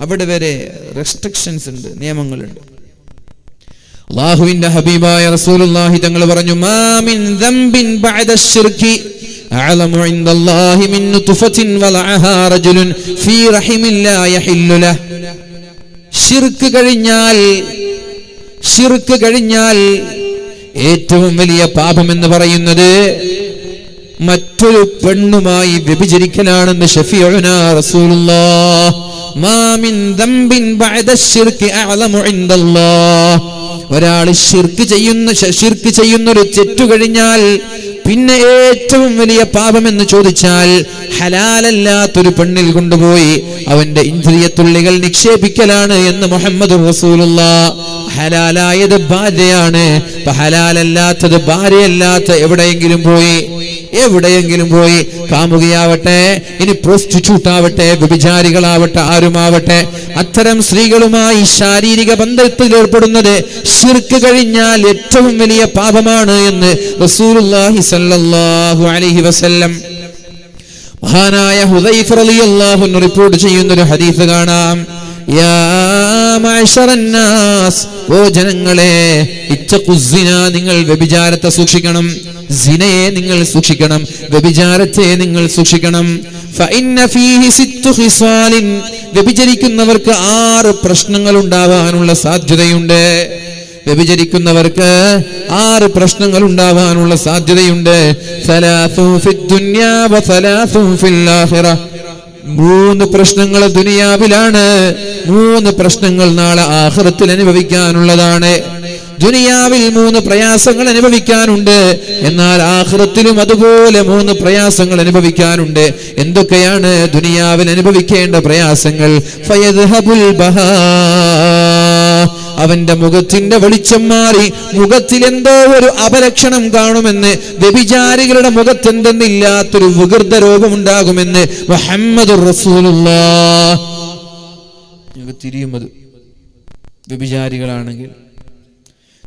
അവിടെ വരെ റെസ്ട്രിക്ഷൻസ് ഉണ്ട്, നിയമങ്ങളുണ്ട്. അല്ലാഹുവിന്റെ ഹബീബായ റസൂലുള്ളാഹി തങ്ങൾ പറഞ്ഞു, മാ മിൻ ദംബിൻ ബഅദ അശ്ശിർകി അഅലമു ഇൻദല്ലാഹി മിൻ നുത്ഫത്തിൻ വലഅഹാ റജുലുൻ ഫീ റഹിമിൻ ലാ യഹില്ലു ലഹ്. ശിർക്ക് കഴിഞ്ഞാൽ ഏറ്റവും വലിയ പാപം എന്ന് പറയുന്നത് മറ്റൊരു പെണ്ണുമായി വ്യഭിചരിക്കലാണെന്ന് ഷഫീഉനാ റസൂലുള്ളാഹ്. മാ മിൻ ദംബിൻ ബഅദ അശ്ശിർകി അഅലമു ഇൻദല്ലാഹ്. ഒരാൾ ശിർക്ക് ചെയ്യുന്ന ഒരു തെറ്റു കഴിഞ്ഞാൽ പിന്നെ ഏറ്റവും വലിയ പാപം എന്ന് ചോദിച്ചാൽ ഹലാലല്ലാത്തൊരു പെണ്ണിൽ കൊണ്ടുപോയി അവന്റെ ഇന്ദ്രിയത്തുള്ളികൾ നിക്ഷേപിക്കലാണ് എന്ന് മുഹമ്മദുർ റസൂലുള്ളാഹ്. ഹലാലായത് ഭാര്യയാണ്, ഹലാലല്ലാത്തത് ഭാര്യയല്ലാത്ത എവിടെയെങ്കിലും പോയി കാമുകിയാവട്ടെ, ഇനി പ്രോസ്റ്റിറ്റ്യൂട്ട് ആവട്ടെ, വ്യഭിചാരികളാവട്ടെ, ആരുമാവട്ടെ, അത്തരം സ്ത്രീകളുമായി ശാരീരിക ബന്ധത്തിൽ ഏർപ്പെടുന്നത് ശിർക്ക് കഴിഞ്ഞാൽ ഏറ്റവും വലിയ പാപമാണ് എന്ന് റസൂലുള്ളാഹി സ്വല്ലല്ലാഹു അലൈഹി വസല്ലം. മഹാനായ ഹുദൈഫ റളിയല്ലാഹു അൻഹു റിപ്പോർട്ട് ചെയ്യുന്ന ഒരു ഹദീസ് കാണാം. യാ മഅ്ശറന്നാസ്, ഓ ജനങ്ങളെ, ഇത്തഖുസ്സിന, നിങ്ങൾ വ്യഭിചാരത്തെ സൂക്ഷിക്കണം. സിനയെ നിങ്ങൾ സൂക്ഷിക്കണം, വ്യഭിചാരത്തെ നിങ്ങൾ സൂക്ഷിക്കണം. ഫഇന്ന ഫീഹി സിത്തു ഖിസാലിൻ, വ്യഭിചരിക്കുന്നവർക്ക് 6 പ്രശ്നങ്ങൾ ഉണ്ടാവാനുള്ള സാധ്യതയുണ്ട്. വ്യഭിചരിക്കുന്നവർക്ക് 6 പ്രശ്നങ്ങൾ ഉണ്ടാവാനുള്ള സാധ്യതയുണ്ട്. സലാസു ഫിദ് ദുനിയാ വ സലാസു ഫിൽ ആഖിറ. 3 പ്രശ്നങ്ങൾ ദുനിയാവിലാണ്, 3 പ്രശ്നങ്ങൾ നാളെ ആഖിറത്തിൽ അനുഭവിക്കാനുള്ളതാണ്. ദുനിയാവിൽ 3 പ്രയാസങ്ങൾ അനുഭവിക്കാനുണ്ട്, എന്നാൽ ആഖിറത്തിലും അതുപോലെ 3 പ്രയാസങ്ങൾ അനുഭവിക്കാനുണ്ട്. എന്തൊക്കെയാണ് ദുനിയാവിൽ അനുഭവിക്കേണ്ട പ്രയാസങ്ങൾ? ഫയദ്ഹബുൽ ബഹാ, അവന്റെ മുഖത്തിന്റെ വെളിച്ചം മാറി മുഖത്തിൽ എന്തോ ഒരു അപലക്ഷണം കാണുമെന്ന്, വ്യഭിചാരികളുടെ മുഖത്തെന്തെന്നില്ലാത്തൊരു വികൃത രോഗമുണ്ടാകുമെന്ന് മുഹമ്മദുർ റസൂലുള്ളാഹ്. തിരിയുമത് വ്യഭിചാരികളാണെങ്കിൽ,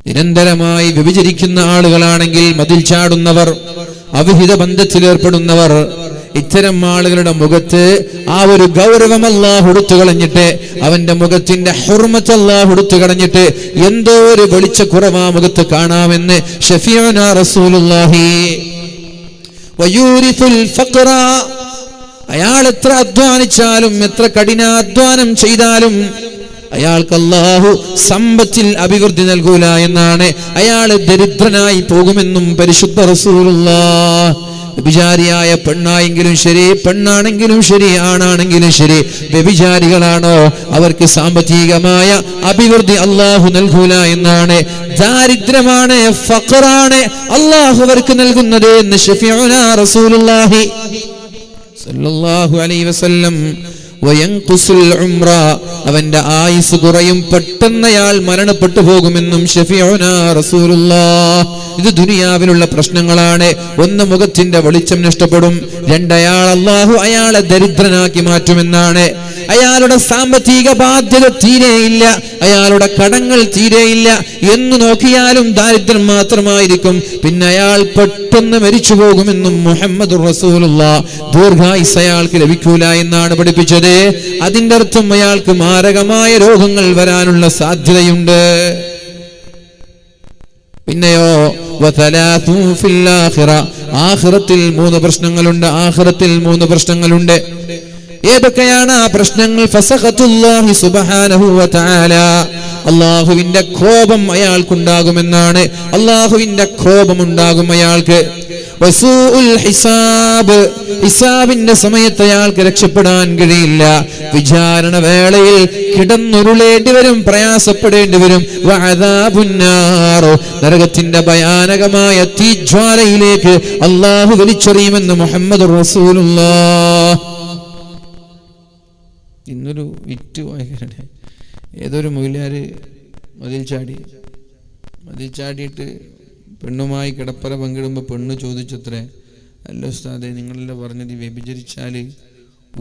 നിരന്തരമായി വ്യഭിചരിക്കുന്ന ആളുകളാണെങ്കിൽ, മതിൽ ചാടുന്നവർ, അവിഹിത ബന്ധത്തിൽ ഏർപ്പെടുന്നവർ, ഇത്തരം ആളുകളുടെ മുഖത്ത് ആ ഒരു ഗൗരവം അല്ലാഹു എടുത്തു കളഞ്ഞിട്ട്, അവന്റെ മുഖത്തിന്റെ ഹുർമത്ത് അല്ലാഹു എടുത്തു കളഞ്ഞിട്ട് എന്തോ ഒരു വെളിച്ചക്കുറവ് ആ മുഖത്ത് കാണാമെന്ന് ഷഫീഉനാ റസൂലുള്ളാഹി. വയൂരിസുൽ ഫഖറ, അയാൾ എത്ര അധ്വാനിച്ചാലും എത്ര കഠിനാധ്വാനം ചെയ്താലും അയാൾക്ക് അല്ലാഹു സമ്പത്തിൽ അഭിവൃദ്ധി നൽകൂല എന്നാണ്. അയാൾ ദരിദ്രനായി പോകുമെന്നും പരിശുദ്ധ റസൂലുള്ളാഹ്. വ്യഭിചാരിയായ പെണ്ണായെങ്കിലും ശരി, പെണ്ണാണെങ്കിലും ശരി, ആണാണെങ്കിലും ശരി, വ്യഭിചാരികളാണോ അവർക്ക് സാമ്പത്തികമായ അഭിവൃദ്ധി അല്ലാഹു നൽകൂല എന്നാണ്. ദാരിദ്ര്യമാണ്, ഫഖറാണ് അല്ലാഹു അവർക്ക് നൽകുന്നത് എന്ന് ഷഫീഉനാ റസൂലുള്ളാഹി സ്വല്ലല്ലാഹു അലൈഹി വസല്ലം. വയൻഖുസുൽ ഉംറ, അവന്റെ ആയുസ് കുറയും, പെട്ടെന്ന് പെട്ടെന്ന് അയാൾ മരണപ്പെട്ടു പോകുമെന്നും ഷഫീഉനാ റസൂലുള്ളാഹ്. ഇത് ദുനിയാവിലുള്ള പ്രശ്നങ്ങളാണ്. ഒന്ന്, മുഖത്തിന്റെ വെളിച്ചം നഷ്ടപ്പെടും. രണ്ടയാൾ അള്ളാഹു അയാളെ ദരിദ്രനാക്കി മാറ്റുമെന്നാണ്. അയാളുടെ സാമ്പത്തിക ബാധ്യത തീരെയില്ല, അയാളുടെ കടങ്ങൾ തീരെയില്ല, എന്ന് നോക്കിയാലും ദാരിദ്ര്യം മാത്രമായിരിക്കും. പിന്നെ അയാൾ പെട്ടെന്ന് മരിച്ചു പോകുമെന്നും മുഹമ്മദുർ റസൂലുള്ളാഹ്. ദീർഘായുസ്സ് അയാൾക്ക് ലഭിക്കൂല എന്നാണ് പഠിപ്പിച്ചത്. അതിന്റെ അർത്ഥം അയാൾക്ക് മാരകമായ രോഗങ്ങൾ വരാനുള്ള സാധ്യതയുണ്ട്. പിന്നെയോ ആഖിറത്തിൽ 3 പ്രശ്നങ്ങളുണ്ട്. ആഖിറത്തിൽ 3 പ്രശ്നങ്ങളുണ്ട്. ഏതൊക്കെയാണ് ആ പ്രശ്നങ്ങൾ? ഫസഖത്തുല്ലാഹി സുബ്ഹാനഹു വ തആല, അല്ലാഹുവിന്റെ കോപം അയാൾക്കുണ്ടാകുമെന്നാണ്. അല്ലാഹുവിന്റെ കോപം ഉണ്ടാകും അയാൾക്ക്. വസൂഉൽ ഹിസാബ്, ഹിസാബിന്റെ സമയത്ത് അയാൾക്ക് രക്ഷപ്പെടാൻ കഴിയില്ല. വിചാരണ വേളയിൽ കിടന്നുരുളേണ്ടി വരും, പ്രയാസപ്പെടേണ്ടി വരും. വഅദാബുന്നാർ, നരകത്തിന്റെ ഭയാനകമായ തീജ്വാലയിലേക്ക് അല്ലാഹു വലിച്ചെറിയുമെന്ന് മുഹമ്മദുർ റസൂലുള്ളാഹ്. ഇന്നൊരു വിറ്റ് വായിക്കണേ, ഏതൊരു മൊയിലാര് മതിൽ ചാടിയിട്ട് പെണ്ണുമായി കിടപ്പറ പങ്കിടുമ്പോൾ പെണ്ണ് ചോദിച്ചത്രേ, അല്ല ഉസ്താദെ, നിങ്ങളെല്ലാം പറഞ്ഞത് വ്യഭിചരിച്ചാൽ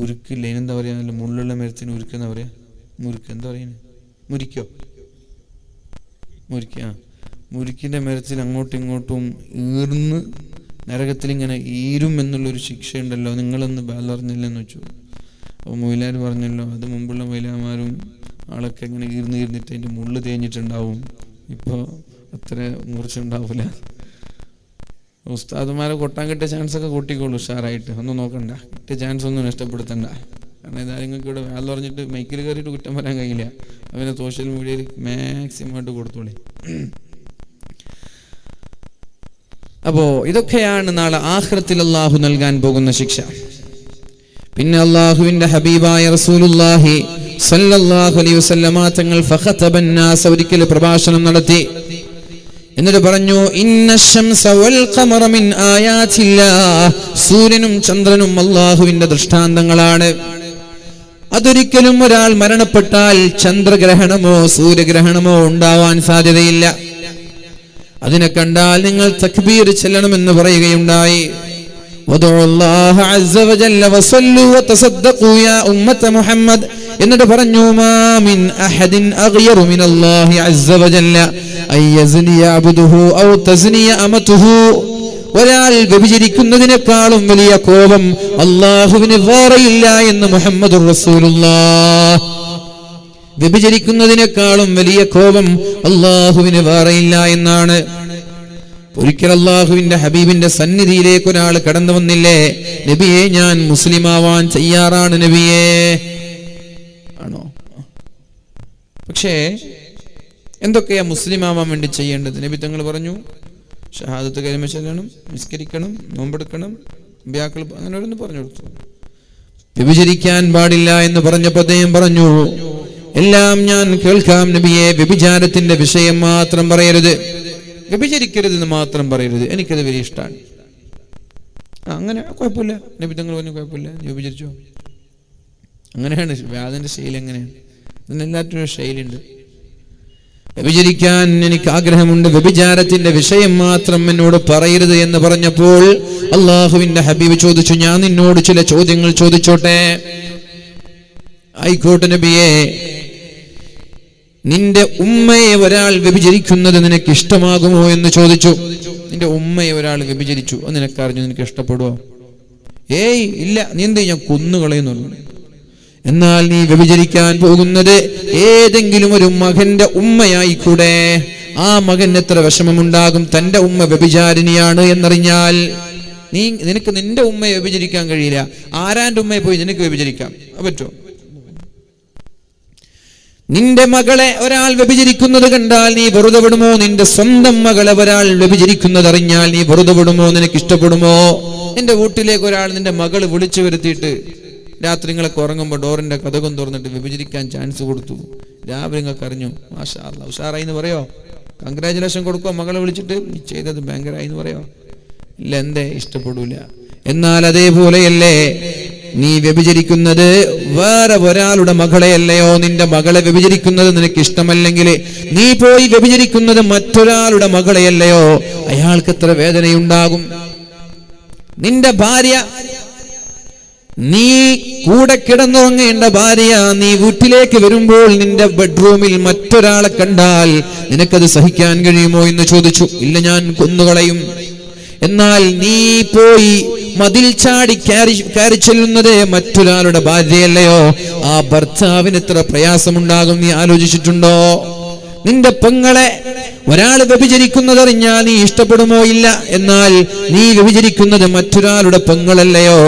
ഉരുക്കില്ല, ഇനെന്താ പറയുക, നല്ല മുള്ളുള്ള മരത്തിന് ഉരുക്കെന്താ പറയുക, മുരുക്ക് എന്താ പറയുന്നത്, മുരിക്കിൻ്റെ മരത്തിൽ അങ്ങോട്ടും ഇങ്ങോട്ടും ഈർന്ന് നരകത്തിൽ ഇങ്ങനെ ഈരും എന്നുള്ളൊരു ശിക്ഷയുണ്ടല്ലോ, നിങ്ങളൊന്ന് പറഞ്ഞില്ലെന്ന് വെച്ചു. അപ്പോൾ മൊയിലാർ പറഞ്ഞല്ലോ, അത് മുമ്പുള്ള മൊയിലാമാരും ആളൊക്കെ ഇങ്ങനെ ഈർന്നിട്ട് അതിൻ്റെ മുള്ള് തേഞ്ഞിട്ടുണ്ടാവും, ഇപ്പോൾ അത്ര മൂർച്ചുണ്ടാവില്ല. ഉസ്താദുമാരെ കൊട്ടാൻ കിട്ടിയ ചാൻസൊക്കെ കൂട്ടിക്കോളൂ ഉഷാറായിട്ട്, ഒന്നും നോക്കണ്ട, കിട്ടിയ ചാൻസ് ഒന്നും നഷ്ടപ്പെടുത്തണ്ട. കാരണം ഇതാരെങ്കിലും ഇവിടെ വേല പറഞ്ഞിട്ട് മൈക്കിൽ കയറിയിട്ട് കുറ്റം പറയാൻ കഴിയില്ല. അവനെ സോഷ്യൽ മീഡിയയിൽ മാക്സിമം ആയിട്ട് കൊടുത്തോളി. അപ്പോൾ ഇതൊക്കെയാണ് നാളെ ആഖിറത്തിൽ അല്ലാഹു നൽകാൻ പോകുന്ന ശിക്ഷ. പിന്നെ അല്ലാഹുവിന്റെ ഹബീബായ റസൂലുള്ളാഹി സല്ലല്ലാഹു അലൈഹി വസല്ലമ തങ്ങൾ ഫഖതബൻ നാസ്, ഒരിക്കൽ പ്രഭാഷണം നടത്തി. എന്നിട്ട് പറഞ്ഞു, ഇന്നശംസ വൽ ഖമറ മിൻ ആയാതില്ലാഹ്, സൂര്യനും ചന്ദ്രനും അല്ലാഹുവിന്റെ ദൃഷ്ടാന്തങ്ങളാണ്. അതൊരിക്കലും ഒരാൾ മരണപ്പെട്ടാൽ ചന്ദ്രഗ്രഹണമോ സൂര്യഗ്രഹണമോ ഉണ്ടാവാൻ സാധ്യതയില്ല. അതിനെ കണ്ടാൽ നിങ്ങൾ തക്ബീർ ചെല്ലണമെന്ന് പറയുകയുണ്ടായി. വദഉല്ലാഹ അസ്സ വജല്ല വസല്ലു വതസദ്ദഖു യാ ഉമ്മത മുഹമ്മദ്. എന്നിട്ട് പറഞ്ഞു, മാ മിൻ അഹദിൻ അഗ്യറു മിനല്ലാഹി അസ്സ വജല്ല അയ്യസ്നി അബ്ദുഹു ഔ തസ്നി അമതുഹു. ഒരാൾ വ്യഭിചരിക്കുന്നതിനേക്കാളും വലിയ കോപം അല്ലാഹുവിന് വേറെയില്ല എന്ന് മുഹമ്മദുർ റസൂലുള്ളാഹ്. വ്യഭിചരിക്കുന്നതിനേക്കാളും വലിയ കോപം അല്ലാഹുവിന് വേറെയില്ല എന്നാണ്. ഒരിക്കൽ അല്ലാഹുവിന്റെ ഹബീബിന്റെ സന്നിധിയിലേക്ക് ഒരാൾ കടന്നു വന്നില്ലേ, നബിയെ, ഞാൻ മുസ്ലിമാവാൻ തയ്യാറാണ് നബിയെ. ആണോ? പക്ഷേ എന്തൊക്കെയാ മുസ്ലിമാവാൻ വേണ്ടി ചെയ്യേണ്ടത്? നബി തങ്ങൾ പറഞ്ഞു, ഷഹാദത്ത് കലിമ ചൊല്ലണം, നിസ്കരിക്കണം, നോമ്പെടുക്കണം, അമ്പിയാക്കൾ, അങ്ങനെ ഓരോന്ന് പറഞ്ഞു കൊടുത്തു. വ്യഭിചരിക്കാൻ പാടില്ല എന്ന് പറഞ്ഞപ്പോൾ അദ്ദേഹം പറഞ്ഞു, എല്ലാം ഞാൻ കേൾക്കാം നബിയെ, വ്യഭിചാരത്തിന്റെ വിഷയം മാത്രം പറയരുത്, വ്യഭിചരിക്കരുതെന്ന് മാത്രം പറയരുത്, എനിക്കത് വലിയ ഇഷ്ടമാണ്. അങ്ങനെ കുഴപ്പമില്ല. നബി തങ്ങൾ പറഞ്ഞു, കുഴപ്പമില്ല, വ്യഭിചരിച്ചോ. അങ്ങനെയാണ് അതിൻ്റെ ശൈലി, അങ്ങനെയാണ്. ഇതിനെല്ലാത്തിനും ഒരു ശൈലിയുണ്ട്. വ്യഭിചരിക്കാൻ എനിക്ക് ആഗ്രഹമുണ്ട്, വ്യഭിചാരത്തിന്റെ വിഷയം മാത്രം എന്നോട് പറയരുത് എന്ന് പറഞ്ഞപ്പോൾ അല്ലാഹുവിന്റെ ഹബീബ് ചോദിച്ചു, ഞാൻ നിന്നോട് ചില ചോദ്യങ്ങൾ ചോദിച്ചോട്ടെ? ആയിക്കോട്ടെ നബിയെ. നിന്റെ ഉമ്മയെ ഒരാൾ വ്യഭിചരിക്കുന്നത് നിനക്ക് ഇഷ്ടമാകുമോ എന്ന് ചോദിച്ചു. നിന്റെ ഉമ്മയെ ഒരാൾ വ്യഭിചരിച്ചു, അത് നിനക്കറിഞ്ഞു, നിനക്ക് ഇഷ്ടപ്പെടുവോ? ഏയ് ഇല്ല. നീ എന്ത്, ഞാൻ കൊന്നുകളയുന്നു. എന്നാൽ നീ വ്യഭിചരിക്കാൻ പോകുന്നത് ഏതെങ്കിലും ഒരു മകന്റെ ഉമ്മയായിക്കൂടെ? ആ മകൻ എത്ര വിഷമമുണ്ടാകും തന്റെ ഉമ്മ വ്യഭിചാരിണിയാണ് എന്നറിഞ്ഞാൽ. നിനക്ക് നിന്റെ ഉമ്മയെ വ്യഭിചരിക്കാൻ കഴിയില്ല, ആരാന്റെ ഉമ്മയെ പോയി നിനക്ക് വ്യഭിചരിക്കാം, പറ്റുമോ? നിന്റെ മകളെ ഒരാൾ വ്യഭിചരിക്കുന്നത് കണ്ടാൽ നീ വെറുതെ വിടുമോ? നിന്റെ സ്വന്തം മകളെ ഒരാൾ വ്യഭിചരിക്കുന്നത് അറിഞ്ഞാൽ നീ വെറുതെ വിടുമോ? നിനക്ക് ഇഷ്ടപ്പെടുമോ? നിന്റെ വീട്ടിലേക്ക് ഒരാൾ നിന്റെ മകള് വിളിച്ചു വരുത്തിയിട്ട് രാത്രി നിങ്ങളൊക്കെ ഉറങ്ങുമ്പോൾ ഡോറിന്റെ കതകം തുറന്നിട്ട് വ്യഭിചരിക്കാൻ ചാൻസ് കൊടുത്തു, രാവിലെ നിങ്ങൾക്ക് അറിഞ്ഞു, മാഷാ അല്ലാഹ് ഉഷാറായി എന്ന് പറയോ? കൺഗ്രാജുലേഷൻ കൊടുക്കോ? മകളെ വിളിച്ചിട്ട് നീ ചെയ്തത് ഭയങ്കരമായി എന്ന് പറയോ? ഇല്ല. എന്തേ? ഇഷ്ടപ്പെടൂല. എന്നാൽ അതേപോലെയല്ലേ നീ വ്യഭിചരിക്കുന്നത് വേറെ ഒരാളുടെ മകളെയല്ലയോ, നിന്റെ മകളെ വ്യഭിചരിക്കുന്നത് നിനക്ക് ഇഷ്ടമല്ലെങ്കിൽ നീ പോയി വ്യഭിചരിക്കുന്നത് മറ്റൊരാളുടെ മകളെയല്ലയോ, അയാൾക്ക് എത്ര വേദനയുണ്ടാകും. നിന്റെ ഭാര്യ, നീ കൂടെ കിടന്നുറങ്ങേണ്ട ഭാര്യ, നീ വീട്ടിലേക്ക് വരുമ്പോൾ നിന്റെ ബെഡ്റൂമിൽ മറ്റൊരാളെ കണ്ടാൽ നിനക്കത് സഹിക്കാൻ കഴിയുമോ എന്ന് ചോദിച്ചു. ഇല്ല, ഞാൻ കൊന്നുകളയും. എന്നാൽ നീ പോയി മതിൽ ചാടി കയറി ചെല്ലുന്നത് മറ്റൊരാളുടെ ഭാര്യയല്ലയോ, ആ ഭർത്താവിന് എത്ര പ്രയാസമുണ്ടാകും നീ ആലോചിച്ചിട്ടുണ്ടോ? നിന്റെ പെങ്ങളെ ഒരാൾ വ്യഭിചരിക്കുന്നതറിഞ്ഞാൽ നീ ഇഷ്ടപ്പെടുമോ? ഇല്ല. എന്നാൽ നീ വ്യഭിചരിക്കുന്നത് മറ്റൊരാളുടെ പെങ്ങളല്ലയോ,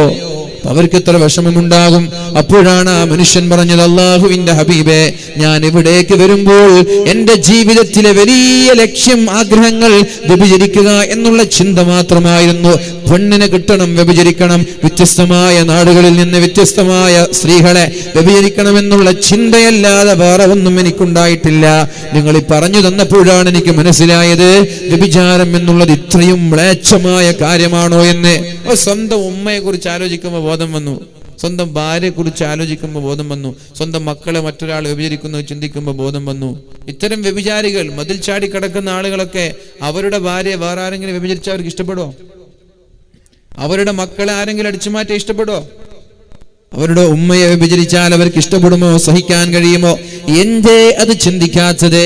അവർക്ക് എത്ര വിഷമമുണ്ടാകും. അപ്പോഴാണ് ആ മനുഷ്യൻ പറഞ്ഞത്, അല്ലാഹുവിന്റെ ഹബീബേ, ഞാൻ ഇവിടേക്ക് വരുമ്പോൾ എന്റെ ജീവിതത്തിലെ വലിയ ലക്ഷ്യം, ആഗ്രഹങ്ങൾ വ്യഭിചരിക്കുക എന്നുള്ള ചിന്ത മാത്രമായിരുന്നു. പെണ്ണിനെ കിട്ടണം, വ്യഭിചരിക്കണം, വ്യത്യസ്തമായ നാടുകളിൽ നിന്ന് വ്യത്യസ്തമായ സ്ത്രീകളെ വ്യഭിചരിക്കണമെന്നുള്ള ചിന്തയല്ലാതെ വേറെ ഒന്നും എനിക്കുണ്ടായിട്ടില്ല. നിങ്ങൾ ഈ പറഞ്ഞു തന്നപ്പോഴാണ് എനിക്ക് മനസ്സിലായത് വ്യഭിചാരം എന്നുള്ളത് ഇത്രയും മ്ലേച്ഛമായ കാര്യമാണോ എന്ന്. സ്വന്തം ഉമ്മയെ കുറിച്ച് ആലോചിക്കുമ്പോൾ ബോധം വന്നു, സ്വന്തം ഭാര്യയെ കുറിച്ച് ആലോചിക്കുമ്പോൾ ബോധം വന്നു, സ്വന്തം മക്കളെ മറ്റൊരാൾ വ്യഭിചരിക്കുന്നത് ചിന്തിക്കുമ്പോൾ ബോധം വന്നു. ഇത്തരം വ്യഭിചാരികൾ, മതിൽ ചാടി കിടക്കുന്ന ആളുകളൊക്കെ അവരുടെ ഭാര്യയെ വേറെ ആരെങ്കിലും വ്യഭിചരിച്ചാൽ അവർക്ക് ഇഷ്ടപ്പെടുമോ? അവരുടെ മക്കളെ ആരെങ്കിലും അടിച്ചുമാറ്റാൻ ഇഷ്ടപ്പെടുമോ? അവരുടെ ഉമ്മയെ വ്യഭിചരിച്ചാൽ അവർക്ക് ഇഷ്ടപ്പെടുമോ? സഹിക്കാൻ കഴിയുമോ? എന്തേ അത് ചിന്തിക്കാത്തത്?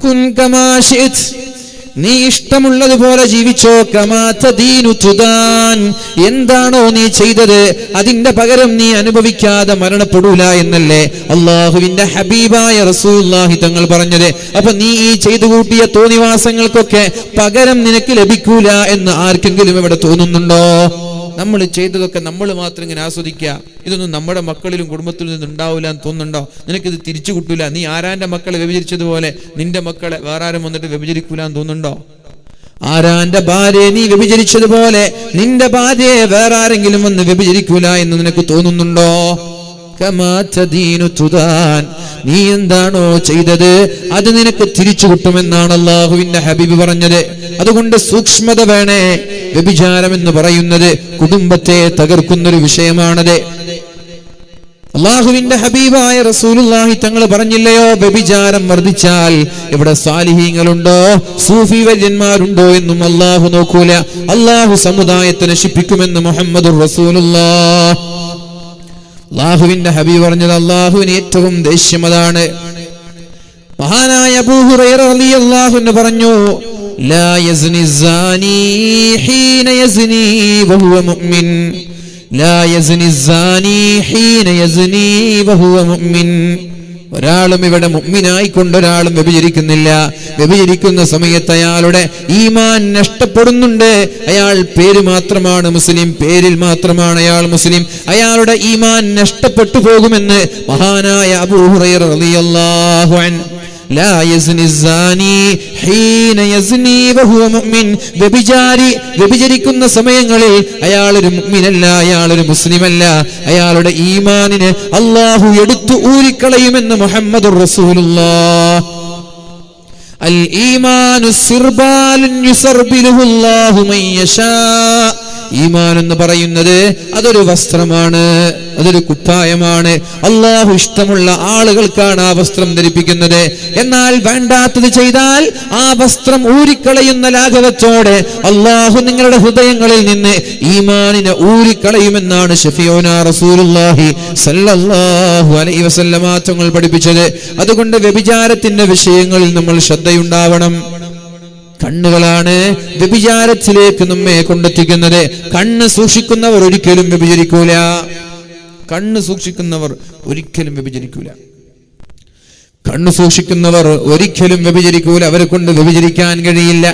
കുൻ കമാ ശിഅ്ത്, നീ ഇഷ്ടമുള്ളതുപോലെ ജീവിച്ചോ. കമാ തദീനു തുദാൻ, എന്താണോ നീ ചെയ്തത് അതിന്റെ പകരം നീ അനുഭവിക്കാതെ മരണപ്പെടൂല എന്നല്ലേ അള്ളാഹുവിന്റെ ഹബീബായ റസൂലുള്ളാഹി തങ്ങൾ പറഞ്ഞത്. അപ്പൊ നീ ഈ ചെയ്തു കൂട്ടിയ തോന്നിവാസങ്ങൾക്കൊക്കെ പകരം നിനക്ക് ലഭിക്കൂല എന്ന് ആർക്കെങ്കിലും ഇവിടെ തോന്നുന്നുണ്ടോ? നമ്മൾ ചെയ്തതൊക്കെ നമ്മൾ മാത്രം ഇങ്ങനെ ആസ്വദിക്കുക, ഇതൊന്നും നമ്മുടെ മക്കളിലും കുടുംബത്തിലും നിന്നും ഉണ്ടാവില്ല എന്ന് തോന്നുന്നുണ്ടോ? നിനക്കിത് തിരിച്ചു കിട്ടൂല. നീ ആരാന്റെ മക്കളെ വ്യഭിചരിച്ചതുപോലെ നിന്റെ മക്കളെ വേറെ ആരും വന്നിട്ട് വ്യഭിചരിക്കൂല എന്ന് തോന്നുന്നുണ്ടോ? ആരാന്റെ ഭാര്യയെ നീ വ്യഭിചരിച്ചതുപോലെ നിന്റെ ഭാര്യയെ വേറെ ആരെങ്കിലും വന്ന് വ്യഭിചരിക്കൂല എന്ന് നിനക്ക് തോന്നുന്നുണ്ടോ? നീ എന്താണോ ചെയ്തത് അത് നിനക്ക് തിരിച്ചു കിട്ടുമെന്നാണ് അള്ളാഹുവിന്റെ ഹബീബ് പറഞ്ഞത്. അതുകൊണ്ട് സൂക്ഷ്മത വേണേ. വ്യഭിചാരം എന്ന് പറയുന്നത് കുടുംബത്തെ തകർക്കുന്നൊരു വിഷയമാണത്. അള്ളാഹുവിന്റെ ഹബീബായ റസൂലുള്ളാഹി തങ്ങൾ പറഞ്ഞില്ലയോ, വ്യഭിചാരം വർദ്ധിച്ചാൽ ഇവിടെ സാലിഹീങ്ങളുണ്ടോ, സൂഫി വര്യന്മാരുണ്ടോ എന്നും അള്ളാഹു നോക്കൂല. അള്ളാഹു സമുദായത്തെ നശിപ്പിക്കുമെന്ന് മുഹമ്മദുർ റസൂലുള്ളാഹ്. അല്ലാഹുവിന്റെ ഹബീബ് പറഞ്ഞത് അല്ലാഹുവിന് ഏറ്റവും ദേഷ്യം അതാണ്. മഹാനായ അബൂ ഹുറൈറ റളിയല്ലാഹു അൻഹു പറഞ്ഞു, ലാ യസ്നി സാനി ഹീന യസ്നി വഹുവ മുഅ്മിൻ, ലാ യസ്നി സാനി ഹീന യസ്നി വഹുവ മുഅ്മിൻ. ഒരാളും ഇവിടെ മുഅ്മിനായിക്കൊണ്ട് ഒരാളും വ്യഭിചരിക്കുന്നില്ല. വ്യഭിചരിക്കുന്ന സമയത്ത് അയാളുടെ ഈമാൻ നഷ്ടപ്പെടുന്നുണ്ട്. അയാൾ പേര് മാത്രമാണ് മുസ്ലിം, പേരിൽ മാത്രമാണ് അയാൾ മുസ്ലിം. അയാളുടെ ഈമാൻ നഷ്ടപ്പെട്ടു പോകുമെന്ന് മഹാനായ അബൂ ഹുറൈറ റളിയല്ലാഹു അൻഹു. ലാ യസ്നി സാനി ഹീന യസ്നി വഹുവ മുഅ്മിൻ. വ്യഭിചാരി വ്യഭിചരിക്കുന്ന സമയങ്ങളിൽ അയാളൊരു മുഅ്മിനല്ല, അയാളൊരു മുസ്ലിമല്ല. അയാളുടെ ഈമാനിനെ അല്ലാഹു എടുത്തു ഊരിക്കളയുമെന്ന് മുഹമ്മദുർ റസൂലുള്ളാഹ്. അൽ ഈമാനു സിർബാലുൻ യുസർബിലുഹു അല്ലാഹു മൻ യശാ. ഈമാൻ എന്ന് പറയുന്നത് അതൊരു വസ്ത്രമാണ്, അതൊരു കുപ്പായമാണ്. അള്ളാഹു ഇഷ്ടമുള്ള ആളുകൾക്കാണ് ആ വസ്ത്രം ധരിപ്പിക്കുന്നത്. എന്നാൽ വേണ്ടാത്തത് ചെയ്താൽ ആ വസ്ത്രം ഊരിക്കളയുന്ന ലാഘവത്തോടെ അള്ളാഹു നിങ്ങളുടെ ഹൃദയങ്ങളിൽ നിന്ന് ഈമാനിനെ ഊരിക്കളയുമെന്നാണ് ശഫീഉനാ റസൂലുള്ളാഹി സല്ലല്ലാഹു അലൈഹി വസല്ലമ തങ്ങൾ പഠിപ്പിച്ചത്. അതുകൊണ്ട് വ്യഭിചാരത്തിന്റെ വിഷയങ്ങളിൽ നമ്മൾ ശ്രദ്ധയുണ്ടാവണം. കണ്ണുകളാണ് വ്യഭിചാരത്തിലേക്ക് നമ്മെ കൊണ്ടെത്തിക്കുന്നത്. കണ്ണ് സൂക്ഷിക്കുന്നവർ ഒരിക്കലും വ്യഭിചരിക്കൂല. കണ്ണ് സൂക്ഷിക്കുന്നവർ ഒരിക്കലും വ്യഭിചരിക്കൂല. കണ്ണ് സൂക്ഷിക്കുന്നവർ ഒരിക്കലും വ്യഭിചരിക്കൂല. അവരെ കൊണ്ട് വ്യഭിചരിക്കാൻ കഴിയില്ല.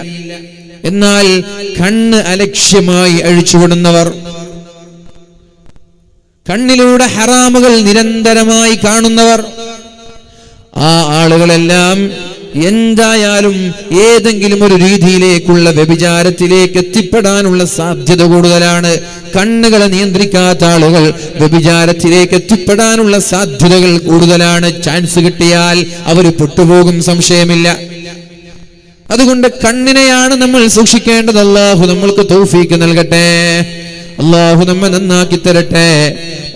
എന്നാൽ കണ്ണ് അലക്ഷ്യമായി അഴിച്ചുവിടുന്നവർ, കണ്ണിലൂടെ ഹറാമുകൾ നിരന്തരമായി കാണുന്നവർ, ആ ആളുകളെല്ലാം എന്തായാലും ഏതെങ്കിലും ഒരു രീതിയിലേക്കുള്ള വ്യഭിചാരത്തിലേക്ക് എത്തിപ്പെടാനുള്ള സാധ്യത കൂടുതലാണ്. കണ്ണുകളെ നിയന്ത്രിക്കാത്ത ആളുകൾ വ്യഭിചാരത്തിലേക്ക് എത്തിപ്പെടാനുള്ള സാധ്യതകൾ കൂടുതലാണ്. ചാൻസ് കിട്ടിയാൽ അവർ പെട്ടുപോകും, സംശയമില്ല. അതുകൊണ്ട് കണ്ണിനെയാണ് നമ്മൾ സൂക്ഷിക്കേണ്ടത്. അല്ലാഹു നമ്മൾക്ക് തൗഫീക്ക് നൽകട്ടെ. അള്ളാഹു നമ്മെ നന്നാക്കി തരട്ടെ.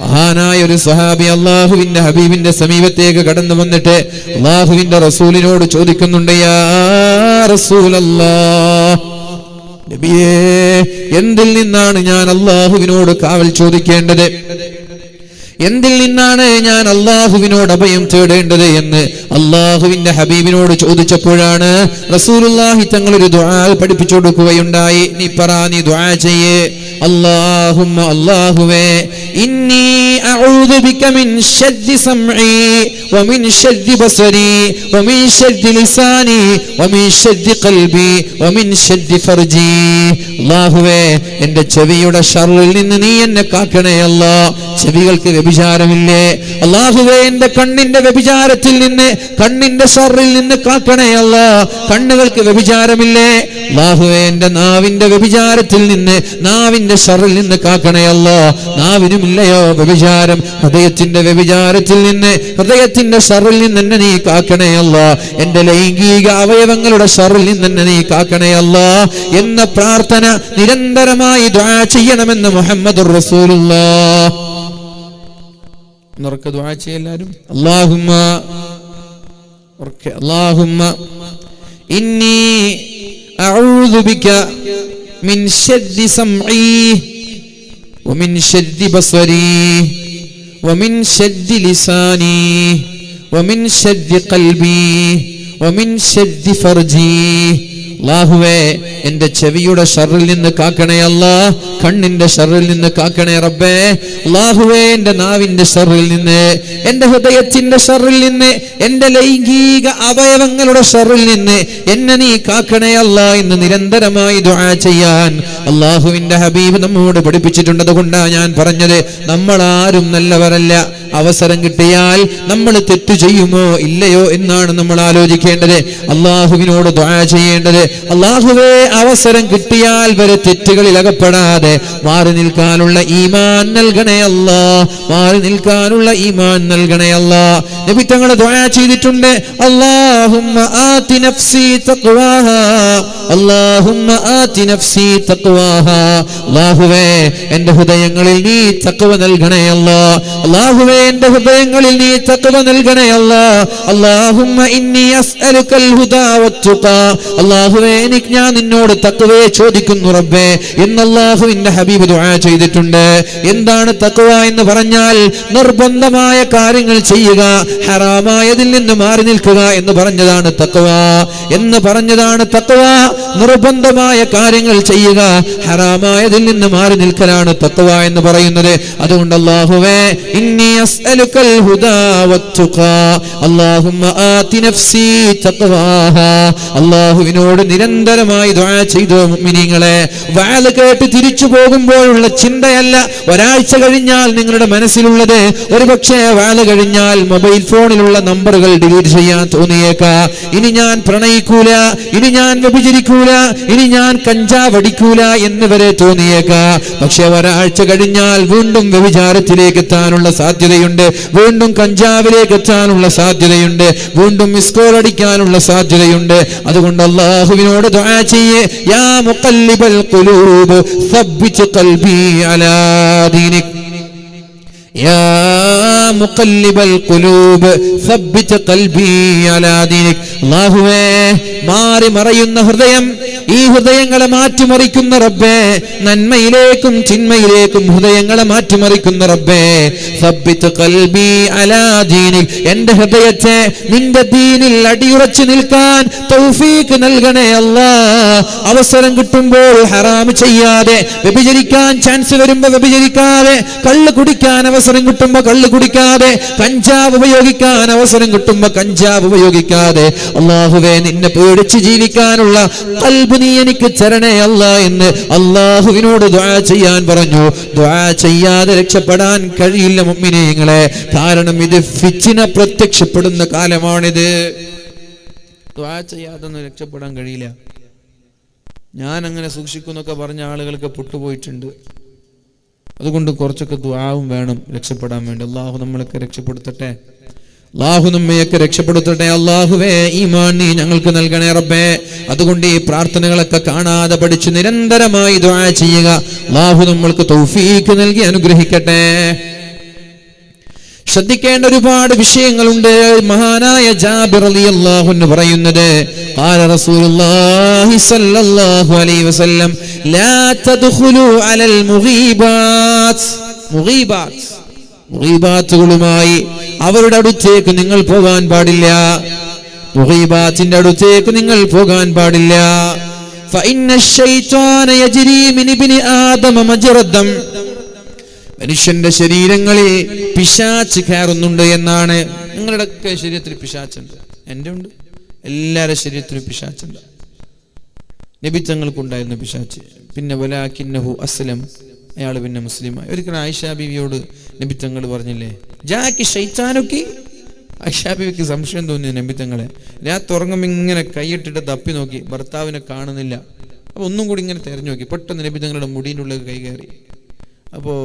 മഹാനായ ഒരു സ്വഹാബി അള്ളാഹുവിന്റെ ഹബീബിന്റെ സമീപത്തേക്ക് കടന്നു വന്നിട്ട് അള്ളാഹുവിന്റെ റസൂലിനോട് ചോദിക്കുന്നുണ്ട്, യാ റസൂലല്ലാഹ്, നബിയേ, എന്തിൽ നിന്നാണ് ഞാൻ അള്ളാഹുവിനോട് കാവൽ ചോദിക്കേണ്ടത്, എന്തിൽ നിന്നാണ് ഞാൻ അള്ളാഹുവിനോട് അഭയം തേടേണ്ടത് എന്ന് അള്ളാഹുവിന്റെ ഹബീബിനോട് ചോദിച്ചപ്പോഴാണ് റസൂലുള്ളാഹി തങ്ങൾ ഒരു ദുആ പഠിപ്പിച്ചു കൊടുക്കുകയുണ്ടായി. നീ പറ, നീ ദുആ ചെയ്യേ, അല്ലാഹുമ്മ, അല്ലാഹുവേ, ഇന്നി അഊദു ബിക മിൻ ശർരി സമഈ വമിൻ ശർരി ബസരി വമിൻ ശർരി ലിസാനി വമിൻ ശർരി ഖൽബി വമിൻ ശർരി ഫർജി. അല്ലാഹുവേ, എൻ്റെ ചെവിയുടെ ഷർറിൽ നിന്ന് നീ എന്നെ കാക്കണേ അല്ലാഹ്. ചെവികൾക്ക് വ്യഭിചാരമില്ലേ അല്ലാഹുവേ, എൻ്റെ കണ്ണിന്റെ വ്യഭിചാരത്തിൽ നിന്ന്, കണ്ണിന്റെ ഷർറിൽ നിന്ന് കാക്കണേ അല്ലാഹ്. കണ്ണുകൾക്ക് വ്യഭിചാരമില്ലേ അല്ലാഹുവേ, എൻ്റെ നാവിന്റെ വ്യഭിചാരത്തിൽ നിന്ന്, നാവിന്റെ ഷർറിൽ നിന്ന് കാക്കണേ അല്ലാഹ്. നാവിനുമില്ലയോ വ്യഭിചാരം, ഹൃദയത്തിന്റെ വ്യഭിചാരത്തിൽ നിന്ന്, ഹൃദയത്തിന്റെ ഷർറിൽ നിന്ന് എന്നെ നീ കാക്കണേ അല്ലാഹ്. എൻ്റെ ലൈംഗിക അവയവങ്ങളുടെ ഷർറിൽ നിന്ന് എന്നെ നീ കാക്കണേ അല്ലാഹ് എന്ന പ്രാർത്ഥന നിരന്തരമായി ദുആ ചെയ്യണമെന്ന് മുഹമ്മദുർ റസൂലുള്ളാഹ്. ഉറക്കെ ദുആ ചെയ്യല്ലാരും. അല്ലാഹുമ്മ ഇന്നി അഊദു ബിക മിൻ ശർരി സമഈ വമിൻ ശർരി ബസരി വമിൻ ശർരി ലിസാനി വമിൻ ശർരി ഖൽബി വമിൻ ശർരി ഫർജി. അല്ലാഹുവേ, എൻ്റെ ചെവിയുടെ ഷർറിൽ നിന്ന് കാക്കണേ അല്ലാഹ്. കണ്ണിന്റെ ഷർറിൽ നിന്ന് കാക്കണേ റബ്ബേ. അല്ലാഹുവേ, എൻ്റെ നാവിന്റെ ഷർറിൽ നിന്ന്, എൻ്റെ ഹൃദയത്തിന്റെ ഷർറിൽ നിന്ന്, എൻ്റെ ലൈംഗിക അവയവങ്ങളുടെ ഷർറിൽ നിന്ന് എന്നെ നീ കാക്കണേ അല്ലാഹ് എന്ന് നിരന്തരമായി ദുആ ചെയ്യാൻ അല്ലാഹുവിന്റെ ഹബീബ് നമ്മോട് പഠിപ്പിച്ചിട്ടുണ്ട്. അതുകൊണ്ടാണ് ഞാൻ പറഞ്ഞത്, നമ്മളാരും നല്ലവരല്ല. അവസരം കിട്ടിയാൽ നമ്മൾ തെറ്റു ചെയ്യുമോ ഇല്ലയോ എന്നാണ് നമ്മൾ ആലോചിക്കേണ്ടത്, അല്ലാഹുവിനോട് ദുആ ചെയ്യേണ്ടത്. അല്ലാഹുവേ, അവസരം കിട്ടിയാൽ വരെ തെറ്റുകളിൽ അകപ്പെടാതെ മാറി നിൽക്കാനുള്ള ഈമാൻ നൽകണേ അല്ലാഹ്. മാറി നിൽക്കാനുള്ള ഈമാൻ നൽകണേ അല്ലാഹ്. നബി തങ്ങൾ ദുആ ചെയ്തിട്ടുണ്ട്, അല്ലാഹുമ്മ ആതി നഫ്സി തഖ്വാഹാ, അല്ലാഹുമ്മ ആതി നഫ്സി തഖ്വാഹാ. അല്ലാഹുവേ, എൻ്റെ ഹൃദയങ്ങളിൽ നീ തഖ്വ നൽകണേ അല്ലാഹ്. അല്ലാഹുവേ, എൻ്റെ ഹൃദയങ്ങളിൽ നീ തഖ്വ നൽകണേ അല്ലാഹ്. അല്ലാഹുമ്മ ഇന്നി അസ്അലുകൽ ഹുദാ വത്തുഖാ. അല്ലാഹുവേ, ഞാൻ നിന്നോട് തഖ്വയെ ചോദിക്കുന്നു റബ്ബേ എന്ന് അല്ലാഹുവിന്റെ ഹബീബ് ദുആ ചെയ്തിട്ടുണ്ട്. എന്താണ് തഖ്വ എന്ന് പറഞ്ഞാൽ? നിർബന്ധമായ കാര്യങ്ങൾ ചെയ്യുക, ഹറാമായതിൽ നിന്ന് മാറി നിൽക്കുക എന്ന് പറഞ്ഞതാണ് തഖ്വ. നിർബന്ധമായ കാര്യങ്ങൾ ചെയ്യുക, ഹറാമായതിൽ നിന്ന് മാറി നിൽക്കലാണ് തഖ്വ എന്ന് പറയുന്നത്. അതുകൊണ്ട് അല്ലാഹുവേ, ഇന്നി അസ്അലുകൽ ഹുദാ വത്തുഖാ, അല്ലാഹുമ്മ ആതി നഫ്സി തഖ്വാഹാ. അല്ലാഹുവിനോട് നിരന്തരമായി ദുആ ചെയ്തു മുഅ്മിനീങ്ങളെ. വഅദ് കേട്ട് തിരിച്ചു പോകുമ്പോഴുള്ള ചിന്തയല്ല ഒരാഴ്ച കഴിഞ്ഞാൽ നിങ്ങളുടെ മനസ്സിലുള്ളത്. ഒരുപക്ഷെ വഅദ് കഴിഞ്ഞാൽ മൊബൈൽ ഫോണിലുള്ള നമ്പറുകൾ ഡിലീറ്റ് ചെയ്യാൻ തോന്നിയേക്കാം. ഇനി ഞാൻ പ്രണയിക്കൂല, ഇനി ഞാൻ വ്യഭിചരിക്കൂല, ഇനി ഞാൻ കഞ്ചാവ് അടിക്കൂല എന്ന് വരെ തോന്നിയേക്കാം. പക്ഷെ ഒരാഴ്ച കഴിഞ്ഞാൽ വീണ്ടും വ്യഭിചാരത്തിലേക്ക് എത്താനുള്ള സാധ്യതയുണ്ട്, വീണ്ടും കഞ്ചാവിലേക്ക് എത്താനുള്ള സാധ്യതയുണ്ട്, വീണ്ടും മിസ്കോൾ അടിക്കാനുള്ള സാധ്യതയുണ്ട്. അതുകൊണ്ട് അല്ലാഹുവിനോട് ദുആ ചെയ്യേ, യാ മുഖല്ലിബൽ ഖുലൂബ് സബ്ബിത് ഖൽബി അലാ ദീനിക്. യാ മുഖല്ലിബൽ ഖുലൂബ് സബ്ബിത് ഖൽബി അലാ ദീനിക്. അല്ലാഹുവേ, മാറി മറയുന്ന ഹൃദയം, ഈ ഹൃദയങ്ങളെ മാറ്റിമറിക്കുന്ന റബ്ബേ, നന്മയിലേക്കും ചിന്മയിലേക്കും ഹൃദയങ്ങളെ മാറ്റിമറിക്കുന്ന റബ്ബേ, സബ്ബിത് ഖൽബി അലാ ദീനിക്. എൻ്റെ ഹൃദയത്തെ നിന്റെ ദീനിൽ അടിയുറച്ചു നിൽക്കാൻ തൗഫീഖ് നൽകണേ അല്ലാഹ്. അവസരം കിട്ടുമ്പോൾ ഹറാം ചെയ്യാതെ, വ്യഭിചരിക്കാൻ ചാൻസ് വരുമ്പോൾ വ്യഭിചരിക്കാതെ, കള്ള് കുടിക്കാൻ അവസരം കിട്ടുമ്പോൾ കള്ള് കുടിക്കാതെ, കഞ്ചാവ് ഉപയോഗിക്കാൻ അവസരം കിട്ടുമ്പോൾ കഞ്ചാവ് ഉപയോഗിക്കാതെ, അല്ലാഹുവേ, നിന്നെ പേടിച്ച് ജീവിക്കാനുള്ള ഖൽബ് നീ എനിക്ക് തരണേ അല്ലാഹ് എന്ന് അല്ലാഹുവിനോട് ദുആ ചെയ്യാൻ പറഞ്ഞു. ദുആ ചെയ്യാതെ രക്ഷപ്പെടാൻ കഴിയില്ല മുഅ്മിനീങ്ങളെ. കാരണം ഇത് ഫിത്ന പ്രത്യക്ഷപ്പെടുന്ന കാലമാണിത്. ദുആ ചെയ്യാതെ ഒന്നും രക്ഷപ്പെടാൻ കഴിയില്ല. ഞാൻ അങ്ങനെ സൂക്ഷിക്കുന്നൊക്കെ പറഞ്ഞ ആളുകൾക്ക് പൊട്ടുപോയിട്ടുണ്ട്. അതുകൊണ്ട് കുറച്ചൊക്കെ ദുആവും വേണം രക്ഷപ്പെടാൻ വേണ്ടി. അല്ലാഹു നമ്മളൊക്കെ രക്ഷപ്പെടുത്തട്ടെ. അല്ലാഹു നമ്മയൊക്കെ രക്ഷപ്പെടുത്തട്ടെ. അല്ലാഹുവേ, ഈമാൻ നീ ഞങ്ങൾക്ക് നൽകണേ റബ്ബേ. അതുകൊണ്ട് ഈ പ്രാർത്ഥനകളൊക്കെ കാണാതെ പഠിച്ച് നിരന്തരമായി ദുആ ചെയ്യുക. അല്ലാഹു നമ്മൾക്ക് തൗഫീഖ് നൽകി അനുഗ്രഹിക്കട്ടെ. ശ്രദ്ധിക്കേണ്ട ഒരുപാട് വിഷയങ്ങളുണ്ട്. മഹാനായ ജാബിർ റളിയല്ലാഹു അൻഹു പറയുന്നത്, ഖാല റസൂലുള്ളാഹി സ്വല്ലല്ലാഹു അലൈഹി വസല്ലം ലാ തദ്ഖുലു അലൽ മുഗീബാത്ത്. മുഗീബാത്തുകളുമായി അവരുടെ അടുത്തേക്ക് നിങ്ങൾ പോകാൻ പാടില്ല. മുഗീബാത്തിന്റെ അടുത്തേക്ക് നിങ്ങൾ പോകാൻ പാടില്ല. ഫഇന്ന ശൈത്വാന യജ്രി മിൻ ഇബ്നി ആദമ മജ്റദ്ദം. മനുഷ്യന്റെ ശരീരങ്ങളിൽ പിശാച് കയറുന്നുണ്ട് എന്നാണ്. നിങ്ങളുടെയൊക്കെ ശരീരത്തിൽ പിശാച്ചുണ്ട്, എൻ്റെ ഉണ്ട്, എല്ലാവരുടെ ശരീരത്തിലും പിശാച്ചുണ്ട്. നബി തങ്ങൾക്കുണ്ടായിരുന്ന പിശാച്ച്. പിന്നെ വലാകിന്നഹു അസ്ലം, അയാൾ പിന്നെ മുസ്ലിമായി. ഒരിക്കലും ആയിഷ ബീവിയോട് നബി തങ്ങൾ പറഞ്ഞില്ലേ, ജാക്കി ശൈത്താനൊക്കെ. ആയിഷ ബീവിക്ക് സംശയം തോന്നി നബി തങ്ങളെ. രാത്തുറങ്ങും ഇങ്ങനെ കൈയിട്ടിട്ട് തപ്പി നോക്കി, ഭർത്താവിനെ കാണുന്നില്ല. അപ്പോൾ ഒന്നും കൂടി ഇങ്ങനെ തെരഞ്ഞു നോക്കി. പെട്ടെന്ന് നബി തങ്ങളുടെ മുടിയുടെ ഉള്ളിൽ കൈ കയറി. അപ്പോൾ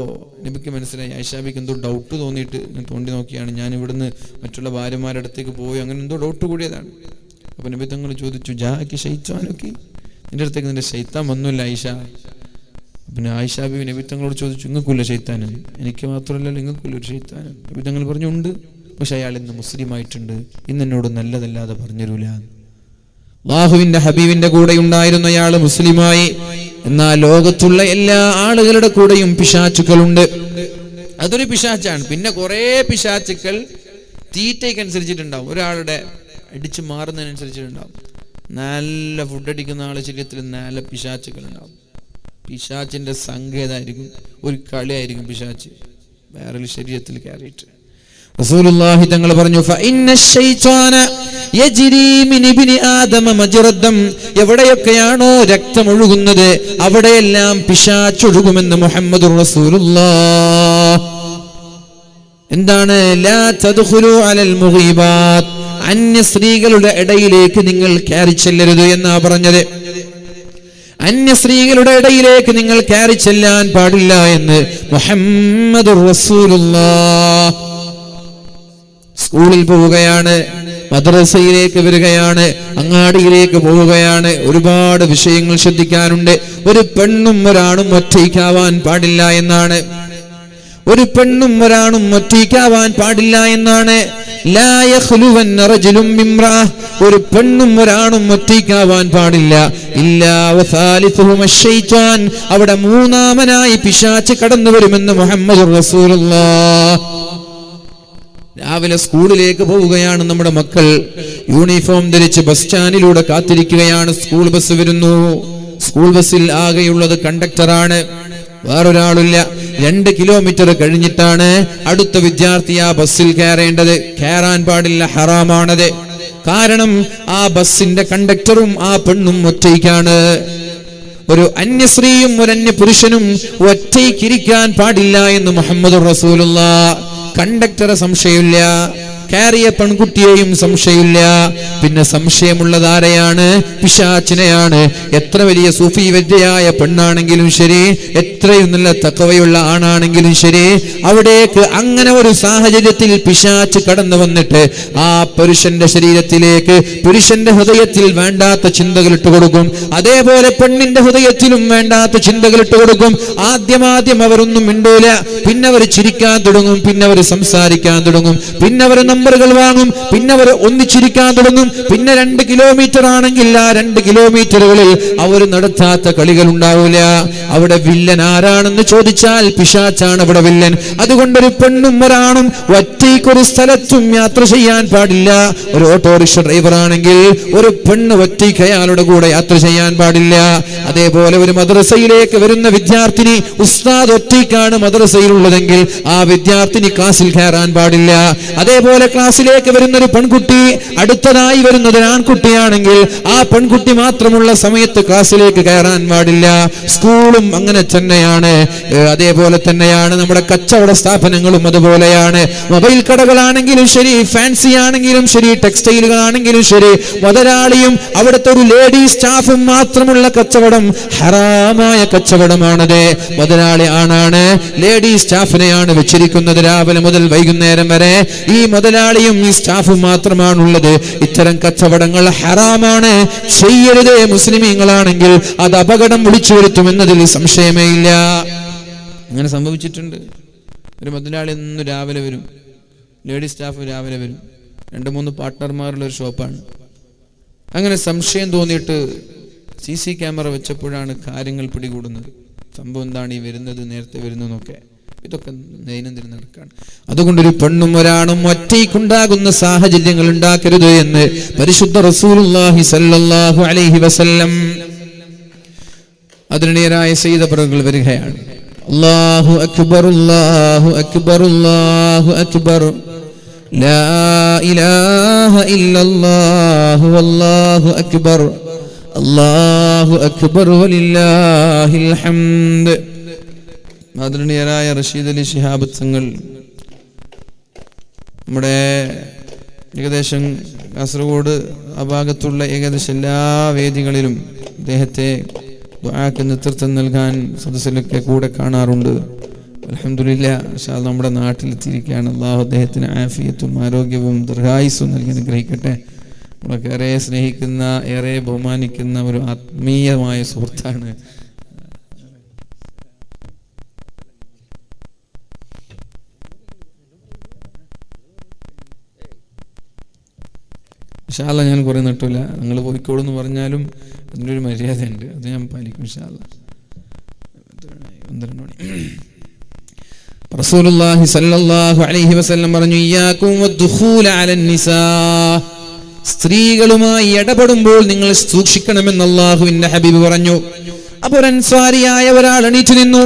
നബിക്ക് മനസ്സിലായി, ആയിഷാബിക്ക് എന്തോ ഡൗട്ട് തോന്നിയിട്ട് ഞാൻ തോണ്ടി നോക്കിയാണ്, ഞാൻ ഇവിടുന്ന് മറ്റുള്ള ഭാര്യമാരുടെ അടുത്തേക്ക് പോയി, അങ്ങനെ എന്തോ ഡൗട്ട് കൂടിയതാണ്. അപ്പോൾ നബി തങ്ങൾ ചോദിച്ചു, ജാക്കി ശൈത്താനൊക്കെ, നിന്റെ അടുത്തേക്ക് നിന്റെ ശൈത്താൻ വന്നില്ല ആയിഷ. പിന്നെ ആയിഷാബി നബി തങ്ങളോട് ചോദിച്ചു, നിങ്ങൾക്കില്ല ശൈത്താന്? എനിക്ക് മാത്രമല്ല, നിങ്ങൾക്കില്ല ഒരു ശൈത്താന്? നബി തങ്ങൾ പറഞ്ഞു, ഉണ്ട്, പക്ഷെ അയാൾ ഇന്ന് മുസ്ലിം ആയിട്ടുണ്ട്, ഇന്ന് എന്നോട് നല്ലതല്ലാതെ പറഞ്ഞുതരൂല. അല്ലാഹുവിന്റെ ഹബീബിന്റെ കൂടെ ഉണ്ടായിരുന്ന അയാൾ മുസ്ലിമായി. എന്നാൽ ലോകത്തുള്ള എല്ലാ ആളുകളുടെ കൂടെയും പിശാചുക്കളുണ്ട്. അതൊരു പിശാച്ചാണ്. പിന്നെ കുറെ പിശാചുക്കൾ തീറ്റയ്ക്കനുസരിച്ചിട്ടുണ്ടാവും. ഒരാളുടെ അടിച്ചു മാറുന്നതിനനുസരിച്ചിട്ടുണ്ടാവും. നല്ല ഫുഡ് അടിക്കുന്ന ആളെ ശരീരത്തിൽ നല്ല പിശാചുക്കൾ ഉണ്ടാവും. പിശാച്ചിന്റെ സങ്കേതമായിരിക്കും, ഒരു കളിയായിരിക്കും പിശാച്ച് വേറൊരു ശരീരത്തിൽ കയറിയിട്ട്. റസൂലുള്ളാഹി തങ്ങൾ പറഞ്ഞു, ഫഇന്ന ശൈത്വാന യജ്രി മിൻ ഇബ്നി ആദമ മജ്റദ്ദം. എവിടെയൊക്കെയാണോ രക്തം ഒഴുകുന്നത് അവിടെയെല്ലാം പിശാച് ഒഴുകുമെന്ന് മുഹമ്മദുർ റസൂലുള്ളാഹ്. എന്താണ് ലാ തദ്ഖുലു അലൽ മുഗീബാത്ത്? അന്യ സ്ത്രീകളുടെ ഇടയിലേക്ക് നിങ്ങൾ കയറി ചെല്ലരുത് എന്നാ പറഞ്ഞത്. അന്യ സ്ത്രീകളുടെ ഇടയിലേക്ക് നിങ്ങൾ കയറി ചെല്ലാൻ പാടില്ല എന്ന് മുഹമ്മദുർ റസൂലുള്ളാഹ്. സ്കൂളിൽ പോവുകയാണ്, മദ്രസയിലേക്ക് വരികയാണ്, അങ്ങാടിയിലേക്ക് പോവുകയാണ്, ഒരുപാട് വിഷയങ്ങൾ ശ്രദ്ധിക്കാനുണ്ട്. ഒരു പെണ്ണും ഒരാണും ഒറ്റയ്ക്കാവാൻ പാടില്ല എന്നാണ്. ഒരു പെണ്ണും ഒരാണും ഒറ്റയ്ക്കാവാൻ പാടില്ല എന്നാണ്. ലാ യഖ്ലുവന്ന റജുലുൻ ബിംറഅ. ഒരു പെണ്ണും ഒരാണും ഒറ്റയ്ക്കാവാൻ പാടില്ല. ഇല്ലാ വസാലിസുഹും അശ്ശൈത്വാൻ. അവിടെ മൂന്നാമനായി പിശാച് കടന്നു വരുമെന്ന് മുഹമ്മദുർ റസൂലുള്ളാഹ്. രാവിലെ സ്കൂളിലേക്ക് പോവുകയാണ് നമ്മുടെ മക്കൾ. യൂണിഫോം ധരിച്ച് ബസ് സ്റ്റാൻഡിലൂടെ കാത്തിരിക്കുകയാണ്. സ്കൂൾ ബസ് വരുന്നു. സ്കൂൾ ബസ്സിൽ ആകെയുള്ളത് കണ്ടക്ടറാണ്, വേറൊരാളില്ല. 2 കിലോമീറ്റർ കഴിഞ്ഞിട്ടാണ് അടുത്ത വിദ്യാർത്ഥി ആ ബസ്സിൽ കയറേണ്ടത്. കയറാൻ പാടില്ല, ഹറാമാണത്. കാരണം ആ ബസ്സിന്റെ കണ്ടക്ടറും ആ പെണ്ണും ഒറ്റയ്ക്കാണ്. ഒരു അന്യ സ്ത്രീയും ഒരു അന്യ പുരുഷനും ഒറ്റയ്ക്കിരിക്കാൻ പാടില്ല എന്ന് മുഹമ്മദുർ റസൂലുള്ളാഹ്. കണ്ടക്ടറെ സംശയമില്ല, കയറിയ പെൺകുട്ടിയെയും സംശയമില്ല. പിന്നെ സംശയമുള്ളത് ആരെയാണ്? പിശാചിനെയാണ്. എത്ര വലിയ സൂഫി വര്യയായ പെണ്ണാണെങ്കിലും ശരി, എത്രയും നല്ല തഖ്വയുള്ള ആണാണെങ്കിലും ശരി, അവിടേക്ക് അങ്ങനെ ഒരു സാഹചര്യത്തിൽ പിശാച് കടന്നു വന്നിട്ട് ആ പുരുഷന്റെ ശരീരത്തിലേക്ക്, പുരുഷന്റെ ഹൃദയത്തിൽ വേണ്ടാത്ത ചിന്തകൾ ഇട്ട് കൊടുക്കും. അതേപോലെ പെണ്ണിന്റെ ഹൃദയത്തിലും വേണ്ടാത്ത ചിന്തകൾ ഇട്ട് കൊടുക്കും. ആദ്യം അവരൊന്നും മിണ്ടൂല, പിന്നെ അവർ ചിരിക്കാൻ തുടങ്ങും, പിന്നെ അവർ സംസാരിക്കാൻ തുടങ്ങും, പിന്നെ അവർ നമ്പറുകൾ വാങ്ങും, പിന്നെ അവർ ഒന്നിച്ചിരിക്കാൻ തുടങ്ങും. പിന്നെ 2 കിലോമീറ്റർ ആണെങ്കിൽ ആ 2 കിലോമീറ്ററുകളിൽ അവർ നടത്താത്ത കളികൾ ഉണ്ടാവില്ല. അവിടെ വില്ലൻ ആരാണെന്ന് ചോദിച്ചാൽ പിശാച്ചാണ് അവിടെ വില്ലൻ. അതുകൊണ്ടൊരു പെണ്ണും ഒരാണും ഒറ്റയ്ക്കൊരു സ്ഥലത്തും യാത്ര ചെയ്യാൻ പാടില്ല. ഒരു ഓട്ടോറിക്ഷ ഡ്രൈവർ ആണെങ്കിൽ ഒരു പെണ്ണ് ഒറ്റയ്ക്ക് അയാളുടെ കൂടെ യാത്ര ചെയ്യാൻ പാടില്ല. അതേപോലെ ഒരു മദ്രസയിലേക്ക് വരുന്ന വിദ്യാർത്ഥിനി, ഉസ്താദ് ഒറ്റയ്ക്കാണ് മദ്രസയിലുള്ളതെങ്കിൽ ആ വിദ്യാർത്ഥിനി ക്ലാസ്സിൽ കയറാൻ പാടില്ല. അതേപോലെ ക്ലാസ്സിലേക്ക് വരുന്ന ഒരു പെൺകുട്ടി, അടുത്തതായി വരുന്നത് ഒരു ആൺകുട്ടിയാണെങ്കിൽ ആ പെൺകുട്ടി മാത്രമുള്ള സമയത്ത് ക്ലാസ്സിലേക്ക് കയറാൻ പാടില്ല. സ്കൂളും അങ്ങനെ തന്നെയാണ്. അതേപോലെ തന്നെയാണ് നമ്മുടെ കച്ചവട സ്ഥാപനങ്ങളും അതുപോലെയാണ്. മൊബൈൽ കടകളാണെങ്കിലും ശരി, ഫാൻസി ആണെങ്കിലും ശരി, ടെക്സ്റ്റൈലുകളാണെങ്കിലും ശരി, മുതലാളിയും അവിടുത്തെ ഒരു ലേഡി സ്റ്റാഫും മാത്രമുള്ള കച്ചവടം ഹറാമായ കച്ചവടമാണത്. മുതലാളി ആണാണ്, ലേഡി സ്റ്റാഫിനെയാണ് വെച്ചിരിക്കുന്നത് രാവിലെ മുതൽ വൈകുന്നേരം വരെ. ഈ മുതലാളി മുതലാളിയും ഈ സ്റ്റാഫും മാത്രമാണുള്ളത്. ഇത്തരം കച്ചവടങ്ങൾ ഹറാമാണ്, ചെയ്യരുത്. മുസ്ലിമീങ്ങളാണെങ്കിൽ അത് അപകടം വിളിച്ചു വരുത്തുമെന്നതിൽ സംശയമേ ഇല്ല. അങ്ങനെ സംഭവിച്ചിട്ടുണ്ട്. ഒരു മുതലാളി ഇന്ന് രാവിലെ വരും, ലേഡി സ്റ്റാഫ് രാവിലെ വരും, 2-3 പാർട്ട്ണർമാരുള്ള ഒരു ഷോപ്പാണ്. അങ്ങനെ സംശയം തോന്നിയിട്ട് CC ക്യാമറ വെച്ചപ്പോഴാണ് കാര്യങ്ങൾ പിടികൂടുന്നത്. സംഭവം എന്താണ് ഈ വരുന്നത്, നേരത്തെ വരുന്നതെന്നൊക്കെ. ഇതൊക്കെ ദൈനംദിനം നടക്കാണ്. അതുകൊണ്ടൊരു പെണ്ണും ഒരാണും ഒറ്റയ്ക്കുണ്ടാകുന്ന സാഹചര്യങ്ങൾ ഉണ്ടാക്കരുത് എന്ന് പരിശുദ്ധ റസൂലുള്ളാഹി സ്വല്ലല്ലാഹു അലൈഹി വസല്ലം. ആദരണീയരായ സയ്യിദ് അവറുകൾ വരികയാണ്. അല്ലാഹു അക്ബർ, അല്ലാഹു അക്ബർ, അല്ലാഹു അക്ബർ, ലാ ഇലാഹ ഇല്ലല്ലാഹു വല്ലാഹു അക്ബർ, അല്ലാഹു അക്ബർ വലില്ലാഹിൽ ഹംദ്. ആദരണീയരായ റഷീദ് അലി ശിഹാബ് തങ്ങൾ നമ്മുടെ ഏകദേശം കാസർഗോഡ് ആ ഭാഗത്തുള്ള ഏകദേശം എല്ലാ വേദികളിലും അദ്ദേഹത്തെ ദുആക്ക് നേതൃത്വം നൽകാൻ സദസ്സിലൊക്കെ കൂടെ കാണാറുണ്ട്. അൽഹംദുലില്ലാ ഇൻഷാ അല്ലാഹ് നമ്മുടെ നാട്ടിലെത്തിയിരിക്കുകയാണ്. അല്ലാഹു അദ്ദേഹത്തിന് ആഫിയത്തും ആരോഗ്യവും ദീർഘായുസ്സും നൽകി അനുഗ്രഹിക്കട്ടെ. നമ്മളൊക്കെ ഏറെ സ്നേഹിക്കുന്ന, ഏറെ ബഹുമാനിക്കുന്ന ഒരു ആത്മീയമായ സുഹൃത്താണ്. ഇൻഷാ അല്ലാഹ് ഞാൻ കുറേ നട്ടില്ല. നിങ്ങൾ പോയിക്കോളൂ എന്ന് പറഞ്ഞാലും അതിൻ്റെ ഒരു മര്യാദയുണ്ട്, അത് ഞാൻ പാലിക്കും ഇൻഷാ അല്ലാഹ്. 12 മണി. റസൂലുള്ളാഹി സ്വല്ലല്ലാഹു അലൈഹി വസല്ലം പറഞ്ഞു, ഇയ്യാകും വദ്ദുഖൂല അലൻ നിസാ, സ്ത്രീകളുമായി ഇടപെടുമ്പോൾ നിങ്ങൾ സൂക്ഷിക്കണമെന്ന് അല്ലാഹുവിന്റെ ഹബീബ് പറഞ്ഞു. അപ്പോൾ അൻസാരിയായ ഒരാൾ എണീറ്റ് നിന്നു.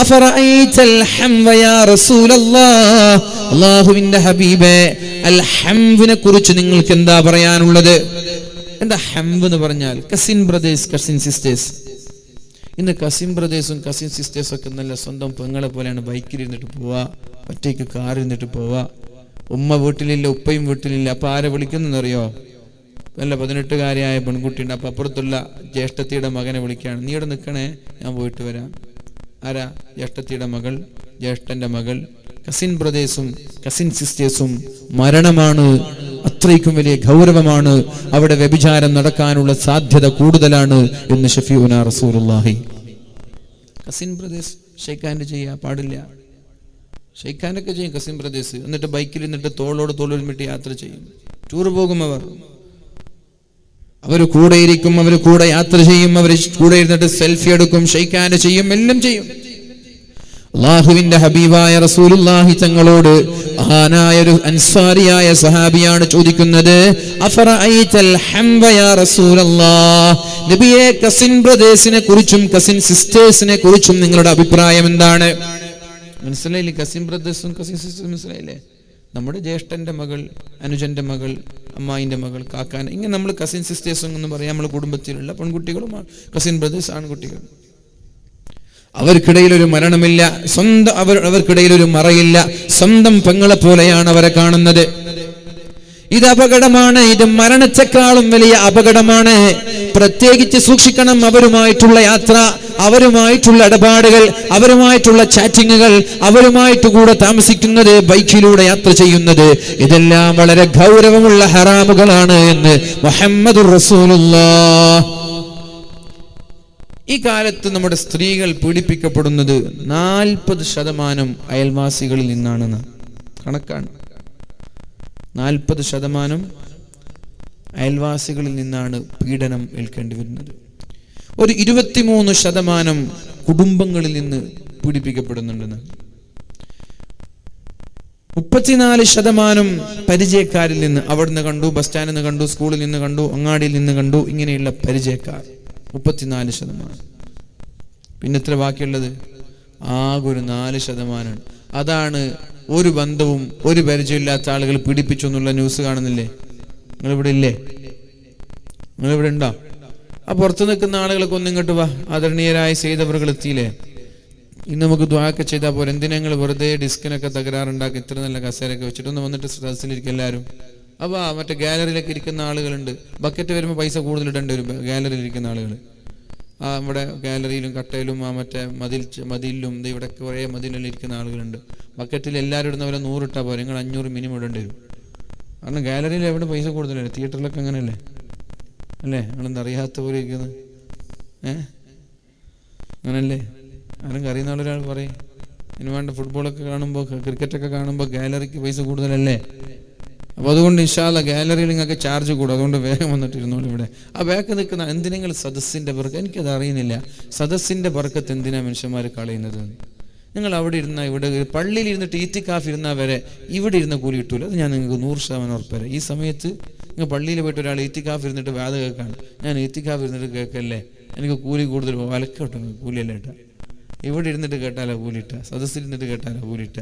അഫറഅയ്തൽ ഹംവ യാ റസൂലല്ലാഹ്, അല്ലാഹുവിന്റെ ഹബീബേ, അൽ ഹംവിനെ കുറിച്ച് നിങ്ങൾക്ക് എന്താ പറയാനുള്ളത്? എന്താ ഹംവ് എന്ന് പറഞ്ഞാൽ? Cousin brothers, cousin sisters. ഇന്ന് കസിൻ ബ്രദേഴ്സും കസിൻ സിസ്റ്റേഴ്സും ഒക്കെ നല്ല സ്വന്തം പെങ്ങളെ പോലെയാണ്. ബൈക്കിലിരുന്നിട്ട് പോവാ, ഒറ്റയ്ക്ക് കാറിരുന്നിട്ട് പോവാ. ഉമ്മ വീട്ടിലില്ല, ഉപ്പയും വീട്ടിലില്ല. അപ്പൊ ആരെ വിളിക്കുന്നറിയോ? നല്ല 18-കാരിയായ പെൺകുട്ടിയുണ്ട്. അപ്പൊ അപ്പുറത്തുള്ള ജ്യേഷ്ഠത്തിയുടെ മകനെ വിളിക്കുകയാണ്, നീ ഇവിടെ നിൽക്കണേ, ഞാൻ പോയിട്ട് വരാം. ആരാ? ജ്യേഷ്ഠത്തിയുടെ മകൾ, ജ്യേഷ്ഠന്റെ മകൾ. കസിൻ ബ്രദേഴ്സും കസിൻ സിസ്റ്റേഴ്സും മരണമാണ്, അത്രയ്ക്കും വലിയ ഗൗരവമാണ്. അവിടെ വ്യഭിചാരം നടക്കാനുള്ള സാധ്യത കൂടുതലാണ് എന്ന് ഷഫീഉനാ റസൂലുള്ളാഹി. കസിൻ ബ്രദേഴ്സ് ഷെയ്ക്ക് ഹാൻഡ് ചെയ്യാൻ പാടില്ല. ഷെയ്ക്ക് ഹാൻഡൊക്കെ ചെയ്യും കസിൻ ബ്രദേഴ്സ്. എന്നിട്ട് ബൈക്കിൽ നിന്നിട്ട് തോളോട് തോളൊരുമിട്ട് യാത്ര ചെയ്യും. ടൂർ പോകും. അവർ കൂടെ ഇരിക്കും, അവർ കൂടെ യാത്ര ചെയ്യും, അവർ കൂടെ ഇരുന്നിട്ട് സെൽഫി എടുക്കും, ഷെയ്ക്ക് ഹാൻഡ് ചെയ്യും, എല്ലാം ചെയ്യും. അല്ലാഹുവിന്റെ ഹബീബായ റസൂലുള്ളാഹി തങ്ങളോട് മഹാനായ ഒരു അൻസാരിയായ സഹാബിയാണ് ചോദിക്കുന്നത്, അഫറഅയ്തൽ ഹംവ യാ റസൂലല്ലാഹ്, നബിയെ, കസിൻ ബ്രദേഴ്സിനെ കുറിച്ചും കസിൻ സിസ്റ്റേഴ്സിനെ കുറിച്ചും നിങ്ങളുടെ അഭിപ്രായം എന്താണ്? മനസ്സിലായില്ലേ? കസിൻ ബ്രദേഴ്സും കസിൻ സിസ്റ്റേഴ്സും മനസ്സിലായില്ലേ? നമ്മുടെ ജ്യേഷ്ഠന്റെ മകൾ, അനുജന്റെ മകൾ, അമ്മായിന്റെ മകൾ, കാക്കാൻ, ഇങ്ങനെ നമ്മൾ കസിൻ സിസ്റ്റേഴ്സും എന്ന് പറയാം. നമ്മുടെ കുടുംബത്തിലുള്ള പെൺകുട്ടികളും കസിൻ ബ്രദേഴ്സ് ആൺകുട്ടികൾ. അവർക്കിടയിൽ ഒരു മരണമില്ല, സ്വന്തം അവർക്കിടയിൽ ഒരു മറയില്ല. സ്വന്തം പെങ്ങളെ പോലെയാണ് അവരെ കാണുന്നത്. ഇത് അപകടമാണ്. ഇത് മരണത്തെക്കാളും വലിയ അപകടമാണ്. പ്രത്യേകിച്ച് സൂക്ഷിക്കണം. അവരുമായിട്ടുള്ള യാത്ര, അവരുമായിട്ടുള്ള ഇടപാടുകൾ, അവരുമായിട്ടുള്ള ചാറ്റിങ്ങുകൾ, അവരുമായിട്ട് കൂടെ താമസിക്കുന്നത്, ബൈക്കിലൂടെ യാത്ര ചെയ്യുന്നത്, ഇതെല്ലാം വളരെ ഗൗരവമുള്ള ഹറാമുകളാണ് എന്ന് മുഹമ്മദുർ റസൂലുള്ളാഹ്. ഈ കാലത്ത് നമ്മുടെ സ്ത്രീകൾ പീഡിപ്പിക്കപ്പെടുന്നത് 40% അയൽവാസികളിൽ നിന്നാണെന്ന് കണക്കാണ്. 40% അയൽവാസികളിൽ നിന്നാണ് പീഡനം ഏൽക്കേണ്ടി വരുന്നത്. ഒരു 23% കുടുംബങ്ങളിൽ നിന്ന് പീഡിപ്പിക്കപ്പെടുന്നുണ്ടെന്ന്. 34% പരിചയക്കാരിൽ നിന്ന്, അവിടുന്ന് കണ്ടു, ബസ് സ്റ്റാൻഡിൽ നിന്ന് കണ്ടു, സ്കൂളിൽ നിന്ന് കണ്ടു, അങ്ങാടിയിൽ നിന്ന് കണ്ടു, ഇങ്ങനെയുള്ള പരിചയക്കാർ 34%. പിന്നെ എത്ര ബാക്കിയുള്ളത്? ആകെ ഒരു 4%. അതാണ് ഒരു ബന്ധവും ഒരു പരിചയമില്ലാത്ത ആളുകൾ പീഡിപ്പിച്ചു എന്നുള്ള ന്യൂസ് കാണുന്നില്ലേ? നിങ്ങളിവിടെ ഇല്ലേ? നിങ്ങളിവിടെ ഉണ്ടോ? ആ പുറത്ത് നിൽക്കുന്ന ആളുകളൊക്കെ ഒന്ന് ഇങ്ങോട്ട് വാ. ആദരണീയരായ സയ്യിദവറുകൾ എത്തിയില്ലേ? ഇന്ന് നമുക്ക് ദുആക്ക് ചെയ്താൽ പോരെ? എന്തിനാ നിങ്ങൾ വെറുതെ ഡിസ്കിനൊക്കെ തകരാറുണ്ടാക്കി ഇത്ര നല്ല കസേരയൊക്കെ വെച്ചിട്ടൊന്ന് വന്നിട്ട് സദസ്സിലിരിക്കും എല്ലാവരും. അപ്പോൾ മറ്റേ ഗാലറിയിലൊക്കെ ഇരിക്കുന്ന ആളുകളുണ്ട്. ബക്കറ്റ് വരുമ്പോൾ പൈസ കൂടുതൽ ഇടേണ്ടി വരും. ഗാലറിയിൽ ഇരിക്കുന്ന ആളുകൾ നമ്മുടെ ഗാലറിയിലും കട്ടയിലും മറ്റേ മതിലിലും ഇവിടെ കുറേ മതിലിൽ ഇരിക്കുന്ന ആളുകളുണ്ട്. ബക്കറ്റിൽ എല്ലാവരും ഇടുന്നവരെ 100 ഇട്ടാൽ പോരെ, നിങ്ങൾ 500 മിനിമം ഇടേണ്ടി വരും. കാരണം ഗാലറിയിൽ എവിടെ പൈസ കൂടുതലല്ലേ, തിയേറ്ററിലൊക്കെ അങ്ങനെയല്ലേ അല്ലേ? നിങ്ങളെന്താ അറിയാത്ത പോലെ ഇരിക്കുന്നത്? അങ്ങനല്ലേ? ആരും അറിയുന്ന ആളൊരാൾ പറയും. അതിന് വേണ്ട ഫുട്ബോളൊക്കെ കാണുമ്പോൾ, ക്രിക്കറ്റൊക്കെ കാണുമ്പോൾ ഗാലറിക്ക് പൈസ കൂടുതലല്ലേ? അപ്പോൾ അതുകൊണ്ട് ഇൻഷാ അല്ലാഹ് ഗാലറിയിൽ നിങ്ങൾക്ക് ചാർജ് കൂടും. അതുകൊണ്ട് വേഗം വന്നിട്ടിരുന്നോളൂ ഇവിടെ. ആ ബാക്ക് നിൽക്കുന്ന എന്തിനെങ്കിലും സദസ്സിൻ്റെ ബർക്കത്ത്, എനിക്കത് അറിയുന്നില്ല. സദസ്സിൻ്റെ ബർക്കത്ത് എന്തിനാണ് മനുഷ്യന്മാർ കളയുന്നത്? നിങ്ങൾ അവിടെ ഇരുന്നാൽ, ഇവിടെ പള്ളിയിൽ ഇരുന്നിട്ട് ഈത്തിക്കാഫ് ഇരുന്നാൽ വരെ ഇവിടെ ഇരുന്ന കൂലി കിട്ടൂല. അത് ഞാൻ നിങ്ങൾക്ക് 100% ഉറപ്പുതരാം. ഈ സമയത്ത് നിങ്ങൾ പള്ളിയിൽ പോയിട്ട് ഒരാൾ ഈത്തിക്കാഫ് ഇരുന്നിട്ട് വാത കേൾക്കാണ്, ഞാൻ ഈത്തിക്കാഫ് ഇരുന്നിട്ട് കേൾക്കല്ലേ, എനിക്ക് കൂലി കൂടുതൽ വലക്കോട്ടെ, കൂലിയല്ല ഇട്ട. ഇവിടെ ഇരുന്നിട്ട് കേട്ടാലോ കൂലിട്ട, സദസ്സിൽ ഇരുന്നിട്ട് കേട്ടാലോ കൂലിട്ട.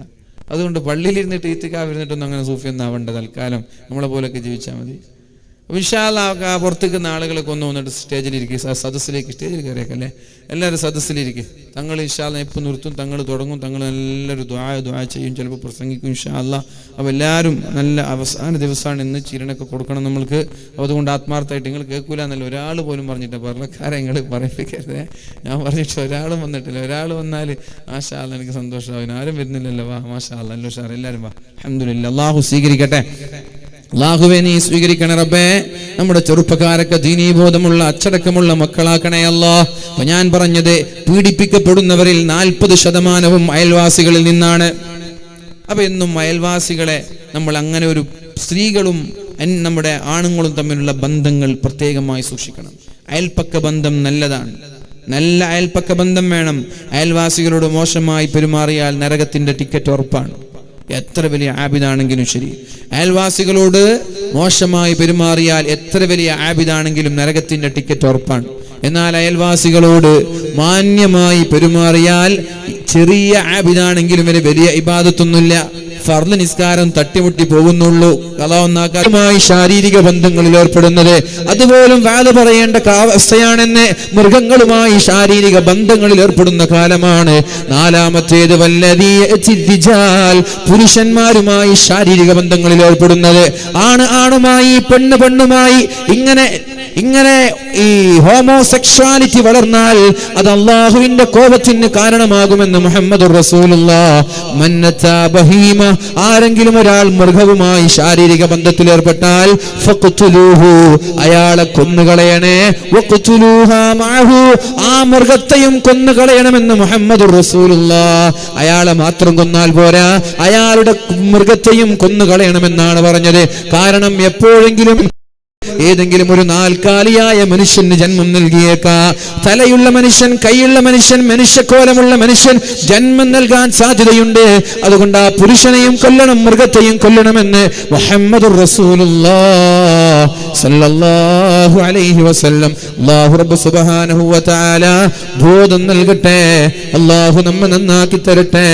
അതുകൊണ്ട് പള്ളിയിൽ ഇരുന്നിട്ട് ഈത്തിക്കാഫ് ഇരുന്നിട്ടൊന്നും അങ്ങനെ സൂഫിയൊന്നും ആവണ്ട. തൽക്കാലം നമ്മളെ പോലെയൊക്കെ ജീവിച്ചാൽ മതി. ഇൻഷാ അല്ലാഹ് പുറത്തേക്ക് ആളുകളൊക്കെ ഒന്ന് വന്നിട്ട് സ്റ്റേജിലിരിക്കും, സദസ്സിലേക്ക് സ്റ്റേജിൽ കയറിയേക്കല്ലേ, എല്ലാവരും സദസ്സിലിരിക്കും. തങ്ങൾ ഇൻഷാ അല്ലാഹ് എപ്പോൾ നിർത്തും, തങ്ങൾ തുടങ്ങും, തങ്ങൾ നല്ലൊരു ദുആ ചെയ്യും, ചിലപ്പോൾ പ്രസംഗിക്കും ഇൻഷാ അല്ലാഹ്. അപ്പോൾ എല്ലാവരും നല്ല അവസാന ദിവസമാണ് ഇന്ന്, ചിരണൊക്കെ കൊടുക്കണം നമ്മൾക്ക്. അതുകൊണ്ട് ആത്മാർത്ഥമായിട്ട് നിങ്ങൾ കേൾക്കൂല എന്നല്ല ഒരാൾ പോലും പറഞ്ഞിട്ട്, പറഞ്ഞക്കാരെ നിങ്ങൾ പറയിപ്പിക്കരുതേ. ഞാൻ പറഞ്ഞിട്ട് ഒരാളും വന്നിട്ടില്ല. ഒരാൾ വന്നാൽ മാഷാ അല്ലാഹ് എനിക്ക് സന്തോഷമാവും. ആരും വരുന്നില്ലല്ലോ. വാ മാഷാ അല്ലാഹ്, നല്ല ഉഷാർ, എല്ലാവരും വാ. അൽഹംദുലില്ലാഹ്. അല്ലാഹു സ്വീകരിക്കട്ടെ. അല്ലാഹുവേ നീ സ്വീകരിക്കണേ റബ്ബേ. നമ്മുടെ ചെറുപ്പക്കാരൊക്കെ ദീനീബോധമുള്ള അച്ചടക്കമുള്ള മക്കളാക്കണേ അല്ലാഹ്. അപ്പൊ ഞാൻ പറഞ്ഞത്, പീഡിപ്പിക്കപ്പെടുന്നവരിൽ 40% അയൽവാസികളിൽ നിന്നാണ്. അപ്പൊ എന്നും അയൽവാസികളെ നമ്മൾ അങ്ങനെ ഒരു സ്ത്രീകളും നമ്മുടെ ആണുങ്ങളും തമ്മിലുള്ള ബന്ധങ്ങൾ പ്രത്യേകമായി സൂക്ഷിക്കണം. അയൽപ്പക്ക ബന്ധം നല്ലതാണ്, നല്ല അയൽപ്പക്ക ബന്ധം വേണം. അയൽവാസികളോട് മോശമായി പെരുമാറിയാൽ നരകത്തിന്റെ ടിക്കറ്റ് ഉറപ്പാണ്. എത്ര വലിയ ആബിദാണെങ്കിലും ശരി, അയൽവാസികളോട് മോശമായി പെരുമാറിയാൽ എത്ര വലിയ ആബിദാണെങ്കിലും നരകത്തിന്റെ ടിക്കറ്റ് ഉറപ്പാണ്. എന്നാൽ അയൽവാസികളോട് മാന്യമായി പെരുമാറിയാൽ ചെറിയ ആബിദാണെങ്കിലും വലിയ ഇബാദത്തൊന്നുമില്ല, ഫർള് നിസ്കാരം തട്ടിമുട്ടി പോകുന്നുള്ളൂ. കലാവുമായി ശാരീരിക ബന്ധങ്ങളിൽ ഏർപ്പെടുന്നത് അതുപോലും വാല പറയേണ്ട അവസ്ഥയാണെന്ന്. മൃഗങ്ങളുമായി ശാരീരിക ബന്ധങ്ങളിൽ ഏർപ്പെടുന്ന കാലമാണ്. 4-ാമത്തേത് പുരുഷന്മാരുമായി ശാരീരിക ബന്ധങ്ങളിൽ ഏർപ്പെടുന്നത്, ആണുമായി പെണ്ണുമായി ഇങ്ങനെ ഈ ഹോമോസെക്ഷുവാലിറ്റി വളർന്നാൽ അത് അള്ളാഹുവിന്റെ കോപത്തിന് കാരണമാകുമെന്ന് മുഹമ്മദുർ റസൂലുള്ളാഹ്. മന്നതാ ബഹീമ, ആരെങ്കിലും ഒരാൾ മൃഗവുമായി ശാരീരിക ബന്ധത്തിൽ ഏർപ്പെട്ടാൽ ഫഖ്തുലൂഹു, അയാളെ കൊന്നുകളയണേ. വഖ്തുലൂഹാ മഅഹു, ആ മൃഗത്തെയും കൊന്നുകളയണമെന്ന് മുഹമ്മദുർ റസൂലുള്ളാഹ്. അയാളെ മാത്രം കൊന്നാൽ പോരാ, അയാളുടെ മൃഗത്തെയും കൊന്നുകളയണമെന്നാണ് പറഞ്ഞത്. കാരണം എപ്പോഴെങ്കിലും ഏതെങ്കിലും ഒരു നാൽക്കാലിയായ മനുഷ്യന് ജന്മം നൽകിയേക്കാം. തലയുള്ള മനുഷ്യൻ, കൈയുള്ള മനുഷ്യൻ, മനുഷ്യക്കോലമുള്ള മനുഷ്യൻ ജന്മം നൽകാൻ സാധ്യതയുണ്ട്. അതുകൊണ്ട് ആ പുരുഷനെയും കൊല്ലണം, മൃഗത്തെയും കൊല്ലണമെന്ന് മുഹമ്മദുർ റസൂലുള്ളാഹ് സല്ലല്ലാഹു അലൈഹി വസല്ലം. അല്ലാഹു റബ്ബ് സുബ്ഹാനഹു വ തആല ബോധം നൽകട്ടെ. അല്ലാഹു നമ്മെ നന്നാക്കി തരട്ടെ.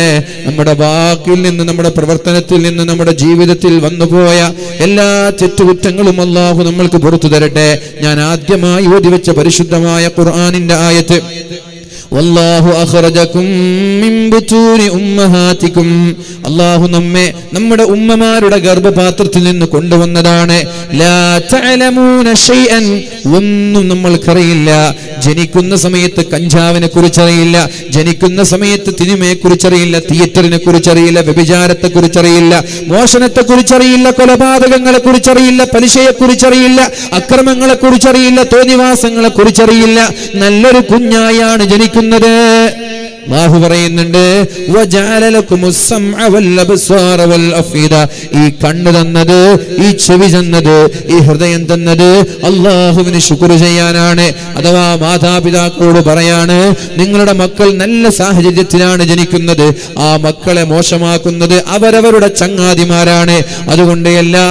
നമ്മുടെ വാക്കിൽ നിന്ന്, നമ്മുടെ പ്രവർത്തനത്തിൽ നിന്ന്, നമ്മുടെ ജീവിതത്തിൽ വന്നുപോയ എല്ലാ തെറ്റുകുറ്റങ്ങളും അല്ലാഹു നമ്മൾക്ക് പുറത്തു തരട്ടെ. ഞാൻ ആദ്യമായി ഓതി വെച്ച പരിശുദ്ധമായ ഖുർആനിന്റെ ആയത്ത്, വല്ലാഹു അഖ്റജകും മിൻ ബുതൂനി ഉമ്മഹാതികും, അല്ലാഹു നമ്മെ നമ്മുടെ ഉമ്മമാരുടെ ഗർഭപാത്രത്തിൽ നിന്ന് കൊണ്ടുവന്നതാണ്. ലാ തഅലമൂന ഷൈഅൻ, ഒന്നും നമ്മൾക്കറിയില്ല. ജനിക്കുന്ന സമയത്ത് കഞ്ചാവിനെ കുറിച്ചറിയില്ല, ജനിക്കുന്ന സമയത്ത് സിനിമയെ കുറിച്ചറിയില്ല, തിയേറ്ററിനെ കുറിച്ചറിയില്ല, വ്യഭിചാരത്തെ കുറിച്ചറിയില്ല, മോഷണത്തെ കുറിച്ചറിയില്ല, കൊലപാതകങ്ങളെ കുറിച്ചറിയില്ല, പലിശയെ കുറിച്ചറിയില്ല, അക്രമങ്ങളെ കുറിച്ചറിയില്ല, തോന്നിവാസങ്ങളെ കുറിച്ചറിയില്ല. നല്ലൊരു കുഞ്ഞായാണ് ജനിക്കുന്നത്. അല്ലാഹു പറയുന്നുണ്ട്, ഈ കണ്ണ് തന്നത്, ഈ ചെവി തന്നത്, ഈ ഹൃദയം തന്നത് അല്ലാഹുവിന് ശുക്ർ ചെയ്യാനാണ്. അഥവാ മാതാപിതാക്കളോട് പറയാണ്, നിങ്ങളുടെ മക്കൾ നല്ല സാഹചര്യത്തിലാണ് ജനിക്കുന്നത്, ആ മക്കളെ മോശമാക്കുന്നത് അവരവരുടെ ചങ്ങാതിമാരാണ്. അതുകൊണ്ട് എല്ലാ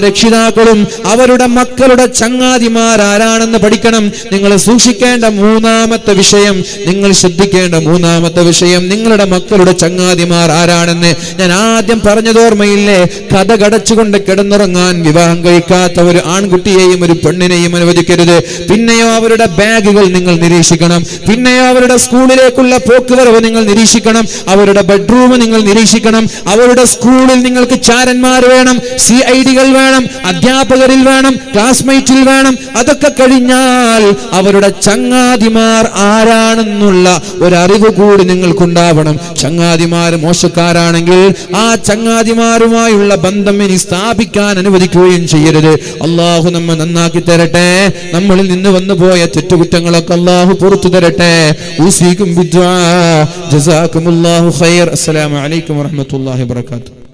രക്ഷിതാക്കളും അവരുടെ മക്കളുടെ ചങ്ങാതിമാരാരാണെന്ന് പഠിക്കണം. നിങ്ങൾ സൂക്ഷിക്കേണ്ട മൂന്നാമത്തെ വിഷയം, നിങ്ങൾ ശ്രദ്ധിക്കേണ്ട മൂന്നാമത്തെ വിഷയം, നിങ്ങളുടെ മക്കളുടെ ചങ്ങാതിമാർ ആരാണെന്ന്. ഞാൻ ആദ്യം പറഞ്ഞത് ഓർമ്മയില്ലേ? കഥ കടച്ചുകൊണ്ട് കിടന്നുറങ്ങാൻ വിവാഹം കഴിക്കാത്ത ഒരു ആൺകുട്ടിയെയും ഒരു പെണ്ണിനെയും അനുവദിക്കരുത്. പിന്നെയോ അവരുടെ ബാഗുകൾ നിങ്ങൾ നിരീക്ഷിക്കണം. പിന്നെയോ അവരുടെ സ്കൂളിലേക്കുള്ള പോക്കുവരവ് നിങ്ങൾ നിരീക്ഷിക്കണം. അവരുടെ ബെഡ്റൂം നിങ്ങൾ നിരീക്ഷിക്കണം. അവരുടെ സ്കൂളിൽ നിങ്ങൾക്ക് ചാരന്മാർ വേണം, CID-കൾ വേണം. വേണം, അധ്യാപകരിൽ വേണം, ക്ലാസ്മേറ്റിൽ വേണം. അതൊക്കെ കഴിഞ്ഞാൽ അവരുടെ ചങ്ങാതിമാർ ആരാണെന്നുള്ള ഒരറിവ് കൂടി നിങ്ങൾക്കുണ്ടാവണം. ചങ്ങാതിമാർ മോശക്കാരാണെങ്കിൽ ആ ചങ്ങാതിമാരുമായുള്ള ബന്ധം ഇനി സ്ഥാപിക്കാൻ അനുവദിക്കുകയും ചെയ്യരുത്. അള്ളാഹു നമ്മെ നന്നാക്കി തരട്ടെ. നമ്മളിൽ നിന്ന് വന്നു പോയ തെറ്റുകുറ്റങ്ങളൊക്കെ അള്ളാഹു പുറത്തു തരട്ടെ. ഊസീകും ബിദ്ദുആ. ജസാകുമുല്ലാഹു ഖൈർ. അസ്സലാമു അലൈക്കും വറഹ്മത്തുള്ളാഹി വബറകാതുഹു.